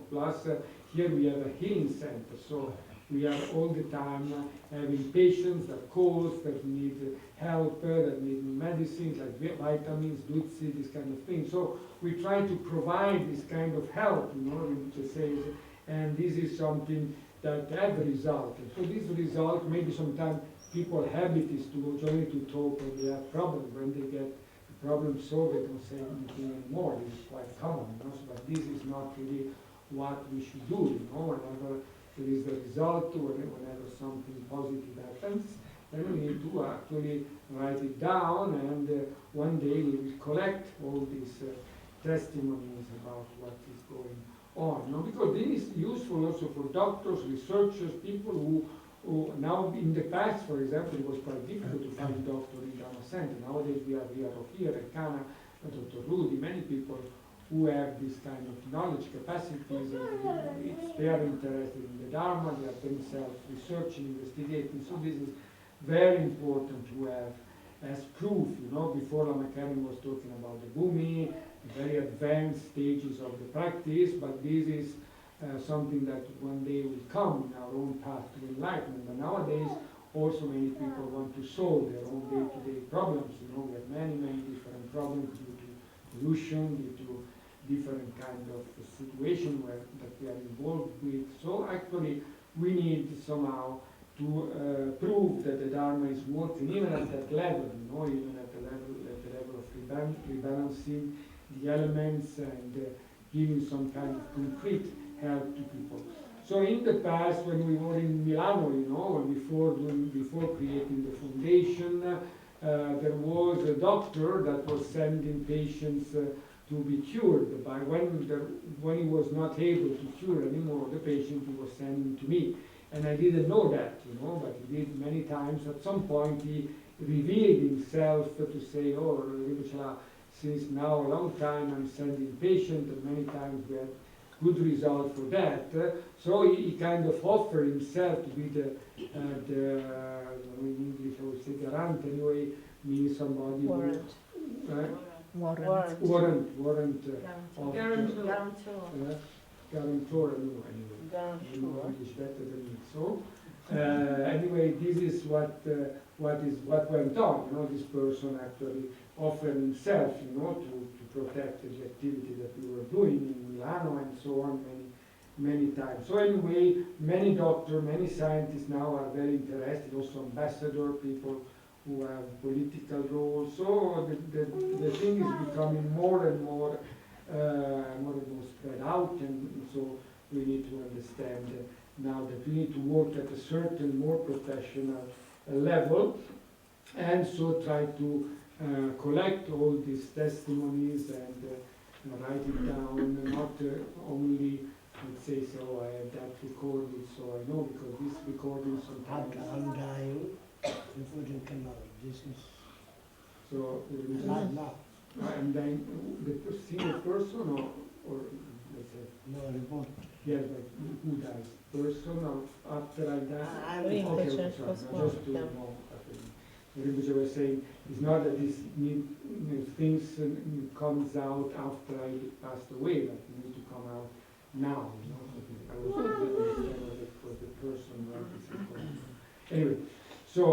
Plus here we have a healing center, so we are all the time having patients that calls, that need help, that need medicines like vitamins, dutsi, this kind of thing. So we try to provide this kind of help, Rinpoche says, and this is something that have a result. So this result, maybe sometimes people habit is to only to talk when they have problems. When they get the problem solved, they don't say anything anymore. This is quite common, but this is not really what we should do, whenever there is a result, whenever something positive happens, then we need to actually write it down, and one day we will collect all these testimonies about what is going on. Because this is useful also for doctors, researchers, people who now in the past, for example, it was quite difficult to find a doctor in Dharma Center. Nowadays we have here at Kana, Dr. Rudy, many people who have this kind of knowledge capacities, and they are interested in the Dharma, they are themselves researching, investigating. So this is very important to have as proof. Before Lama Karim was talking about the Bhumi, the very advanced stages of the practice, but this is something that one day will come in our own path to enlightenment. But nowadays, also many people want to solve their own day-to-day problems. We have many, many different problems due to pollution, due to different kind of situation that we are involved with. So actually, we need somehow to prove that the Dharma is working, even at that level, even at the level of rebalancing the elements and giving some kind of concrete help to people. So in the past, when we were in Milano, before creating the foundation, there was a doctor that was sending patients to be cured. By when he was not able to cure anymore the patient, he was sending to me. And I didn't know that, but he did many times. At some point, he revealed himself to say, oh, Rinpoche, since now a long time I'm sending patients, and many times we had good result for that. So he kind of offered himself to be the in English I would say garant, anyway, means somebody Warrant. Warrant. Guarantor, anyway. English better than me. So anyway, this is what went on. This person actually offered himself, to protect the activity that we were doing in Milano and so on many times. So anyway, many doctors, many scientists now are very interested. Also ambassador people who have political roles. So the thing is becoming more and more spread out, and so we need to understand now that we need to work at a certain more professional level, and so try to collect all these testimonies and write it down, not only let's say, so I have that recorded, so I know, because this recording sometimes I'm dying before you come out. This is so not now. and then the single person or let's say No, report. yes, but who dies? Person or after I die? Rinpoche, sorry, just to know. Rinpoche was saying it's not that these things comes out after I passed away, but it needs to come out now. I was understand what the person anyway, so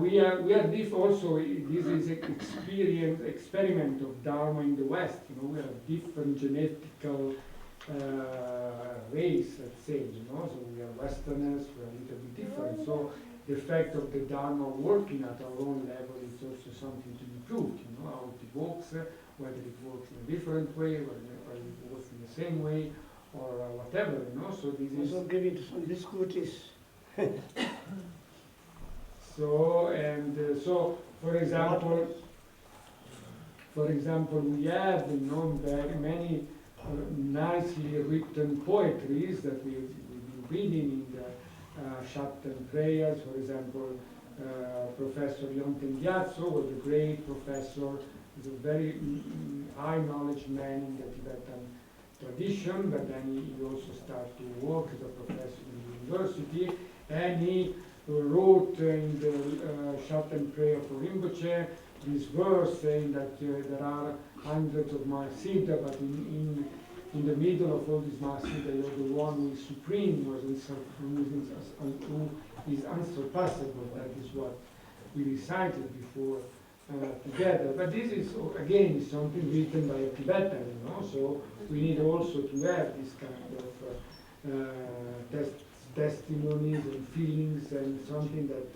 we are this also. This is an experiment of Dharma in the West. We are different genetical race, let's say. So we are Westerners. We are a little bit different. So the effect of the Dharma working at our own level is also something to be proved. How it works, whether it works in a different way, whether it works in the same way, or whatever. So this is Also give it some biscuits. So for example, we have very many nicely written poetries that we've been reading in the Shattan prayers. For example, Professor Yonten Gyatso was a great professor. He's a very high knowledge man in the Tibetan tradition, but then he also started to work as a professor in the university, and he wrote in the Shattan prayer for Rinpoche this verse saying that there are hundreds of Mahasiddha, but in the middle of all these Mahasiddha, you're the one who is supreme, who is unsurpassable. That is what we recited before together. But this is, again, something written by a Tibetan, so we need also to have this kind of testimonies and feelings and something that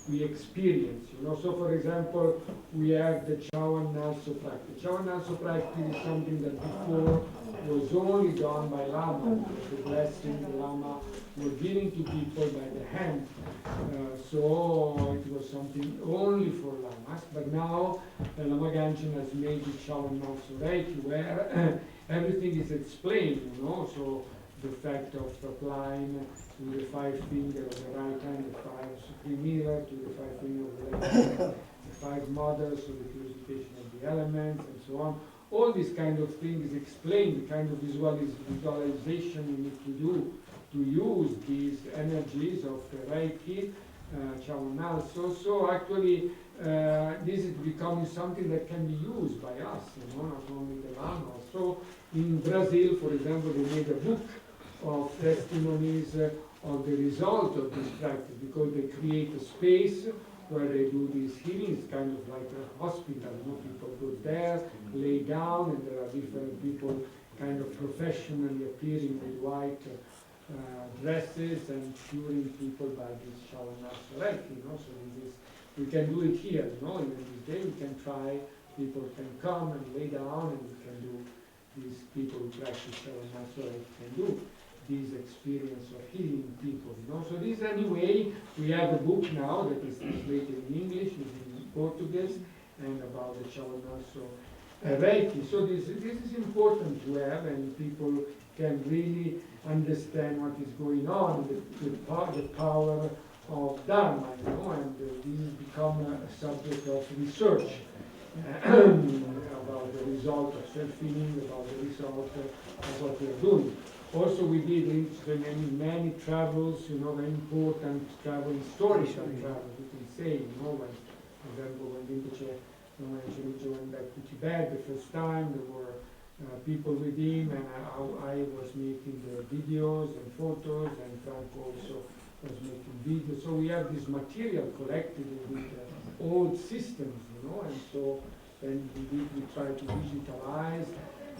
we experience. So for example, we have the Chawan NgalSo practice. Chawan NgalSo practice is something that before was only done by Lama. The blessing the Lama were giving to people by the hand. So it was something only for Lamas. But now Lama Gangchen has made the Chawan NgalSo Reiki, where everything is explained, so the fact of applying to the 5 finger of the right hand, the 5 supreme mirror, to the 5 finger of the left hand, the 5 mothers, so the purification of the elements, and so on. All these kind of things explain the kind of visualization you need to do to use these energies of the Reiki, Chawan NgalSo. So actually, this is becoming something that can be used by us, not only the Lamas. So in Brazil, for example, they made a book of testimonies of the result of this practice, because they create a space where they do these healings, kind of like a hospital. People go there, lay down, and there are different people kind of professionally appearing with white dresses and curing people by this Chawan NgalSo Reiki. So this is, we can do it here. Even this day we can try. People can come and lay down, and we can do. These people who practice Chawan NgalSo Reiki can do this experience of healing people. So this, anyway, we have a book now that is translated in English, in Portuguese, and about the Chawan NgalSo Reiki. So this is important to have, and people can really understand what is going on, the power of Dharma, and this become a subject of research about the result of self-healing, about the result of what we are doing. Also, we did many travels, very important travel, historical travel, you can say, when, for example, when Rinpoche went back to Tibet the first time, there were people with him, and I was making the videos and photos, and Frank also was making videos. So we have this material collected with old systems, and so then we try to digitalize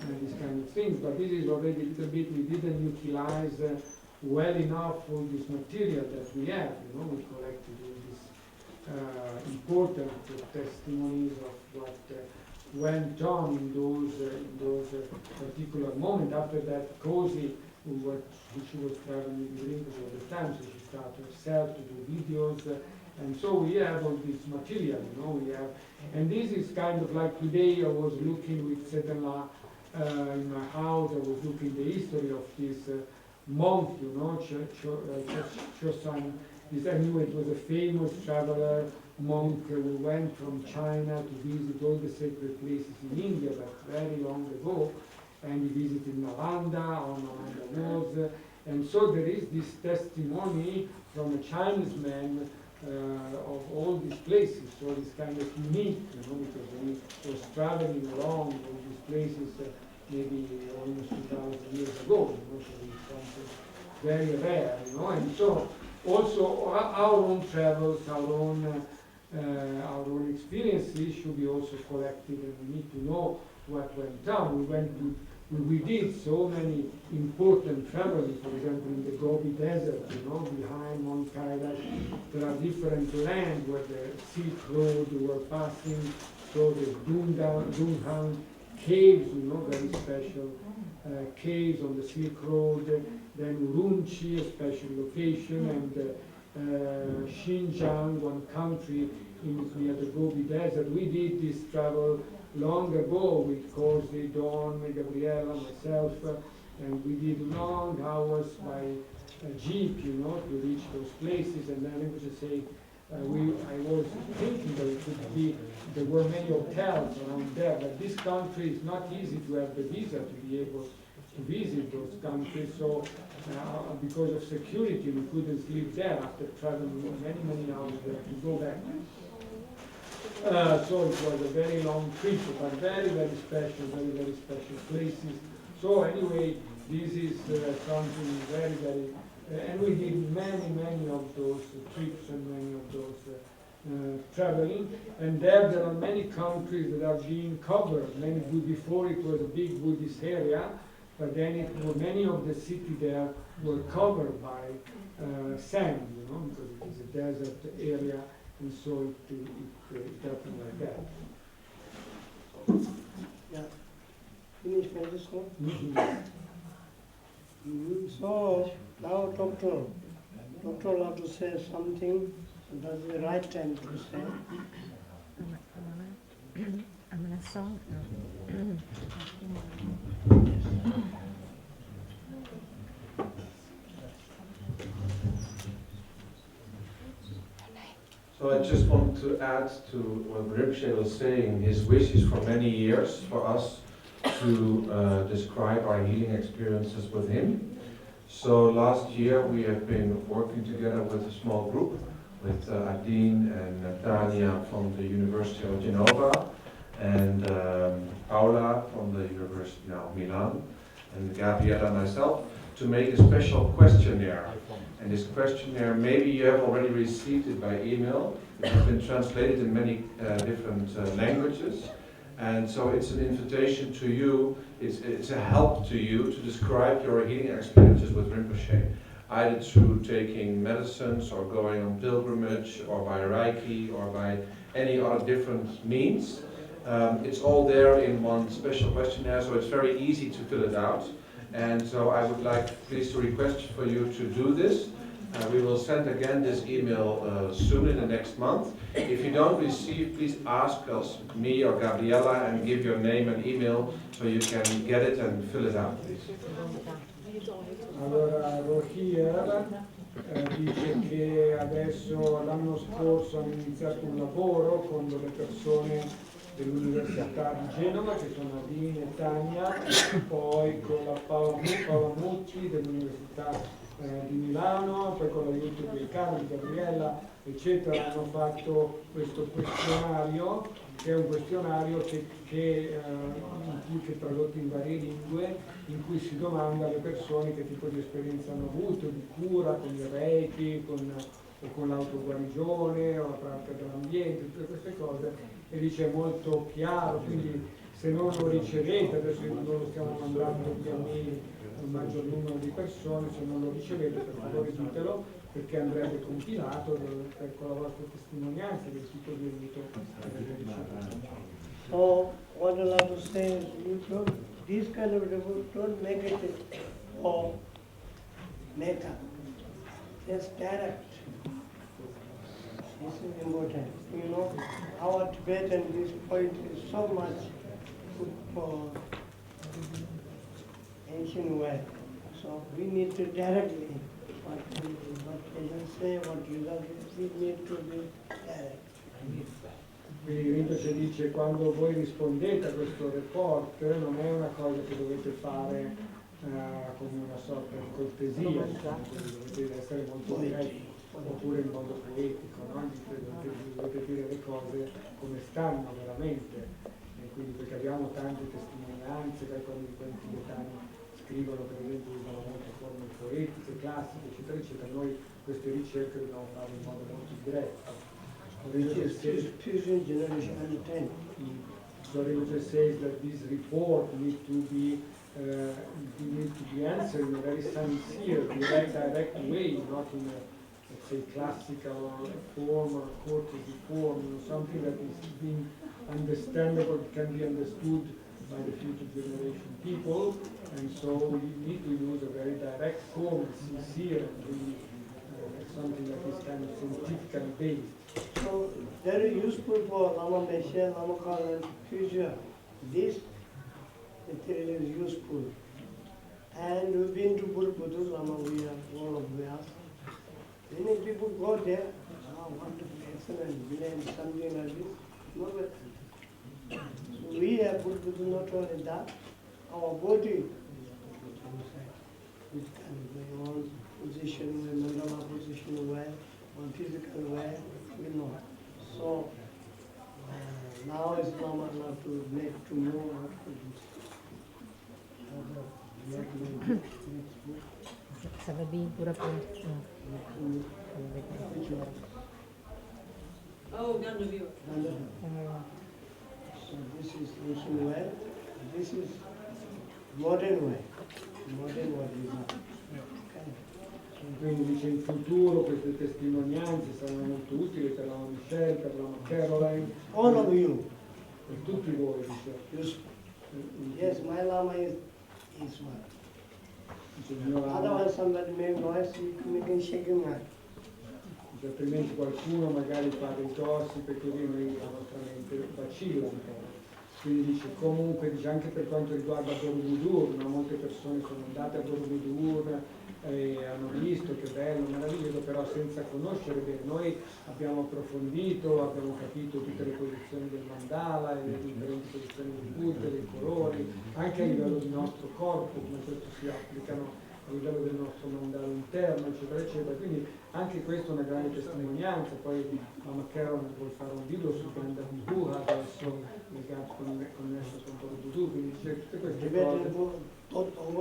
and these kind of things. But this is already a little bit, we didn't utilize well enough all this material that we have. We collected all these important testimonies of what went on in those particular moments. After that, Cozy, she was traveling with Rinpoche all the time, so she started herself to do videos. And so we have all this material, we have, and this is kind of like today I was looking with Setenla in my house, I was looking the history of this monk, Chosan. Anyway, it was a famous traveler monk who went from China to visit all the sacred places in India, but very long ago, and he visited Nalanda or Nalanda was, and so there is this testimony from a Chinese man of all these places, so it's kind of unique, because he was traveling along all these places maybe almost 2,000 years ago, so it's something very rare, and so also our own travels, our own experiences should be also collected, and we need to know what went on. We did so many important traveling, for example, in the Gobi Desert, behind Mount Kailash, there are different lands where the Silk Road were passing, so the Dunhuang caves, very special caves on the Silk Road, then Urumqi, a special location, and Xinjiang, one country near the Gobi Desert. We did this travel long ago with Cosi, Dawn, Gabriella, myself, and we did long hours by jeep, to reach those places. And then I was just saying, I was thinking that there were many hotels around there, but this country is not easy to have the visa to be able to visit those countries. So because of security, we couldn't sleep there after traveling many hours there to go back. So it was a very long trip, but very special places. So anyway, this is something very, and we did many of those trips and many of those traveling. And there are many countries that are being covered. Before it was a big Buddhist area, but then many of the cities there were covered by sand, because it is a desert area. And so it happened like that. Yeah. Finish Francisco? So now Doctor will have to say something. That's the right time to say. So I just want to add to what Rinpoche was saying. His wish is for many years for us to describe our healing experiences with him. So last year we have been working together with a small group with Adine and Tania from the University of Genova and Paula from the University of Milan and Gabriella and myself to make a special questionnaire. And this questionnaire, maybe you have already received it by email. It has been translated in many different languages. And so it's an invitation to you, it's a help to you to describe your healing experiences with Rinpoche, either through taking medicines or going on pilgrimage or by Reiki or by any other different means. It's all there in one special questionnaire, so it's very easy to fill it out. And so I would like please to request for you to do this. We will send again this email soon in the next month. If you don't receive, please ask us, me or Gabriella, and give your name and email so you can get it and fill it out, please. Allora, Rohier dice che adesso l'anno scorso hanno iniziato un lavoro con le persone dell'Università di Genova, che sono Adine e Tania, poi con la Paola Mucci dell'Università di Milano, poi con l'aiuto di Carlo, di Gabriella, eccetera, hanno fatto questo questionario, che è un questionario che è tradotto in varie lingue, in cui si domanda alle persone che tipo di esperienza hanno avuto, di cura, con il Reiki, con l'autoguarigione, o la pratica dell'ambiente, tutte queste cose, e dice è molto chiaro, quindi se non lo ricevete, adesso non lo stiamo mandando via mail al maggior numero di persone, se non lo ricevete per favore ditelo, perché andrebbe compilato con la vostra testimonianza del tipo di aiuto che avete ricevuto. So what I'll have to say is this kind of report, don't make it for meta. Just direct. This is important. Our Tibetan, this point is so much good for ancient work. So we need to directly, what they say, what you love, we need to be direct. Quindi Rinpoche dice quando voi rispondete a questo report non è una cosa che dovete fare come una sorta di cortesia, dovete essere molto diretti, oppure in modo poetico, no? Dovete dire le cose come stanno veramente, e quindi perché abbiamo tante testimonianze, quando i tibetani scrivono per esempio usano molte forme poetiche, classiche, eccetera, eccetera, noi queste ricerche dobbiamo fare in modo molto diretto. Fusion generation understand. So Rinpoche says that this report need to be answered in a very sincere, direct way, not in a, let's say, classical form or courtesy form, something that is being understandable, can be understood by the future generation people, and so we need to use a very direct form, sincere, and really something that is kind of scientifically based. So very useful for Lama Michel, Lama Kalachakra, future. This material is useful. And we've been to Burbudur, Lama, we are all of us. Many people go there, wonderful, excellent, brilliant, something like this. No better. So we have Burbudur, not only that, our body, which can be on position, mandala position well, on physical way, we know. So now is Lama now to make two more after this. Oh, Gandavira. So this is also well. This is modern way. Modern way design. Quindi dice in futuro queste testimonianze saranno molto utili per la Michel, per la Caroline. All of you. Per tutti voi, dice. Yes, my Lama is one. Otherwise somebody make noise, you can shake him out. Altrimenti qualcuno magari fa dei tossici e così noi la nostra mente vacilla un po'. Quindi dice comunque dice, anche per quanto riguarda Borobudur, no? Molte persone sono andate a Borobudur e hanno visto che bello, meraviglioso, però senza conoscere bene. Noi abbiamo approfondito, abbiamo capito tutte le posizioni del mandala, le differenti posizioni del Buddha, dei colori, anche a livello del nostro corpo, come questo si applicano a livello del nostro mandala interno, eccetera, eccetera. Quindi anche questa è una grande testimonianza. Poi Lama Caroline vuole fare un video su Ganda Buddha adesso, legato connesso con Borobudur, quindi dice tutte queste cose. Tutto un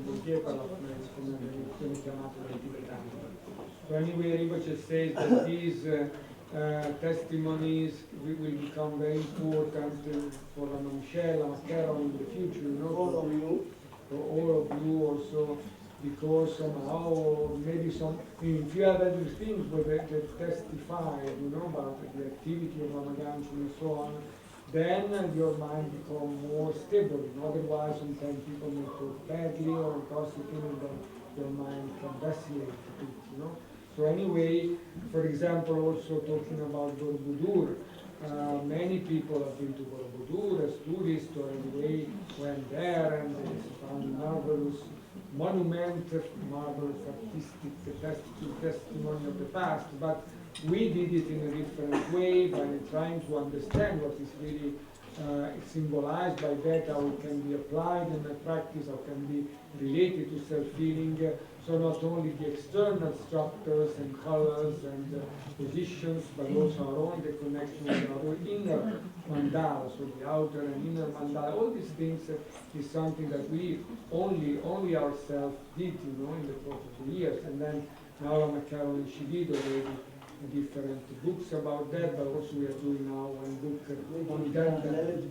buchietto come viene chiamato dai tibetani. So anyway, Rinpoche says that these testimonies will become very important for Lama Michel, Lama Caroline in the future, you know. All of you. For all of you also, because somehow maybe if you have other things that testify, you know, about the activity of Lama Gangchen and so on, then your mind becomes more stable. Otherwise, sometimes people may talk badly or gossiping, and then your mind can vacillate a bit, you know. So anyway, for example, also talking about Borobudur, many people have been to Borobudur as tourists or anyway went there and they found marvelous monument, marvelous artistic testimony of the past. But we did it in a different way by trying to understand what is really symbolized by that, how it can be applied in the practice, how it can be related to self-feeling. So not only the external structures and colors and positions, but also our own the connection with our inner mandala, so the outer and inner mandala. All these things is something that we only ourselves did, you know, in the course of the years. And then now Lama Caroline, she did already different books about that, but also we are doing now one book on that related to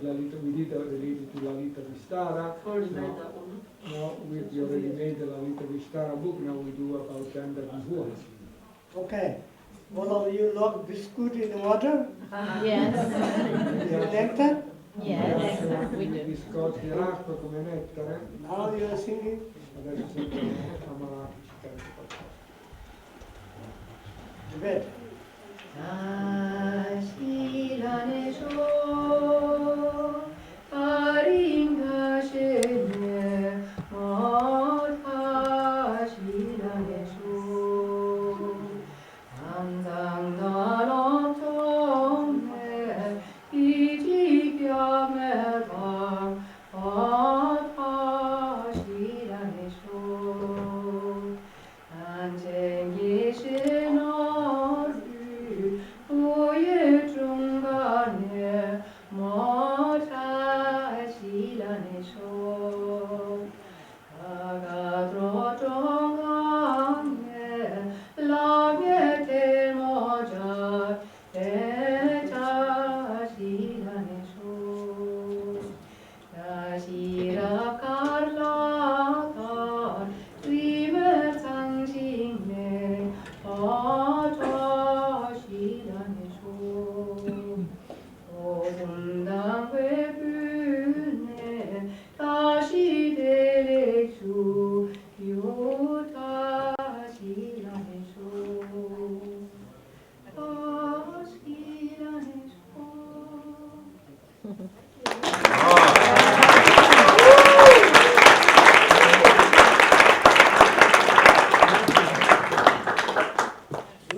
Lalita. We did related to Lalita Vistara. Already made that one. Now we already made the Lalita Vistara book. Now we do about gender visual. Okay. All of you love biscuit in water? Yes. You nectar? Yes, we do. Biscotti d'acqua come nettare. Now you are singing? Adesso sentiamo Amara che ci canta. Tibet. We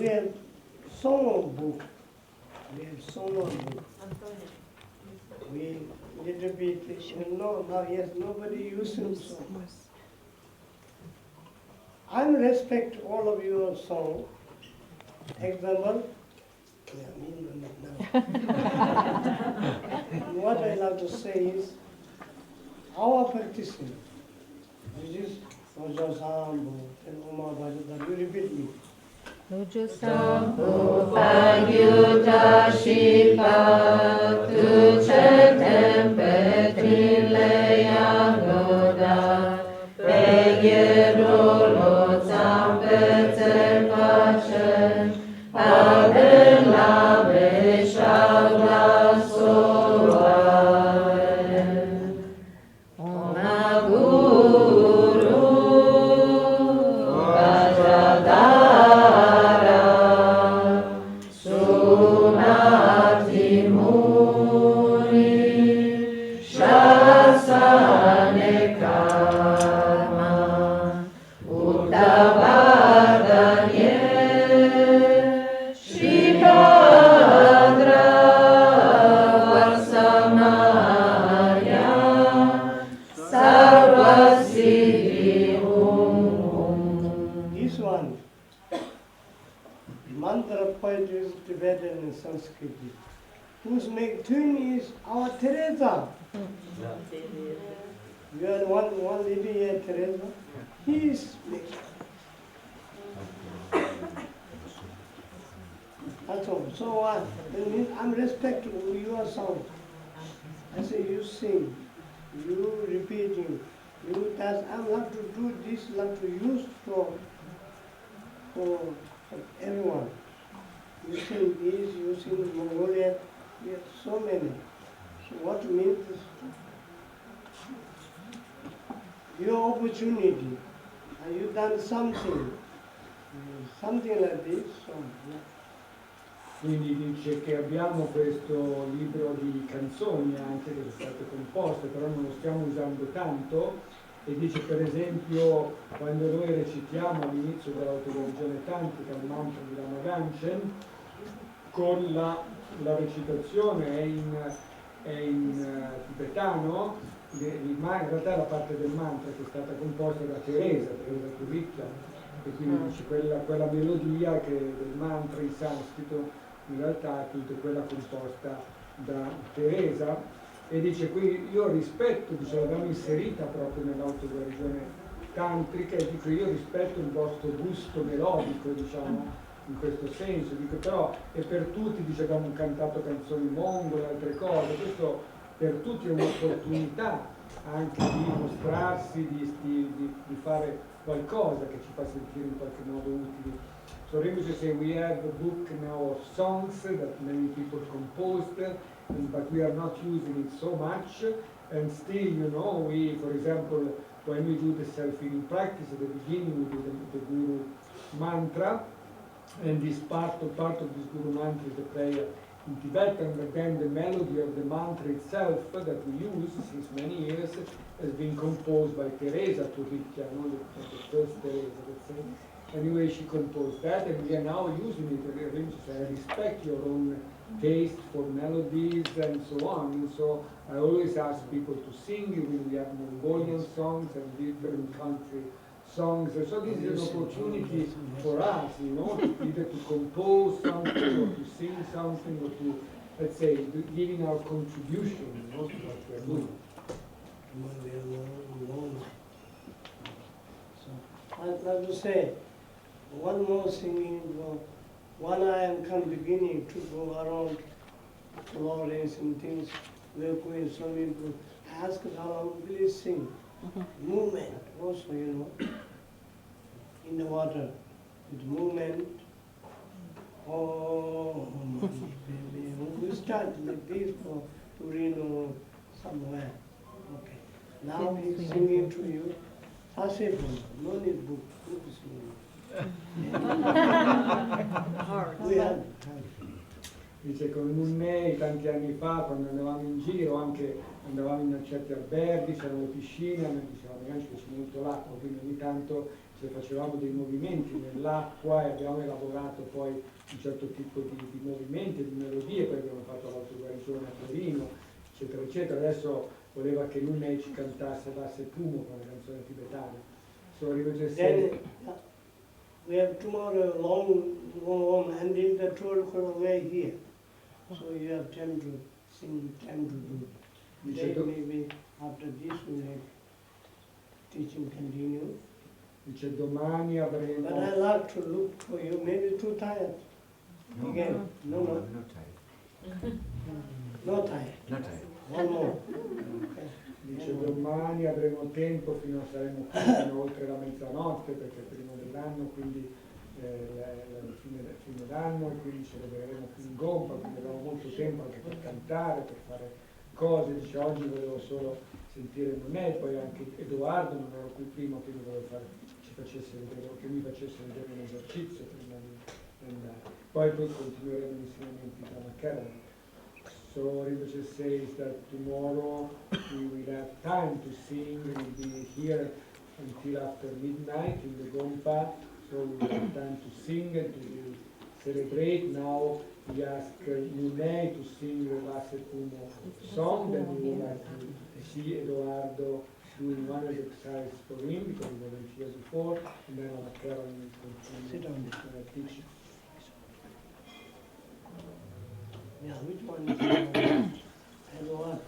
have song book. We have song book. We little bit, no, now yes, nobody uses song. I respect all of your song. Example, what I love to say is, our practicing, which is Roja Sambo and Oma Bhajata, you repeat me. Roja Sambo Bhagyuta Shiva Tuchetem Petrileya Goda Begiru Zampetem Vachen Adela Veshavla Sovaen Oma Guru Vajradara Sunati Muni Shasane Karma Uttavardanye Shikadra Varsamaya Sarvasiddhi This one, mantra poetry is Tibetan and Sanskrit. Whose make tune is our Teresa. We are one lady here, Teresa. He is making. That's all. So what? I'm respecting your song. I say you sing, you repeating, you task. I love to do this, love to use for everyone. You sing this, you sing Mongolian, we have so many. So what means is your opportunity, and you done something like this. So, Quindi dice che abbiamo questo libro di canzoni anche che è stato composto, però non lo stiamo usando tanto, e dice per esempio quando noi recitiamo all'inizio dell'autoguarigione tantrica il mantra di Lama Gangchen, con la recitazione è in tibetano, in realtà la parte del mantra che è stata composta da Teresa Kurikla, e quindi dice quella melodia del mantra in sanscrito in realtà è appunto quella composta da Teresa, e dice qui io rispetto, dice, l'abbiamo inserita proprio nell'autoguarigione tantrica, e dico io rispetto il vostro gusto melodico, diciamo, in questo senso, dico però e per tutti, dice, abbiamo cantato canzoni mongole, altre cose, questo per tutti è un'opportunità anche di mostrarsi, di fare qualcosa che ci fa sentire in qualche modo utili. So Rinpoche say we have a book now of songs that many people composed, but we are not using it so much, and still, you know, we, for example, when we do the self-healing practice, at the beginning we do the Guru mantra, and this part of this Guru mantra is the prayer in Tibetan, but then the melody of the mantra itself that we use since many years has been composed by Teresa Turricchia, the first Teresa, let's say. Anyway, she composed that, and we are now using it. I respect your own taste for melodies and so on. And so I always ask people to sing. We have Mongolian songs and different country songs. And so this is an opportunity for us, you know, either to compose something or to sing something or to, let's say, giving our contribution, you know, to what we're doing. I'd like to say one more thing. When I am beginning to go around Florence and things, we're going so many people ask how please sing. Movement also, you know, in the water, with movement. Oh, baby, we start like this for Torino somewhere. Okay. Now he's singing to you. Possible, no need book singing. We have. Dice con Munnei tanti anni fa, quando andavamo in giro, anche andavamo in certi alberghi, c'erano le piscine, a me dicevano che c'è molto l'acqua, quindi ogni tanto facevamo dei movimenti nell'acqua e abbiamo elaborato poi un certo tipo di movimenti, di melodie, poi abbiamo fatto l'autoguarigione a Torino, eccetera, eccetera. Adesso voleva che Munnei ci cantasse Lasse Pumo con la canzone tibetana. So he was just saying, we have tomorrow long and in the tour for away here. So you have time to sing, time to do. Then maybe after this we have teaching continue. Dice domani avremo. But I like to look for you, maybe too tired. No, again. No, no, I'm not tired. No tired. Not tired. One more. Dice domani avremo tempo saremo qui fino oltre la mezzanotte perché è il primo dell'anno, quindi fine d'anno e quindi celebreremo qui in gompa, quindi abbiamo molto tempo anche per cantare, per fare cose. Dice oggi volevo solo sentire Monet, poi anche Edoardo, non ero qui prima, quindi volevo che mi facesse vedere un esercizio prima di andare. Poi continueremo gli insegnamenti da Macchera. So Rinpoche says that tomorrow we will have time to sing, we'll be here until after midnight in the Gompa, so we will have time to sing and to celebrate. Now we ask Yunei to sing the Lasse Pumo song, then we would like to see Edoardo doing one exercise for him because he wasn't here before, and then our Karen will continue teaching. Yeah, which one is Edoardo?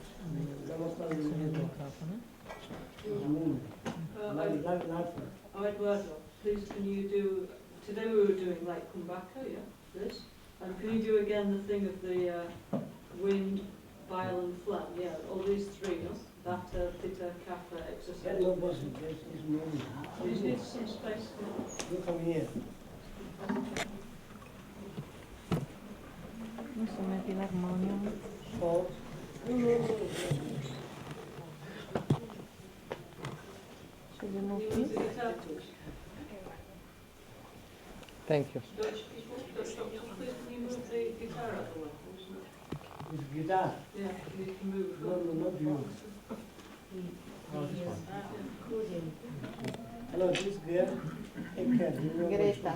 Eduardo, please can you do, today we were doing like kumbhaka, yeah, this, and can you do again the thing of the wind, bile and phlegm, yeah, all these three, no? Vata, Pitta, Kapha exercise. Yeah, no possible, this is moving. Please need some space. Look from here. Adesso metti l'armonium. So, Thank you. Please can you move the guitar out of the way? with guitar. Yeah, you can move. No, not you. Hello, this girl. Take care. Greta.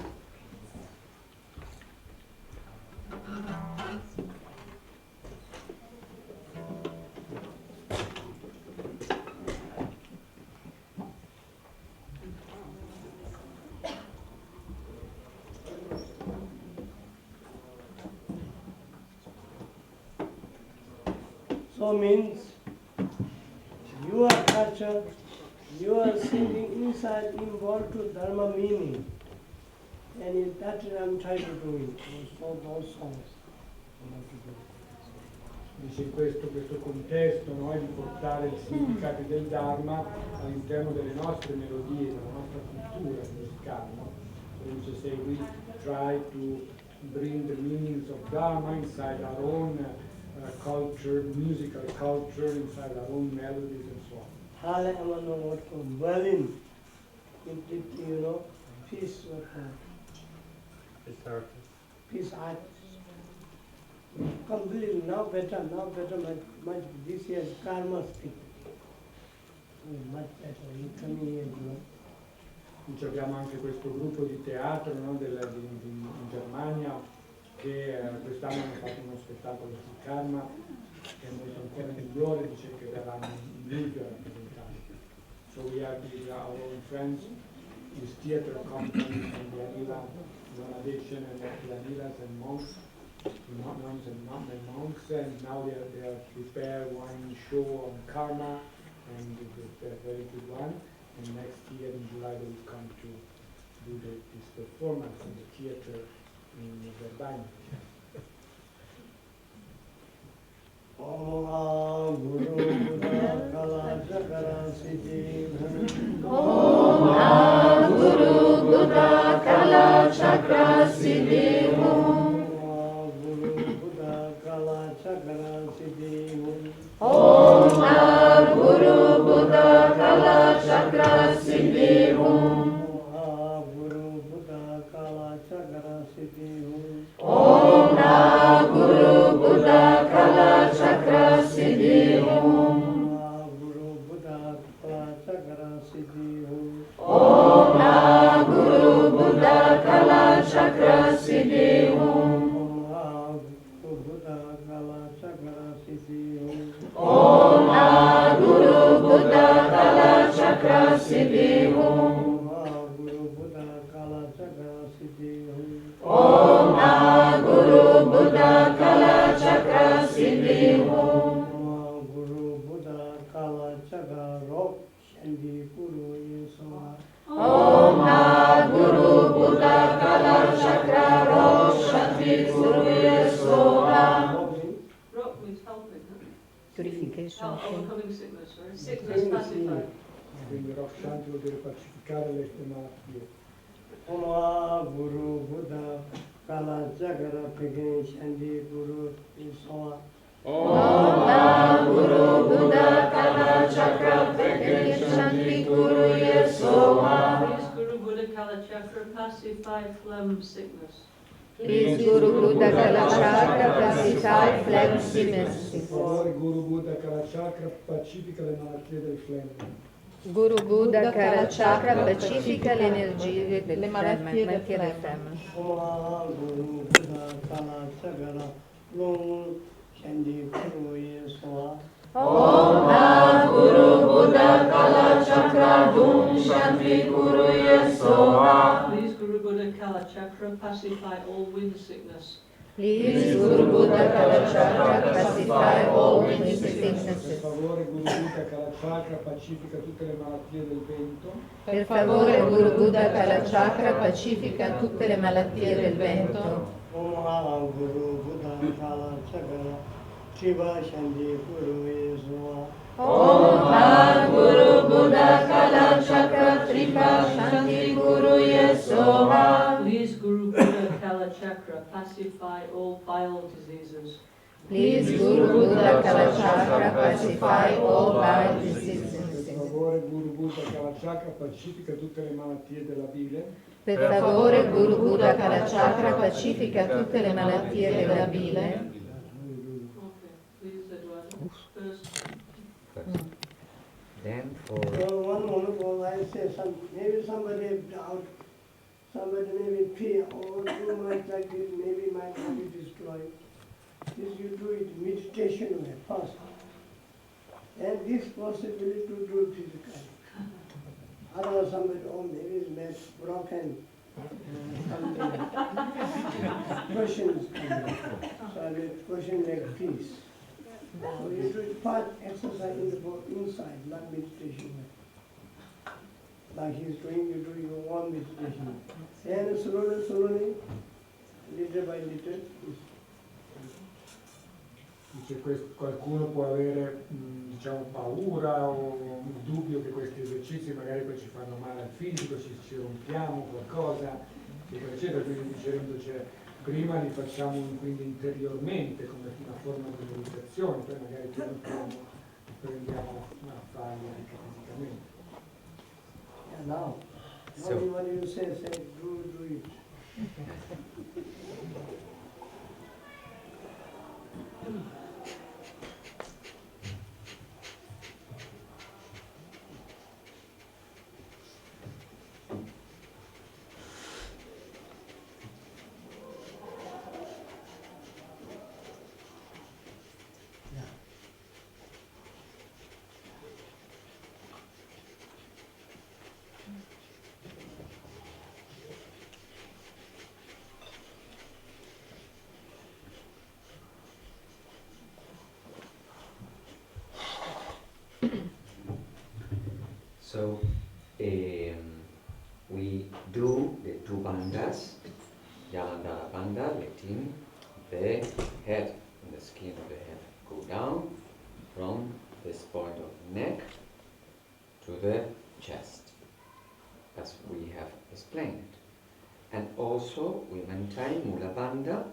So means your culture, you are sitting inside involved to Dharma meaning. And in that I'm trying to do it. So those songs. Dice in questo contesto noi di portare i significati del Dharma all'interno delle nostre melodie, della nostra cultura musicale. No? So dice, say we try to bring the meanings of Dharma inside our own culture, musical culture, inside our own melodies and so on. Hale amano what called Berlin. It did, you know, peace peace art. Completely now better, much this year's karma speak. Much better, you come here, you know. Dice, abbiamo anche questo gruppo di teatro, no, in Germania che quest'anno hanno fatto uno spettacolo sul karma che è molto ancora migliore, dice che verranno in luglio a rappresentare. So we have our own friends, this theater company from the Anila Donation and the Anilas and monks, nuns and monks, and now they are prepare one show on karma, and it's a very good one. And next year in July they will come to do this performance in the theater in Verdun. Om Guru Buddha Kalachakra Siddhi Om Guru Buddha Kalachakra Siddhi Om Guru Buddha Kalachakra Siddhi Om Guru Buddha Kalachakra Siddhi Guru Buddha Kalachakra Siddhi Om Guru Buddha Kalachakra Siddhi Guru Buddha Kalachakra Siddhi Om Guru Buddha Kalachakra Siddhi Guru Buddha Kalachakra Siddhi Om Guru Buddha Kalachakra Siddhi Guru Buddha Kalachakra Siddhi Om Guru Buddha Kalachakra Siddhi Guru Buddha Kalachakra Rok Shanti Guru Yesoha Om Guru Buddha Kalachakra Rok Shanti Guru Yesoha. Rock means helping, huh? Purification. Overcoming sickness, right? Sickness pacified. Quindi Rock Shanti vuol dire pacificare le malattie. Om Guru Buddha Kalachakra Peke Shanti Guru Yesoha Om Guru Buddha Kalachakra Peke Shanti Guru Yesoha. Please Guru Buddha Kalachakra pacify phlegm sickness. Please Guru Buddha Kalachakra pacify phlegm sickness. Per favore Guru Buddha Kalachakra pacifica le malattie del phlegm. Guru Buddha Kalachakra pacifica le energie le malattie del phlegm. Om Guru Buddha Kalachakra Lung Shanti Guru Yesoha Om Guru Buddha Kalachakra Dum Shanti Guru Yesoha. Please Guru Buddha Kalachakra pacify all wind sickness. Please Guru Buddha Kalachakra pacify all wind sicknesses. Per favore Guru Buddha Kalachakra pacifica tutte le malattie del vento. Per favore Guru Buddha Kalachakra pacifica tutte le malattie del vento. Om Guru Buddha Kalachakra Shiva Shanti Guru Yesoha Om Guru Buddha Kalachakra Tripa Shanti Guru Yesoha. Please Guru Buddha Kalachakra pacify all bile diseases. Please Guru Buddha Kalachakra pacify all bile Per diseases. favore Guru Buddha Kalachakra pacifica tutte le malattie della bile. Per favore Guru Buddha Kalachakra pacifica tutte le malattie della bile. Okay, please Edward. First. Then for one moment, I say maybe somebody doubt, somebody maybe fear, or too much like this, maybe might not be destroyed. This you do it meditation way, first. And this possibility to do physically. Otherwise somebody, maybe it's made broken. Questions come. So I mean, question like peace. So you do it part exercise in the inside, not meditation. Like he's doing, you do your own meditation. And slowly, little by little. Dice qualcuno può avere diciamo, paura o un dubbio che questi esercizi magari poi ci fanno male al fisico, ci rompiamo qualcosa, eccetera, eccetera. Quindi dicendo, cioè, prima li facciamo quindi interiormente come una forma di meditazione, poi magari piano piano prendiamo a farli anche fisicamente. Yeah, now, So- what you say, do it. So we do the two bandhas, Jalandhara bandha, letting the head and the skin of the head go down from this point of the neck to the chest, as we have explained. And also we maintain Mula Bandha,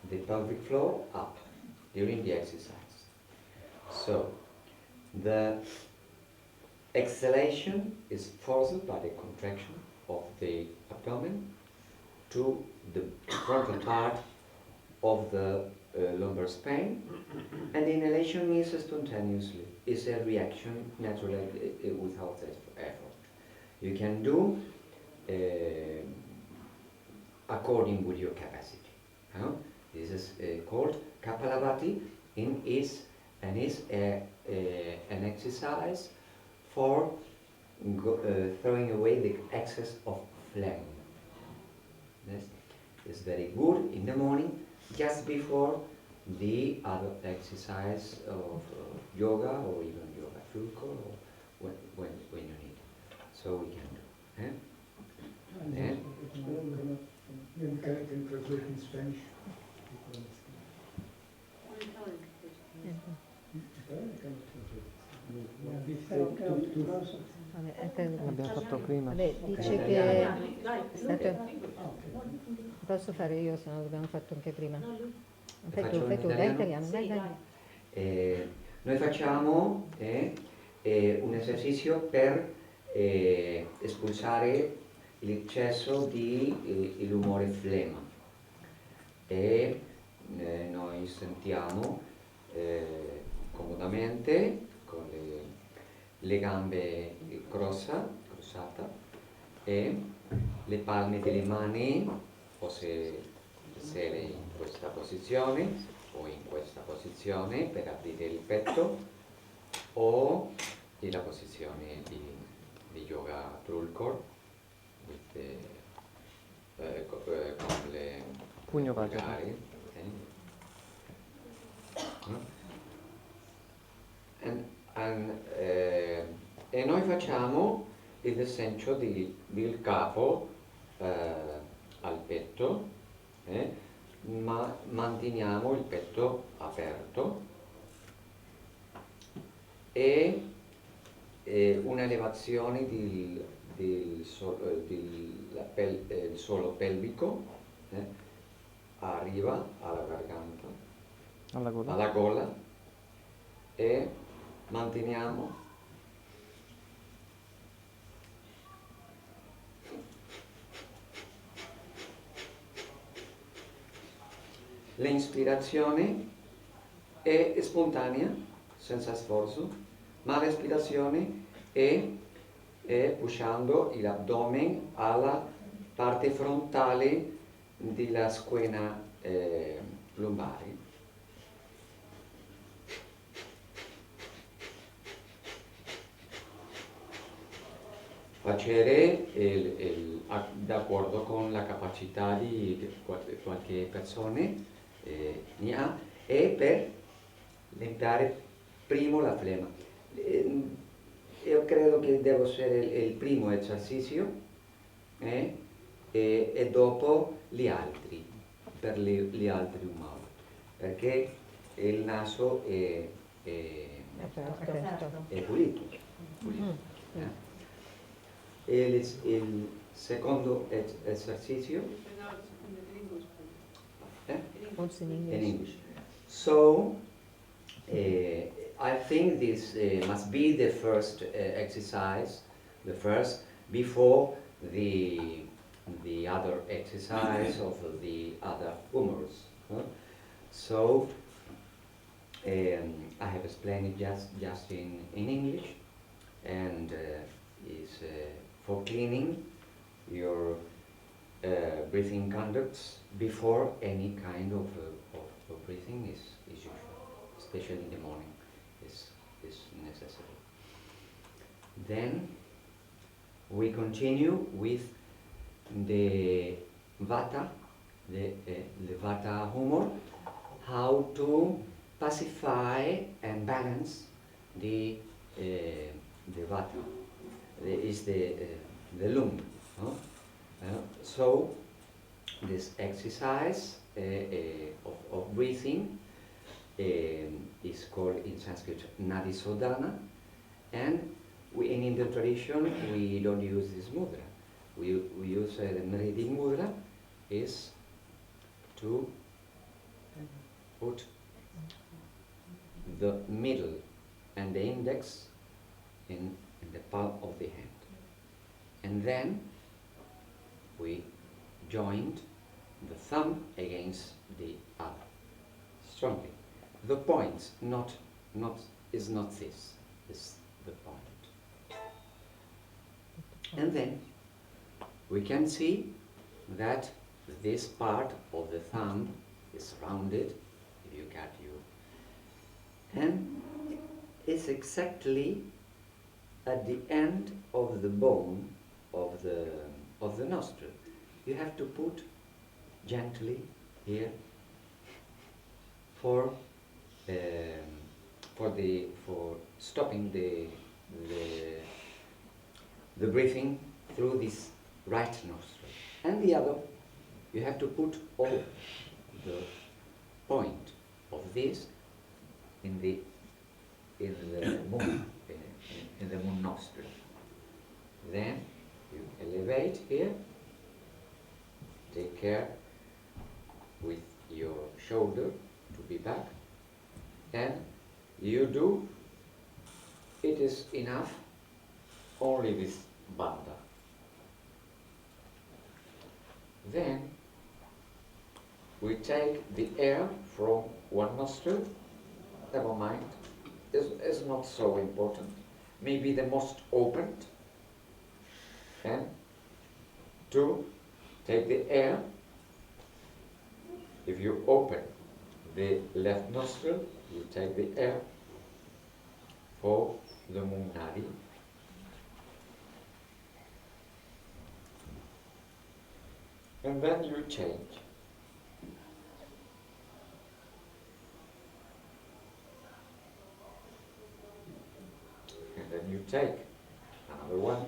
the pelvic floor up during the exercise. So the exhalation is forced by the contraction of the abdomen to the frontal part of the lumbar spine, and the inhalation is spontaneously. It's a reaction naturally without effort. You can do according with your capacity. This is called Kapalabhati, and is an exercise for throwing away the excess of phlegm. Yes? It's very good in the morning, just before the other exercise of yoga or even yoga fulko, or when you need. So we can do. Eh? Can translate in Spanish. L'abbiamo fatto prima. Vabbè, dice che posso fare io, se no l'abbiamo fatto anche prima. Fai tu, dai italiano, dai. Noi facciamo un esercizio per espulsare l'eccesso di l'umore flemma, e noi sentiamo comodamente con le gambe crossate e le palme delle mani, o se in questa posizione o in questa posizione per aprire il petto, o nella posizione di yoga trulkor con le pugno magari. E noi facciamo il descenso del capo al petto, ma manteniamo il petto aperto, e un'elevazione del suolo pelvico arriva alla garganta, alla gola, e manteniamo l'inspirazione è spontanea, senza sforzo, ma l'espirazione è pushando l'addome alla parte frontale della schiena lombare. Facere d'accordo con la capacità di qualche persona ne ha, e per limpiare prima la flemma. Io credo che deve essere il primo esercizio e dopo gli altri, per gli altri umori, perché il naso è pulito. E il secondo esercizio in English. So I think this must be the first exercise, the first before the other exercise of the other humors. So I have explained it just in English, and is for cleaning your breathing conducts before any kind of breathing is usual, especially in the morning is necessary. Then we continue with the Vata, the Vata humor, how to pacify and balance the Vata. is the lung. No? So this exercise of breathing is called in Sanskrit Nadi Sodhana, and in Indian tradition we don't use this mudra. We use the Nriti mudra is to put the middle and the index in the palm of the hand. And then we joined the thumb against the other, strongly. The point is not this, is the point. And then we can see that this part of the thumb is rounded, if you cut you, and it's exactly at the end of the bone of the nostril. You have to put gently here for stopping the breathing through this right nostril. And the other, you have to put all the point of this in the moon, in the moon nostril. Then you elevate here. Take care with your shoulder to be back, and you do. It is enough only with bandha. Then we take the air from one nostril. Never mind, it's not so important. Maybe the most opened. And to take the air. If you open the left nostril, you take the air for the moon nadi. And then you change. And then you take another one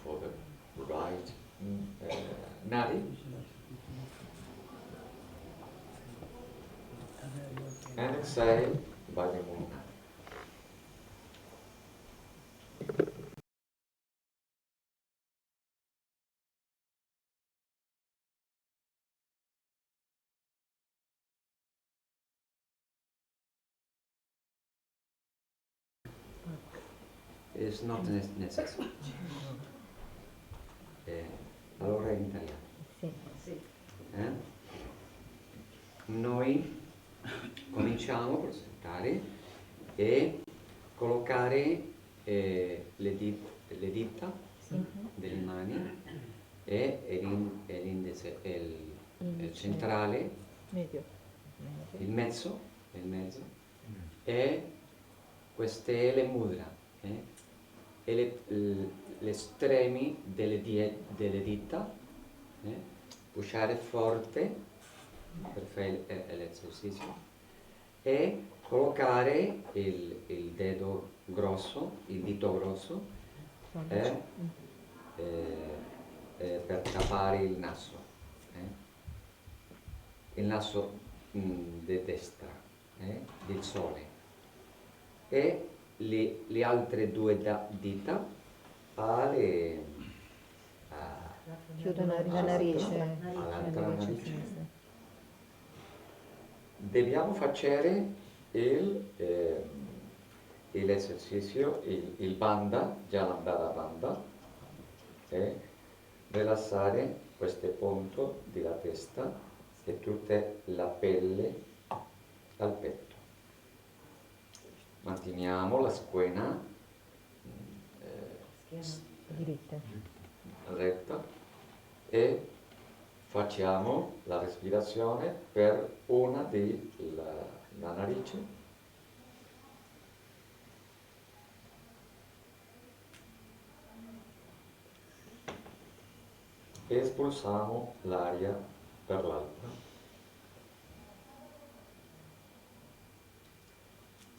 for the right nadi. And exhale by the moon nadi. It's not necessary. Allora in italiano. Sì. Noi cominciamo a presentare e collocare le dita delle mani e l'indice e il centrale, il mezzo e queste le mudra e le estremi delle dita, pushare forte per fare l'esercizio e collocare il dito grosso per tappare il naso di destra del sole, e le altre due dita Chiudono la narice. all'altra narice. Dobbiamo fare l'esercizio, il bandha, già l'andata bandha, e rilassare questo punto della testa e tutta la pelle al petto. Manteniamo la schiena retta e facciamo la respirazione per una della narice e espulsiamo l'aria per l'altra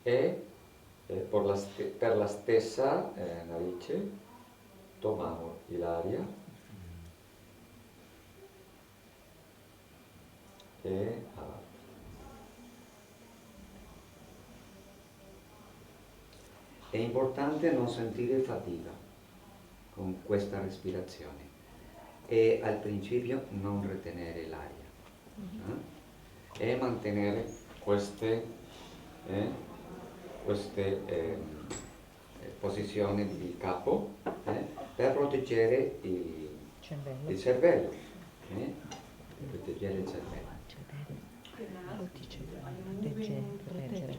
e per la stessa narice tomamos el aria e avanti. È importante non sentire fatica con questa respirazione e al principio non retenere l'aria e mantenere queste posizioni di capo per proteggere il cervello. Proteggere il cervello.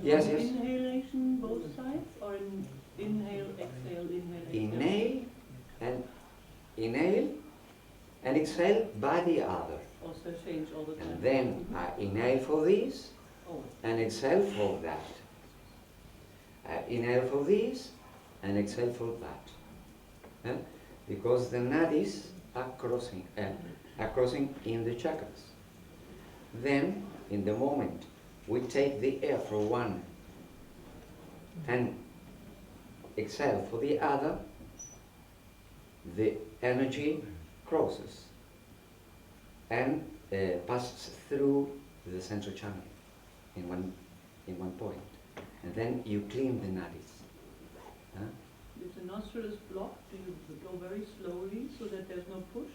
Yes, yes. Inhalation both sides or inhale, exhale, inhale, exhale? Inhale and exhale by the other. Also change all the time. And then I inhale for this and exhale for that. Inhale for this and exhale for that. Because the nadis are crossing in the chakras. Then, in the moment we take the air for one and exhale for the other, the energy crosses and passes through the central channel in one point. And then you clean the nadis. If the nostril is blocked, do you go very slowly so that there's no push?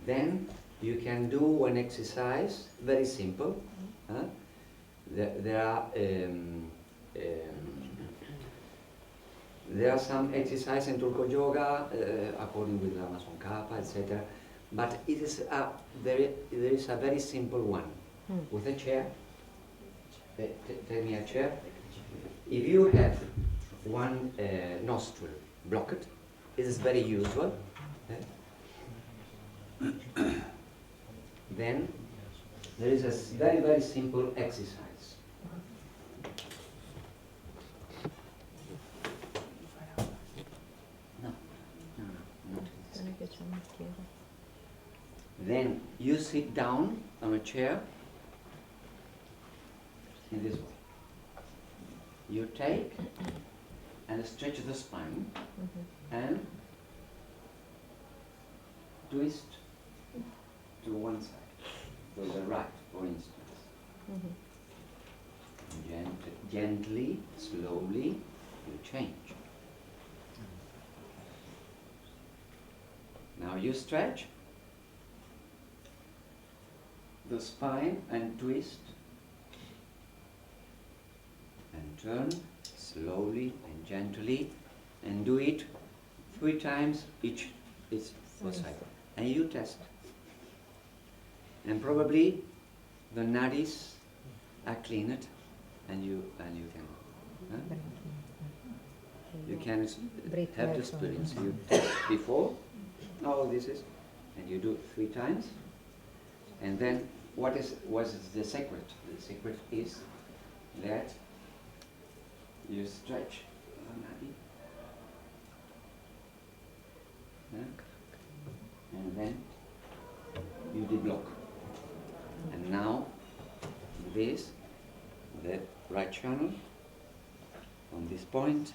Then you can do an exercise, very simple. There are some exercises in Turko Yoga, according with Lama Gangchen, etc. But there is a very simple one. With a chair, take me a chair. If you have one nostril blocked, it is very usual. Then there is a very, very simple exercise. No. Then you sit down on a chair in this way. You take and stretch the spine and twist to one side, to the right, for instance. Gently, slowly, you change. Now you stretch the spine and twist and turn slowly and gently and do it 3 times each side. And you test. And probably the nadis are cleaned and you can have the experience. You test before, this is, and you do 3 times. And then what is the secret? The secret is that you stretch the nadi, and then you deblock. And now this, the right channel, on this point,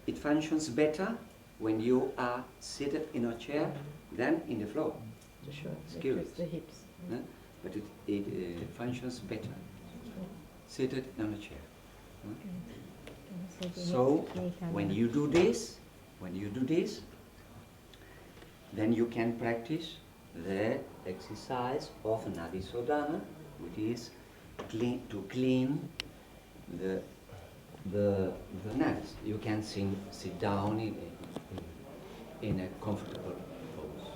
it functions better when you are seated in a chair than in the floor. It's curious. The hips. But it functions better seated on a chair. So when you do this, then you can practice the exercise of Nadi Sodhana, which is to clean the nadis. You can sit down in a comfortable pose.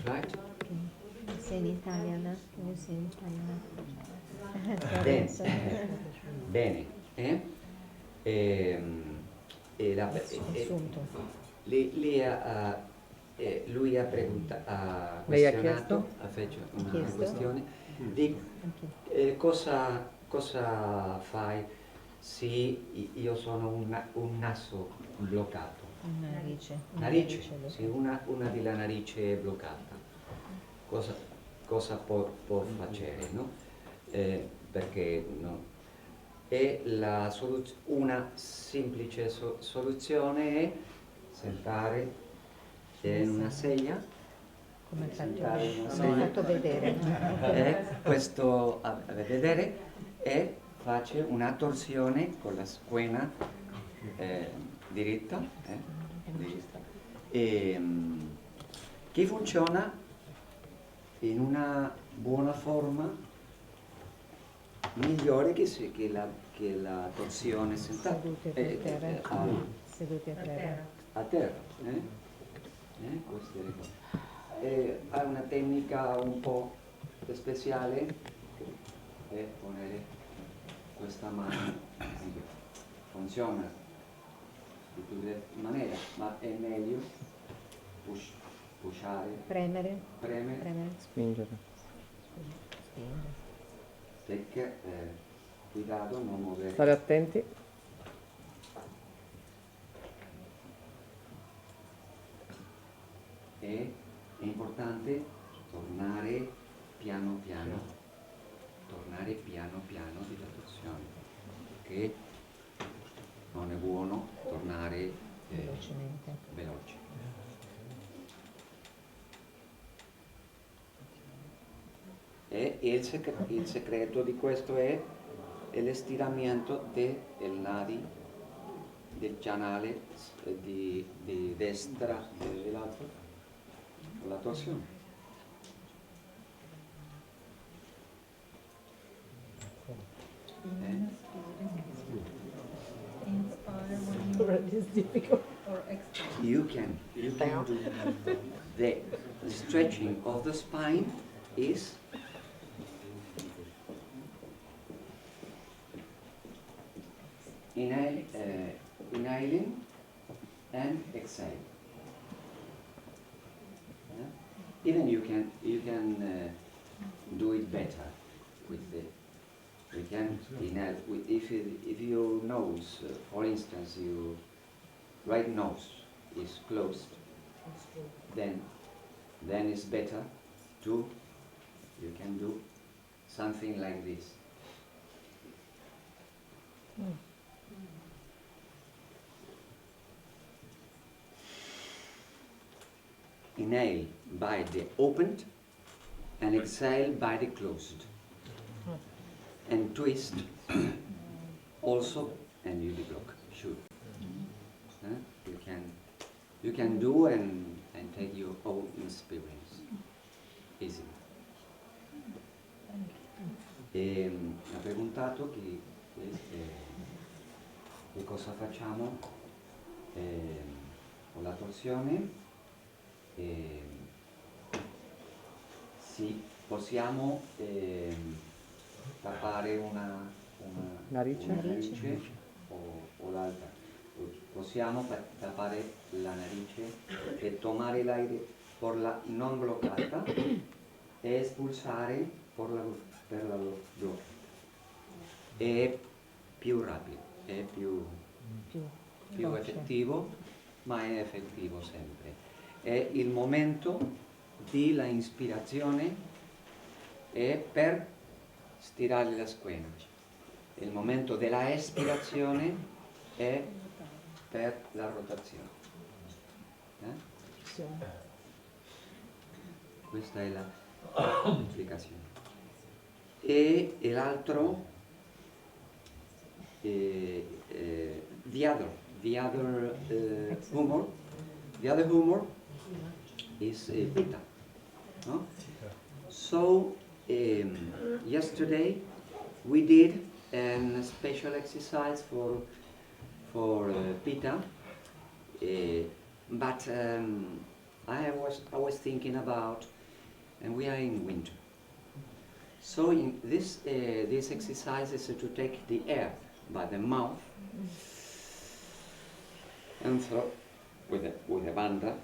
Right? Sei in Italian? Io sei in Italian. Bene. Lui ha questionato, ha fatto una questione di cosa fai se io sono un naso bloccato. Narice, sì, una della narice bloccata. Cosa può fare, no? perché no. E una semplice soluzione è sentare in una sedia, Come hai sentare in una fatto, sedia, fatto vedere. e questo a vedere, e faccio una torsione con la schiena diritta, e, che funziona in una buona forma migliore che la torsione sentata Seduti a terra. a terra. Queste le cose. Ha una tecnica un po' speciale, è ponere questa mano, funziona di tutte le maniere, ma è meglio pushare, premere, Spingere. perché cuidado non muovere. Stare attenti. È importante tornare piano piano di torsione, che non è buono tornare veloce. E il segreto di questo è l'estiramento dei nadi del canale di destra dell'altro, la torsione. You can do the stretching of the spine is inhaling and exhale. Even you can do it better with the. We can inhale if your nose, for instance, your right nose is closed, then it's better to. You can do something like this. Inhale by the opened and exhale by the closed. And twist also, and you block. Sure. You can do and take your own experience easily. Ha preguntato che cosa facciamo con la torsione. Sì, possiamo tappare una narice o l'altra. Possiamo tappare la narice e tomare l'aria non bloccata e espulsare per la bloccata. È più rapido, è più effettivo, ma è effettivo sempre. E il momento della ispirazione è per stirare la schiena. Il momento della espirazione è per la rotazione. Questa è la spiegazione. E l'altro, the other humor is Pitta. No? So yesterday we did a special exercise for Pitta, but I was thinking about, and we are in winter. So in this exercise is to take the air by the mouth and throw with a banda.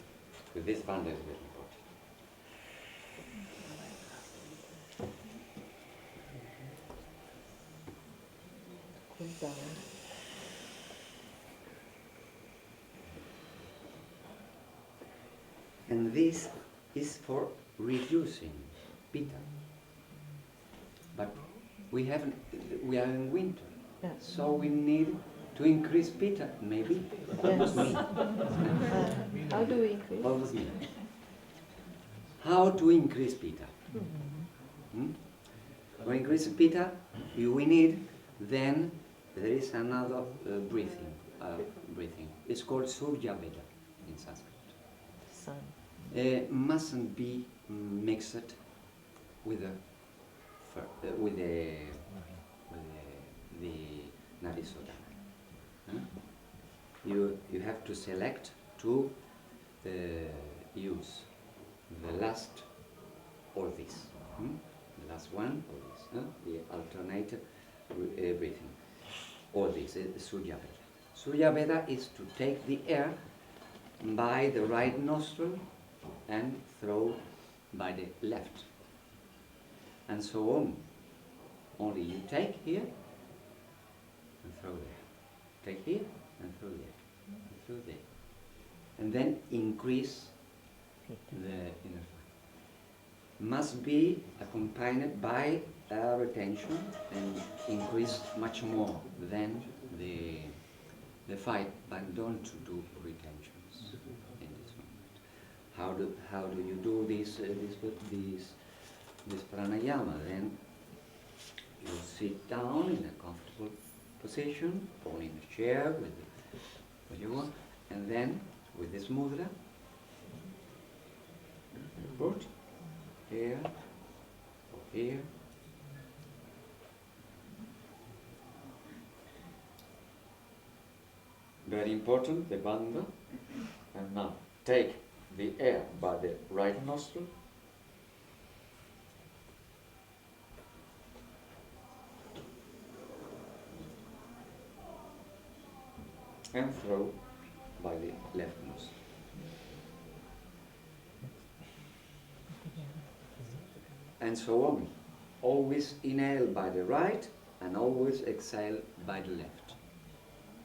With this banda is very important. Cool down. And this is for reducing Pitta. But we are in winter, so we need to increase pitta, maybe. Almost me. How do we increase? Almost me. How to increase pitta? To increase pitta, we need, then there is another breathing. It's called Surya Veda in Sanskrit. Mustn't be mixed with the Narisodhana. You have to select to use the last or this. The last one or this. The alternate breathing. Or this, Surya Veda. Surya Veda is to take the air by the right nostril and throw by the left. And so on. Only you take here and throw there. Take here and throw there. And throw there. And then increase the inner fire. Must be accompanied by a retention and increase much more than the fight, but don't do retentions in this moment. How do you do this pranayama? Then you sit down in a comfortable position, or in a chair with what you want, and then with this mudra, put here or here. Very important, the bandha. And now take the air by the right nostril. And throw by the left nostril. And so on. Always inhale by the right and always exhale by the left.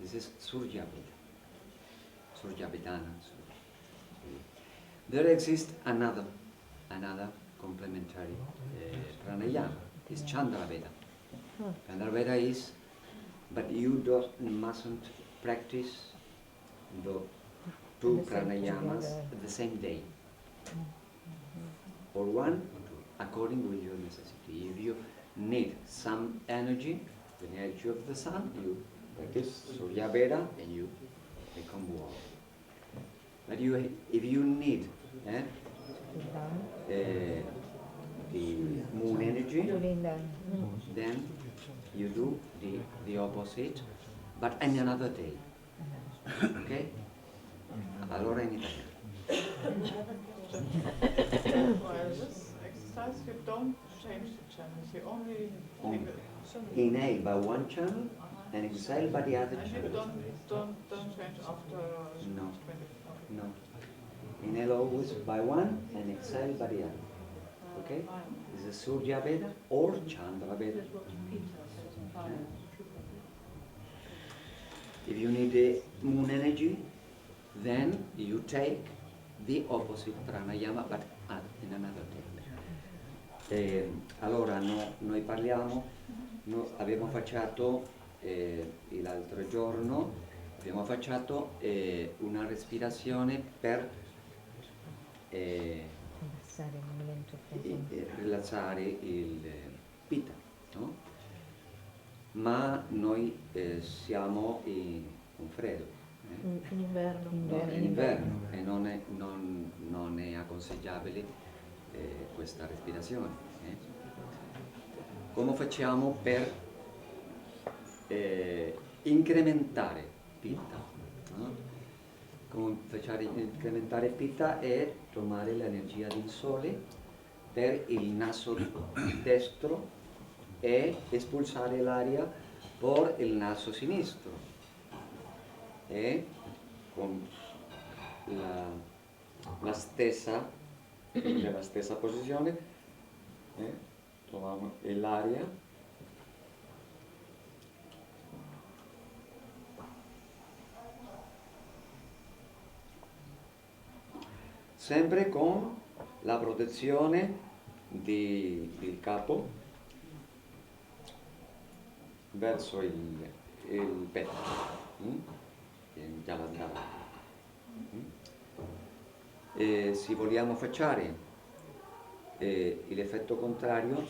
This is Surya Veda. Surya Vedana. There exists another complementary pranayama. It's Chandra Veda. Chandra Veda is, but you mustn't practice the two pranayamas the same day. Or one, or two, according with your necessity. If you need some energy, the energy of the sun, you practice Surya Veda and you become warm. But if you need the moon energy, then you do the opposite, but in another day. Okay? Allora in italiano. While this exercise, you don't change the channels, you only inhale by one channel and exhale by the other and channel. you don't change after No. 20. No. Inhale always by one and exhale by the other. Okay? This is Surya Veda or Chandra Veda. If you need the moon energy, then you take the opposite pranayama, but in another day. Allora noi parliamo, abbiamo facciato l'altro giorno, abbiamo facciato una respirazione per rilassare il pitta, no? Ma noi siamo con freddo. In inverno. In inverno e non è acconsigliabile questa respirazione. Come facciamo per incrementare pitta? No? Come facciamo incrementare pitta è tomare l'energia del sole per il naso destro e espulsare l'aria per il naso sinistro. E con la stessa posizione tomiamo l'aria sempre con la protezione del capo verso il petto, il Jalandhara. E se vogliamo fare l'effetto contrario,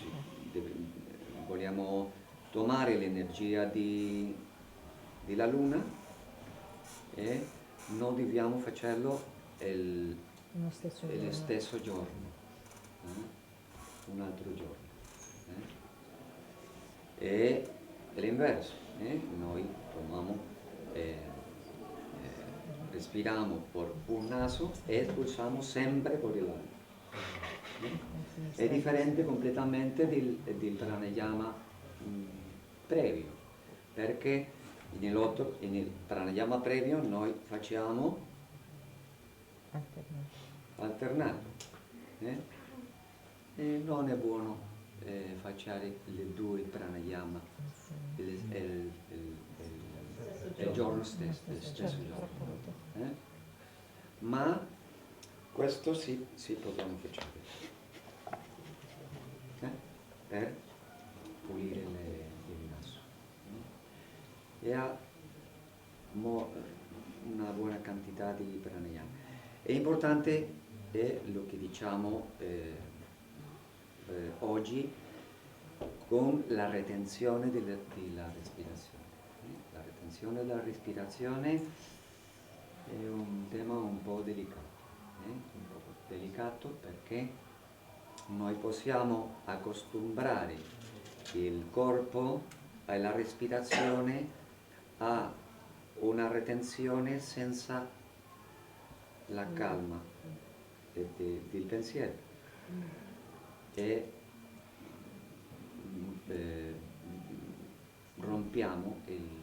vogliamo tomare l'energia della luna e non dobbiamo farlo Lo stesso lo giorno. stesso giorno, un altro giorno. E l'inverso, noi tomiamo, respiriamo per un naso e espulsiamo sempre per il lato. È differente completamente del pranayama previo, perché nel pranayama previo noi facciamo alternato. E non è buono fare le due pranayama il giorno stesso, giorno. Ma questo si possiamo fare per pulire il naso. E ha una buona quantità di pranayama. È importante lo che diciamo oggi con la retenzione della respirazione. La retenzione della respirazione è un tema un po' delicato perché noi possiamo accostumare il corpo alla respirazione a una retenzione senza la calma del pensiero e rompiamo il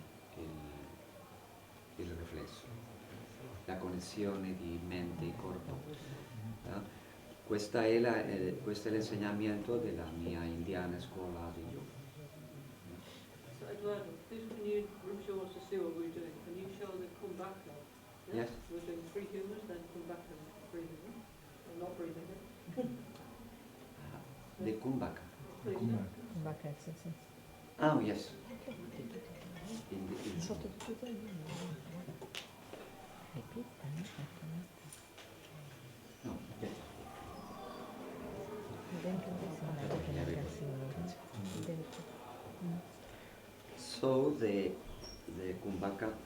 riflesso, la connessione di mente e corpo. Questo è l'insegnamento della mia indiana scuola di yoga. So Eduardo, please can you, Rinpoche wants to see what we're doing, can you show the kumbhaka? Yes. We're doing 3 humors, then kumbhaka breathing in, or not breathing in. The kumbhaka. Please, Kumbhaka, sì, sì. Oh, yes. Sotto tutto il No, dentro dentro. So the kumbhaka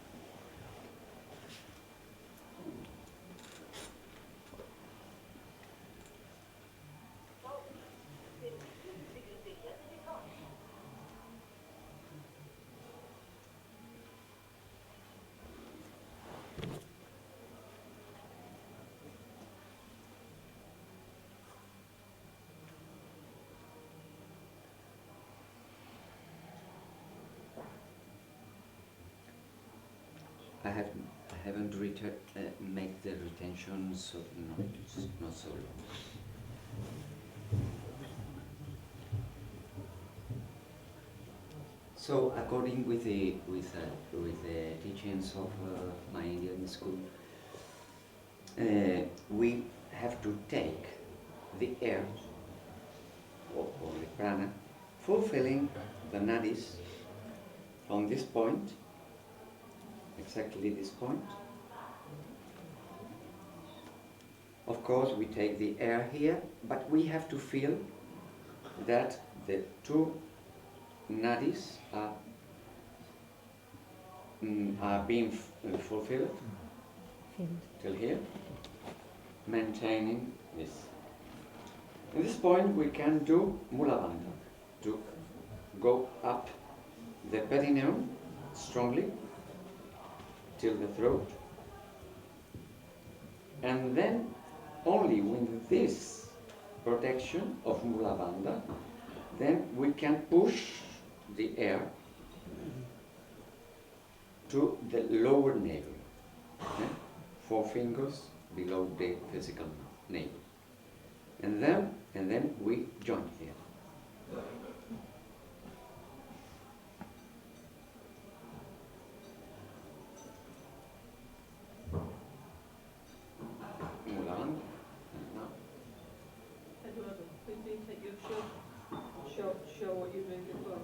I haven't make the retention so not so long. So according with the teachings of my Indian school, we have to take the air or the prana, fulfilling the nadis from this point. Exactly this point. Of course, we take the air here, but we have to feel that the two nadis are being fulfilled till here, maintaining this. At this point, we can do Mula Bandha, to go up the perineum strongly till the throat, and then only with this protection of Mula Bandha, then we can push the air to the lower navel, 4 fingers below the physical navel, and then we join here. Eduardo, please do you take your show what you're doing as well.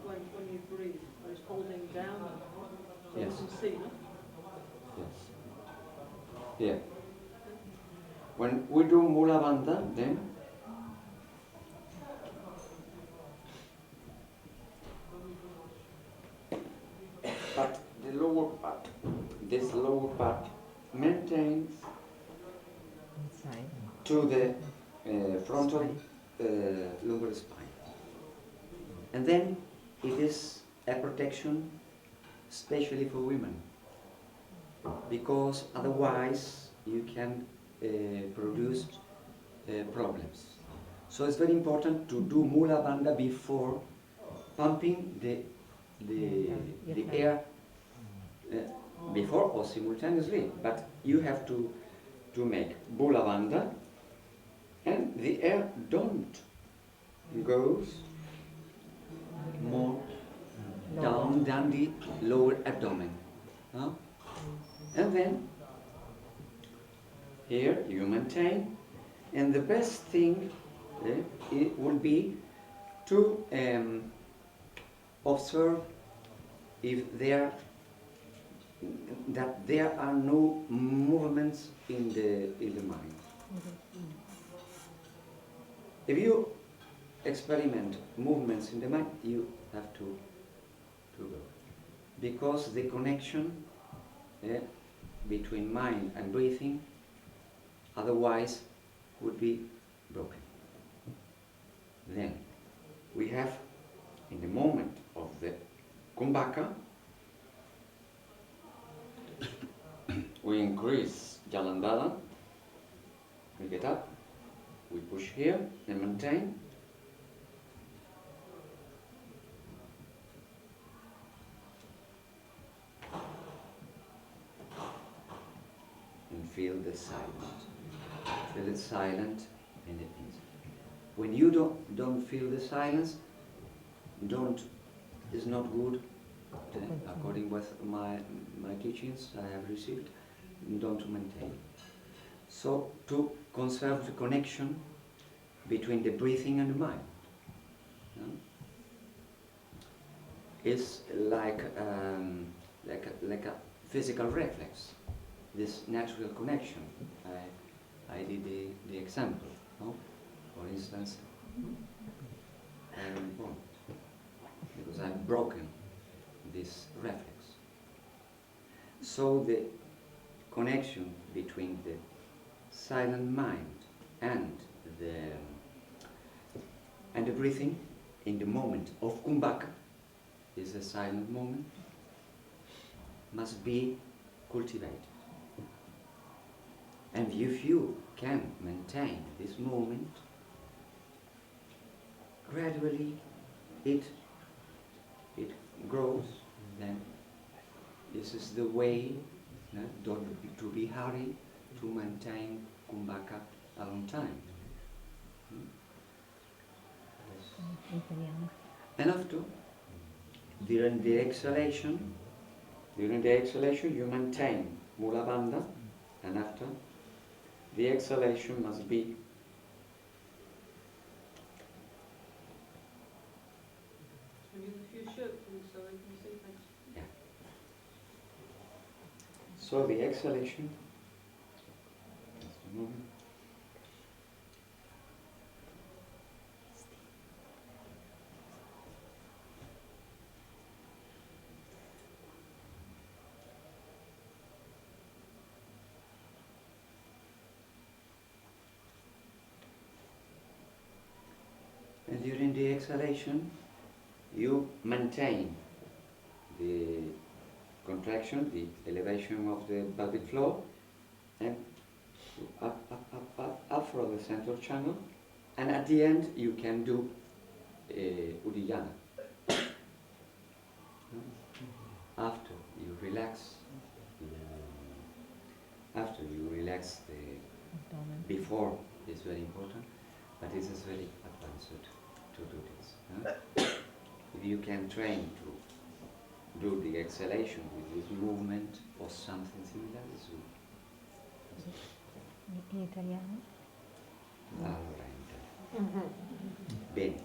when you breathe, or it's holding down, so Yes. you can see, no? Yes. Here. When we do Mula Bandha, then but the lower part, this lower part maintains to the frontal lumbar spine. And then it is a protection especially for women, because otherwise you can produce problems. So it's very important to do Mula Bandha before pumping the air, before or simultaneously, but you have to make Mula Bandha, and the air don't goes more down than the lower abdomen. Huh? And then here you maintain, and the best thing it will be to observe if there are no movements in the mind. If you experiment movements in the mind, you have to go, because the connection between mind and breathing otherwise would be broken. Then we have, in the moment of the kumbhaka, we increase Jalandhara, we get up, we push here and maintain. And feel the silence. Feel it silent and at ease. When you don't feel the silence, is not good. According with my teachings I have received, don't maintain. So to conserve the connection between the breathing and the mind, is like a physical reflex. This natural connection. I did the example. No? For instance, I'm born because I've broken this reflex. So the connection between the silent mind and the breathing in the moment of kumbhaka, is a silent moment, must be cultivated. And if you can maintain this moment, gradually it grows. Then this is the way, don't to be hurried to maintain kumbhaka a long time. And after, during the exhalation you maintain Mula Bandha, and after the exhalation must be so the exhalation. Just a moment. And during the exhalation, you maintain the contraction, the elevation of the pelvic floor, and up from the central channel, and at the end you can do Uddiyana. After you relax, before is very important, but this is very advanced to do this. If you can train to do the exhalation with this movement or something similar, is good. In italiano? Allora, in italiano. Bene.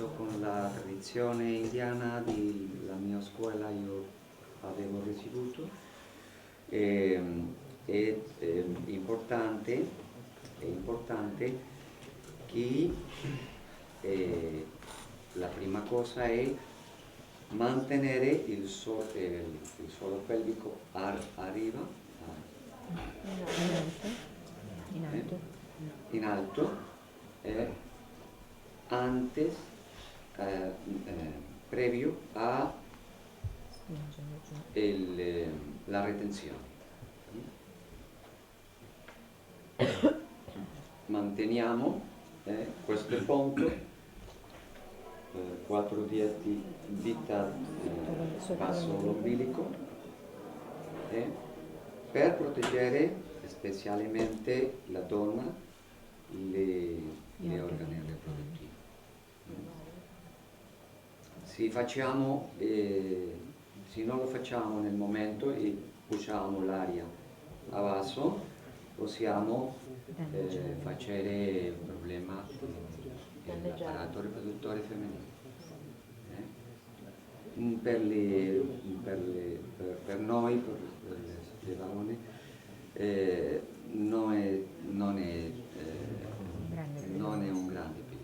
seguito con la tradizione indiana della mia scuola io avevo ricevuto. È importante che la prima cosa è mantenere il suolo pelvico arriva in alto antes previo a la retenzione. Manteniamo questo punto, 4 dita basso l'ombilico, per proteggere specialmente la donna, le organi riproduttivi. Se non lo facciamo nel momento e pusiamo l'aria a basso, possiamo fare un problema nell'apparato riproduttore femminile. Per noi, per le donne, non è un grande pericolo.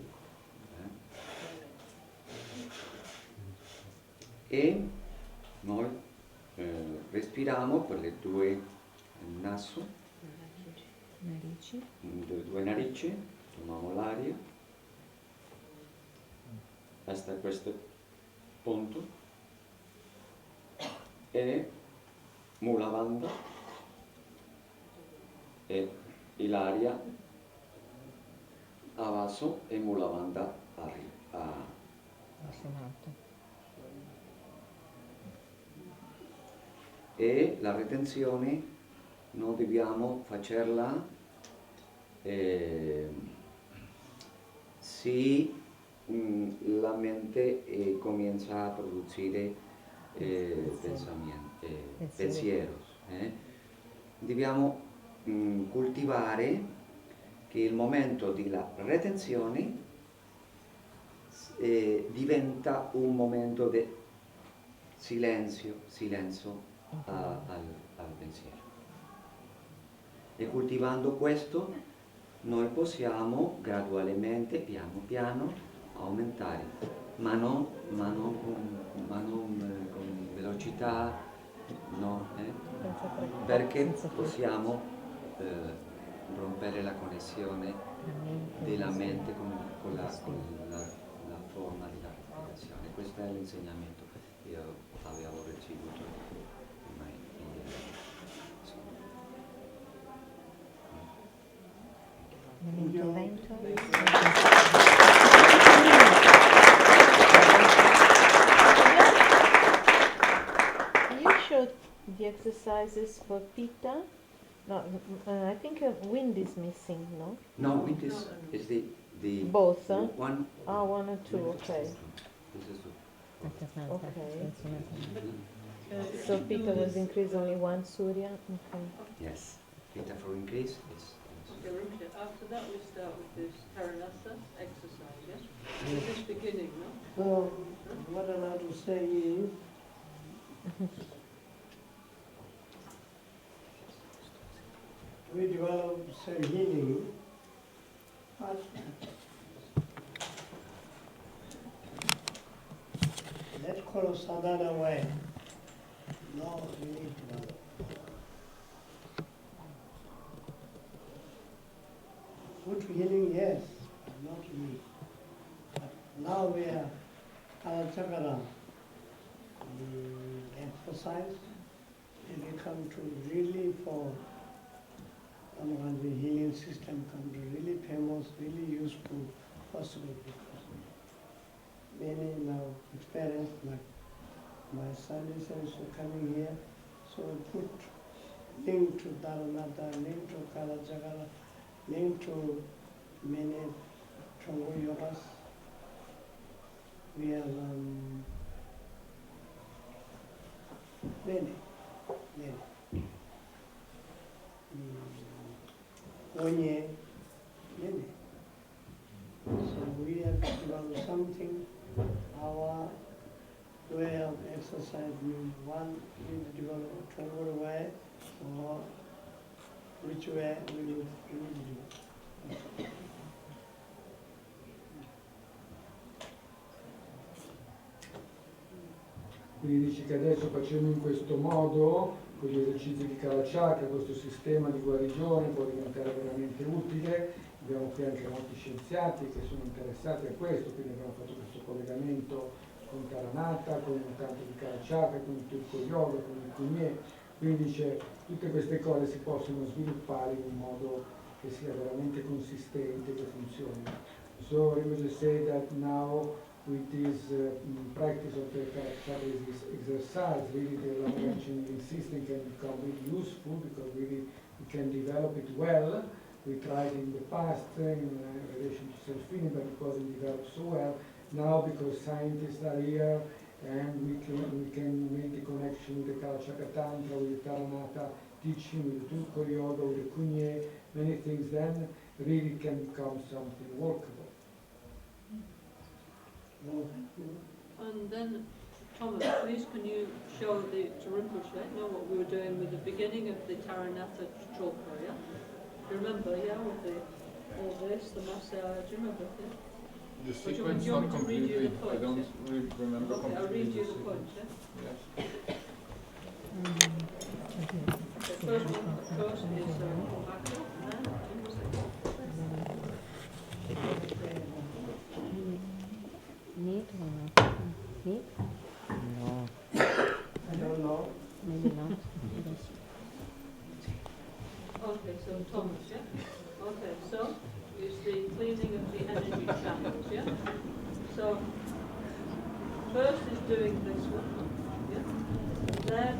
E noi respiriamo per le due naso, le due narici, tomiamo l'aria hasta questo punto e mula banda e l'aria a basso e mula banda arriba. E la retenzione non dobbiamo farla se la mente comincia a produrre pensieri. Dobbiamo coltivare che il momento della retenzione diventa un momento di silenzio al pensiero. E coltivando questo noi possiamo gradualmente, piano piano, aumentare, ma non con velocità, no, perché possiamo rompere la connessione della mente con la forma della respirazione. Questo è l'insegnamento che io avevo ricevuto prima nell'intervento. You showed the exercises for Pitta. No, I think wind is missing, no? No, wind is the both, huh? One. Ah, 1 and 2, okay. This is two. Okay. So Pitta was increased only 1 Surya? Okay. Yes. Pitta for increase is. After that we start with this Haranasa exercise, yes? This is beginning, no? So, what I want to say is, we develop self-healing first. Let's call sadhana way. No, we need to develop. Food healing, yes, but not me. But now we are Kalachakra exercise, and we come to really for the healing system come to really famous, really useful, possible because many now experience, like my son is also coming here, so put link to Dharanata, link to Kalachakra, link to many Chongo yogas. We have many. Onye, many. So we have to develop some counting our way of exercise means one individual or travel away, or which way we will do. Quindi dici che adesso facendo in questo modo, con gli esercizi di Kalachakra, questo sistema di guarigione può diventare veramente utile. Abbiamo qui anche molti scienziati che sono interessati a questo, quindi abbiamo fatto questo collegamento con Taranata, con il Tantra di Kalachakra, con il Turco Yoga, con il Kunyé. Quindi dice, tutte queste cose si possono sviluppare in un modo che sia veramente consistente, che funzioni. So Rinpoche say that now with this practice of the Kalachakra, this exercise, really the Lama Gangchen Rinpoche system can become really useful because really we can develop it well. We tried in the past in relation to self-healing, but it wasn't developed so well. Now, because scientists are here and we can make the connection with the Kalachakra Tantra, with the Taranata teaching, with the Turko Yoga, with the Kunyé, many things then really can become something workable. And then, Thomas, please can you show the Rinpoche, you know what we were doing with the beginning of the Taranatha Chokra, yeah? You remember, yeah, with the, all this, the massage, you remember, yeah? The But sequence you want not me to read you completely, the points, I don't yeah? remember Okay, completely. I'll read you the the points, sequence. yeah? Yes. Okay, first one, of course, is tobacco, and Need or not? Need? No. I don't know. Maybe not. okay, so Thomas, yeah? Okay, so is the cleaning of the energy channels, yeah? So first is doing this one, yeah? Then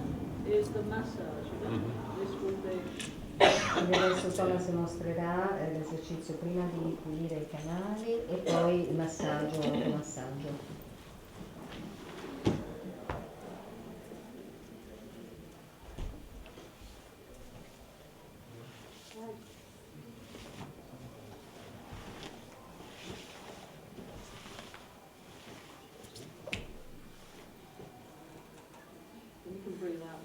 is the massage, you know? This would be Quindi adesso Thomas mostrerà l'esercizio prima di pulire i canali e poi il massaggio, l'automassaggio. you can breathe out.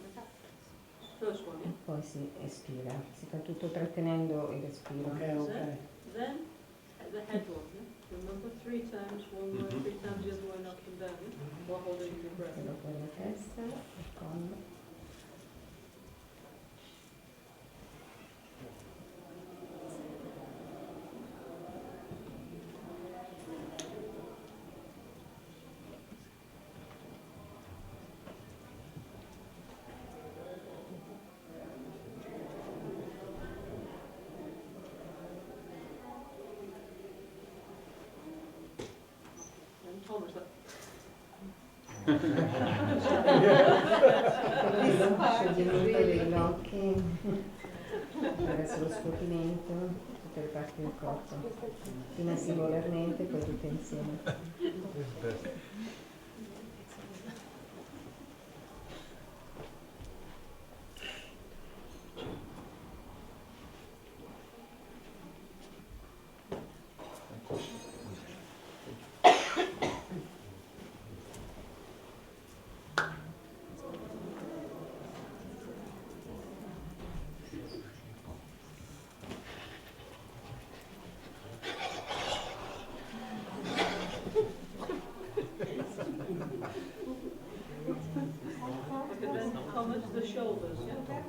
First one, yeah? Poi si espira, si fa tutto trattenendo il respiro. Then the head one, yeah? Remember 3 times one way, 3 times the other way, up and down, yeah? While holding your breath. E dopo la testa, il collo. Thomas, Scioglimento degli occhi, attraverso lo scuotimento, tutte le parti del corpo, prima singolarmente, poi tutte insieme.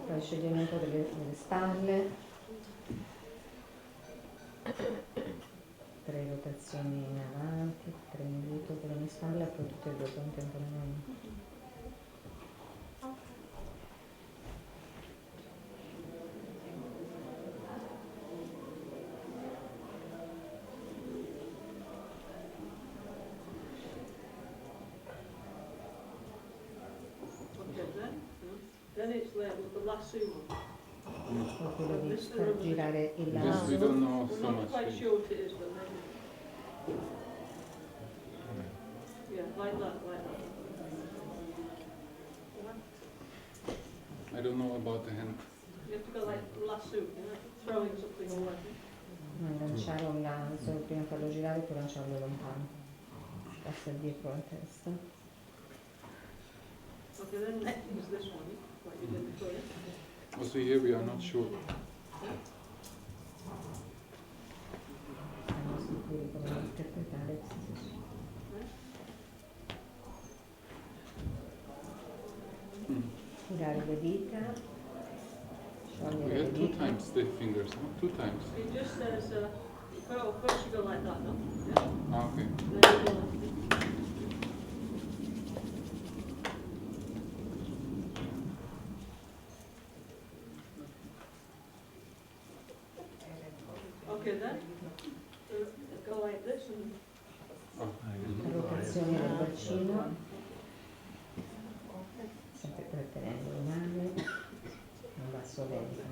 Poi scioglimento delle spalle, 3 rotazioni in avanti, 3 indietro per ogni spalla, poi tutte e 2 contemporaneamente. Then it's like with the lasso one. Quello di far girare il Yes, lasso. we don't know We're so not much. quite sure what it is, but maybe. Yeah, like that. I don't know about the hand. You have to go like lasso, you know, throwing something away. Lanciare un lasso, prima farlo girare e poi lanciarlo lontano. passa dietro la testa. Okay, then next is this one, what you did before, yeah? Also here we are not sure. Siamo sicuri come interpretare questi suoni. Girare le dita, We sciogliere le have two dita. times the fingers, no? 2 times. It just says, first you go like that, no? Yeah. Ah, okay. Then you go like this. Okay, then go like this and Rotazione del bacino, sempre trattenendo le mani, un basso vento.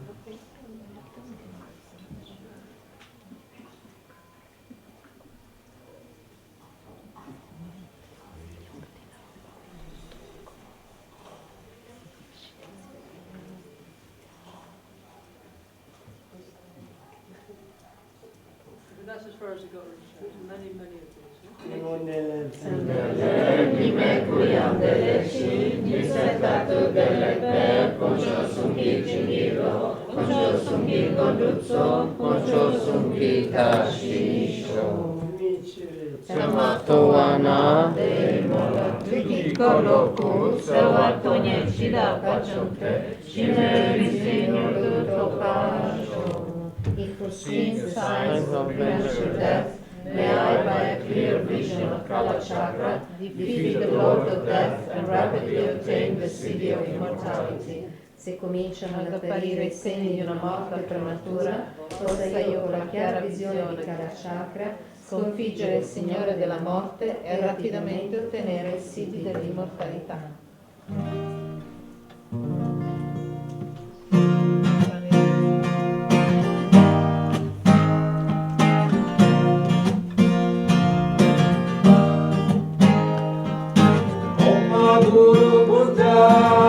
that's as far as it goes. There's many of these. Nime kuyam deleshi, disetato delle per, concho sumki chingiro, concho sumki conduzzo, concho sumki tashisho. Samatowana de mola, trikoloku, sawatonye chida pachonte, shime visino tutto pasho. If for Seeing signs of premature death, may I, by a clear vision of Kalachakra, defeat the Lord of Death and rapidly obtain the city of immortality. Se cominciano ad apparire i segni di una morte prematura, possa io con la chiara visione di Kalachakra sconfiggere il Signore della morte e rapidamente ottenere il siti dell'immortalità. Guru Buddha